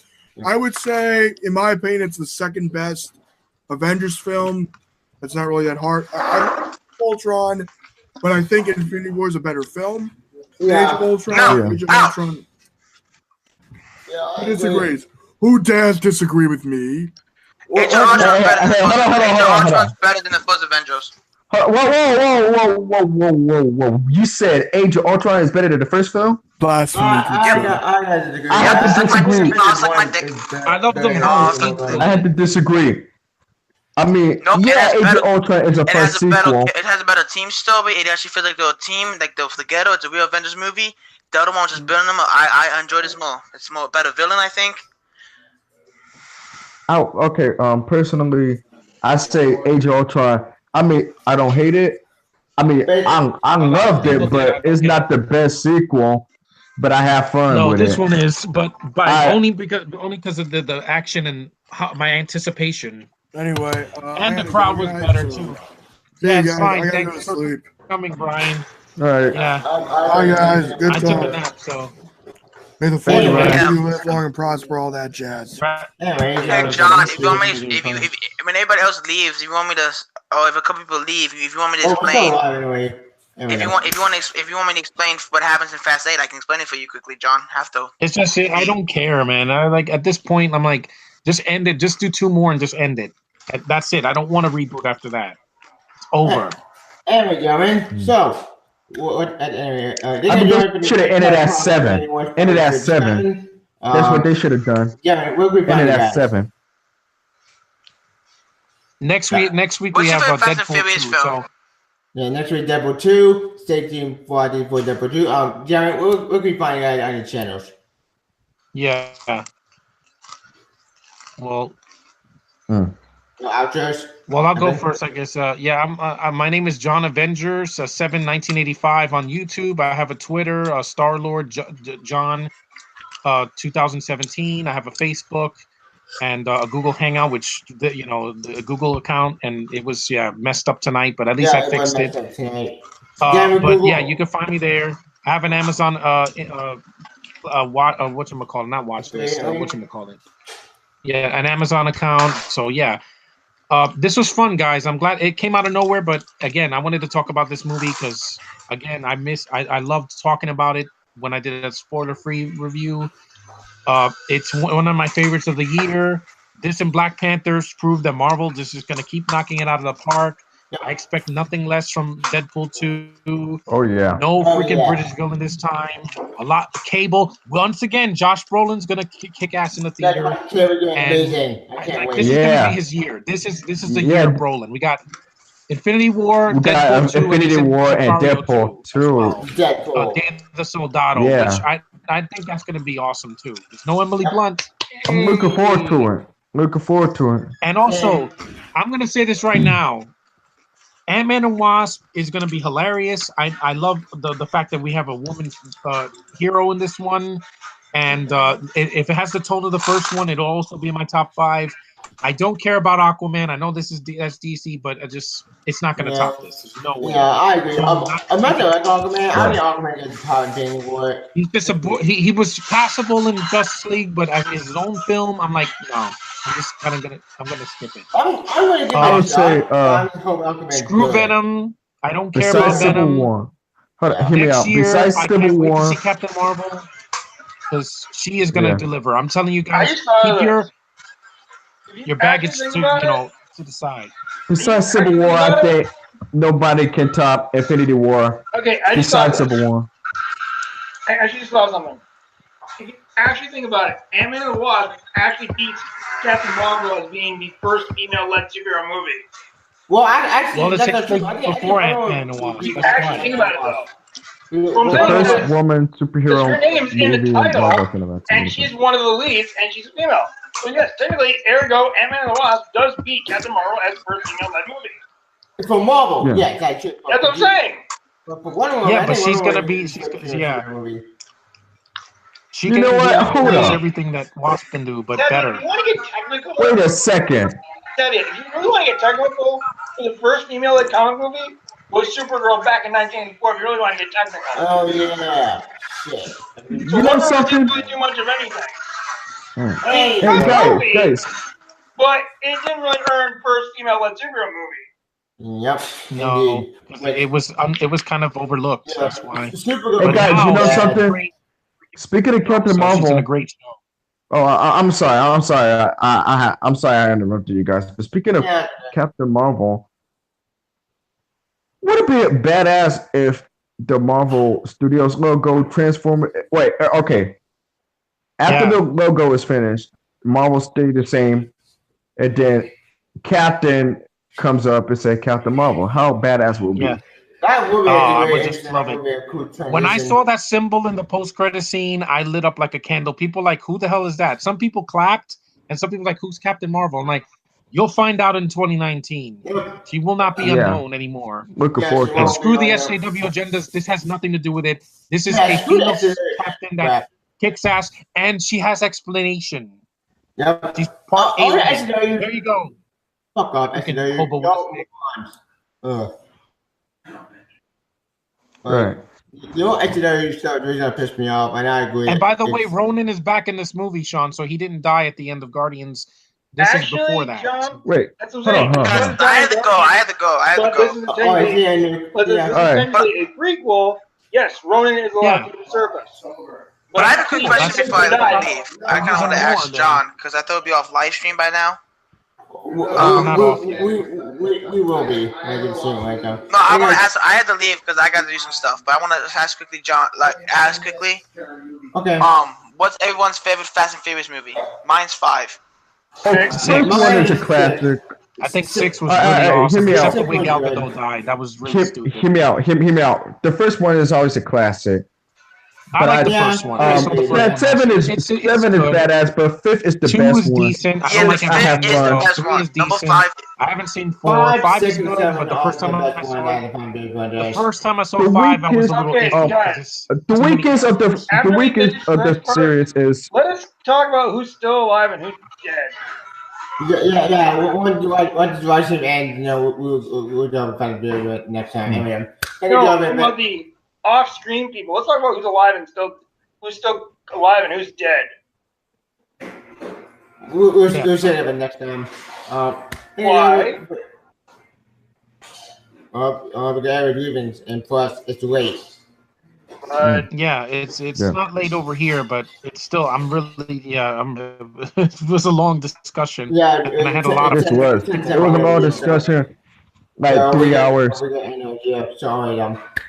I would say, in my opinion, it's the second best Avengers film. It's not really that hard. I like Ultron, but I think Infinity War is a better film. Yeah. Age of Ultron. No. Age of Ultron. Who disagrees? Who dares disagree with me? Age of Ultron's better than the first Avengers. Whoa. You said Age of Ultron is better than the first film? Blasphemy. I have to disagree. I love them both. I have to disagree. I mean, Age of Ultron is a fun sequel. It has a better team story. It actually feels like they're a team, like the ghetto. It's a real Avengers movie. The other one was just building them up. I enjoy this more. It's more better villain, I think. Okay. Personally, I say Age of Ultron. I mean, I don't hate it. I mean, I loved it, but it's not the best sequel. But I have fun with it. No, this one is, but only because of the action and my anticipation. Anyway, and the crowd was better too. Yeah, that's fine. Thanks for coming, Brian. All right. Yeah. Bye, guys. Good I talk. took a nap, so. May the Force live long and prosper, all that jazz. Hey, John, if you want me, if when everybody else leaves, if you want me to, or if a couple people leave, if you want me to explain, if you want me to explain what happens in Fast 8, I can explain it for you quickly, John. Have to. It's just I don't care, man. I like at this point, I'm like, just end it. Just do 2 more and just end it. That's it. I don't want to reboot after that. It's over. Anyway, gentlemen. So. They should have ended at 7. Ended at 7. That's what they should have done. Yeah, we'll be ended at 7. Next week we have Deadpool 2. So. Yeah, next week Deadpool 2. Stay tuned for Deadpool 2. Jeremy, we'll be finding out on your channels. Yeah. Well. Outros. Well, I'll go first, I guess. My name is John Avengers 1985 on YouTube. I have a Twitter, Star-Lord John 2017. I have a Facebook and a Google Hangout, which the Google account, and it was messed up tonight, but at least I fixed it. But yeah, you can find me there. I have an Amazon whatchamacallit, not watch list, whatchamacallit. Yeah, an Amazon account. So yeah. This was fun, guys. I'm glad it came out of nowhere, but again, I wanted to talk about this movie because, again, I loved talking about it when I did a spoiler-free review. It's one of my favorites of the year. This and Black Panthers proved that Marvel just is going to keep knocking it out of the park. I expect nothing less from Deadpool 2. Oh, yeah. No freaking British villain this time. A lot. Cable. Once again, Josh Brolin's going to kick ass in the theater. Amazing. I can't wait. This is going to be his year. This is the year of Brolin. We got Infinity War, Deadpool 2, Infinity War, and Deadpool 2. Deadpool. The Soldado, which I think that's going to be awesome, too. There's no Emily Blunt. I'm looking forward to it. And also, I'm going to say this right now. Ant-Man and Wasp is going to be hilarious. I love the fact that we have a woman hero in this one. And if it has the tone of the first one, it'll also be in my top 5. I don't care about Aquaman. I know that's DC, but it's not going to top this. There's no way. Yeah, I agree. I'm not like Aquaman. I think Aquaman is hard anymore. He's just he was passable in Justice League, but as his own film, I'm like, no. I'm just kind of gonna skip it. I'm gonna give I would say screw Venom. I don't care about Venom. War. Hold on, hear me out. Year, Besides I Civil can't wait War, to see Captain Marvel because she is gonna deliver. I'm telling you guys, keep your baggage to the side. Besides Civil War, I think nobody can top Infinity War. Okay, besides Civil War. I just saw something. actually think about it. Ant-Man and the Wasp actually beats Captain Marvel as being the first female-led superhero movie. Well, actually, Well, it's that's actually true. before Ant-Man and the Wasp. You That's actually why. think about it, though. The first woman superhero Her name's in the movie title, Marvel and she's one of the leads, and she's a female. So yes, technically, ergo, Ant-Man and the Wasp does beat Captain Marvel as the first female-led movie. For Marvel, yeah, that's true. That's what I'm saying. But for Wonder Woman, Yeah, I but think she's Wonder gonna Woman be. is She's the first yeah. movie. She You can know do what? Hold almost on. everything that Wasp can do, but Tevya, better. if you want to get technical, Wait a second. Tevya, if you really want to get technical, the first female-led comic movie was Supergirl back in 1984. If you really want to get technical. Oh yeah, shit. So You know Wonder Woman something? didn't really do much of anything. Hey, Hey guys. But it didn't really earn first female-led superhero movie. Yep. No, Indeed. it was kind of overlooked. Yeah. That's why. Supergirl. Hey guys, you know something? Speaking of Captain She's in a Marvel. great show. Oh, I'm sorry. I'm sorry. I'm sorry I interrupted you guys. But speaking of Captain Marvel, would it be badass if the Marvel Studios logo transform? Wait, okay. After the logo is finished, Marvel stay the same, and then Captain comes up and say Captain Marvel. How badass will it be? Yeah. That would be I a would great just love it. cool When I transition. saw that symbol in the post-credit scene, I lit up like a candle. People like, who the hell is that? Some people clapped, and some people like, who's Captain Marvel? I'm like, you'll find out in 2019. She will not be unknown anymore. Looking forward to And it. screw the SJW agendas. This has nothing to do with it. This is Yeah, a screw female that. captain that kicks ass, and she has explanation. Yep. She's part Oh, alien. SJW. There you go. Fuck off, Fucking SJW. hobo Don't with move on. Right. You know, SJW stuff is gonna piss me off, and I agree. And by the way, It's- Ronan is back in this movie, Sean, so he didn't die at the end of Guardians. This Actually, is before that. John, Wait. that's what I'm saying. Hold on. I had to go. But this is Oh, technically, yeah, but this is Alright. essentially a prequel. Yes, Ronan is allowed to surface. But I have a quick question before I died. leave. I kind of want to ask John because I thought it'd be off live stream by now. We not off yet. we will be. Maybe soon, right now. No, I want to ask. I had to leave because I got to do some stuff. But I want to ask quickly, John. Ask quickly. Okay. What's everyone's favorite Fast and Furious movie? Mine's 5. First one is a classic. I think 6 was Alright, really hear awesome. me Except out. the way Gal Gadot died. That was really stupid. Hear me out. Hear me out. The first one is always a classic. I like the Yeah, first one. I saw the first Yeah, one. seven is It's seven is good. badass, but 5th is the 2 best is one. decent. I Yeah, don't the like 5th have is the fun. best 3 one. is Number decent. 5. I haven't seen 4. 5, 5 is 6, and good, 7 but the are first time the I best saw one it, out of them big ones. the first time I saw The 5, I was a little weakest- iffy. okay, because The weakest of the After we weakest finish of the first part- series is Let us talk about who's still alive and who's dead. Yeah. Once the watch him end, you know, we'll go and find a video of it next time. Anyway, No, about the off-screen people. Let's talk about who's alive and who's still alive and who's dead. We'll say it next time. Why? Because Eric Rubens, and plus it's late. yeah, it's not late over here, but it's still. It was a long discussion. Yeah, and I had a lot of. it was a long discussion, like 3 hours. Yeah, sorry.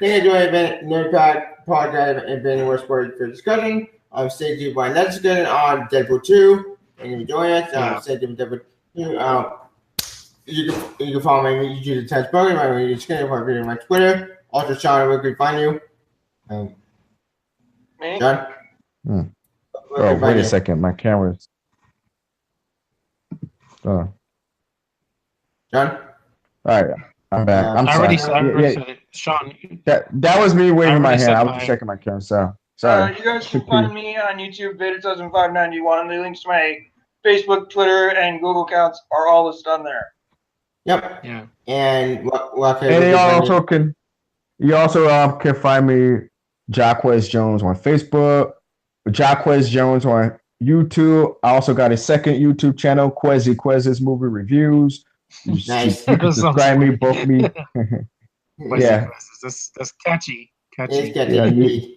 Thank you for joining Nerd Podcast and being more sport for discussion. Stay tuned for next discussion on Deadpool 2. And if you join us, stay tuned for Deadpool 2. You can follow my YouTube Test program, my YouTube channel, my video, my Twitter. Also, Sean, where can we find you? Me? John? Oh, wait a second. My camera's. John? All right. I'm back. I'm I sorry. already said it. Sean. That was me waving my hand. said I was just checking my camera. So sorry. You guys can find me on YouTube, Beta2591. The links to my Facebook, Twitter, and Google accounts are all listed on there. Yep. Yeah. And And you also can find me, Jacquez Jones, on Facebook, Jacquez Jones on YouTube. I also got a second YouTube channel, Quez's Movie Reviews. Nice. You can subscribe me, both me. Yeah. That's catchy. It's catchy.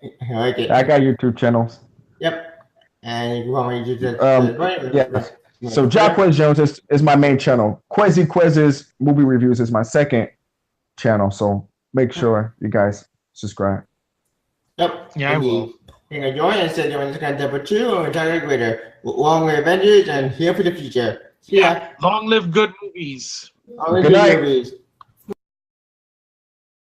Yeah, I like it. I got YouTube channels. Yep. And you can follow my YouTube. Yeah. So Jacquez Jones is my main channel. Quez's Movie Reviews is my second channel. So make sure you guys subscribe. Yep. Yeah, I will. join and said you want to kind of number 2 and we're talking later. Long live Avengers and here for the future. See ya. Long live good movies. Long live Good good night. movies.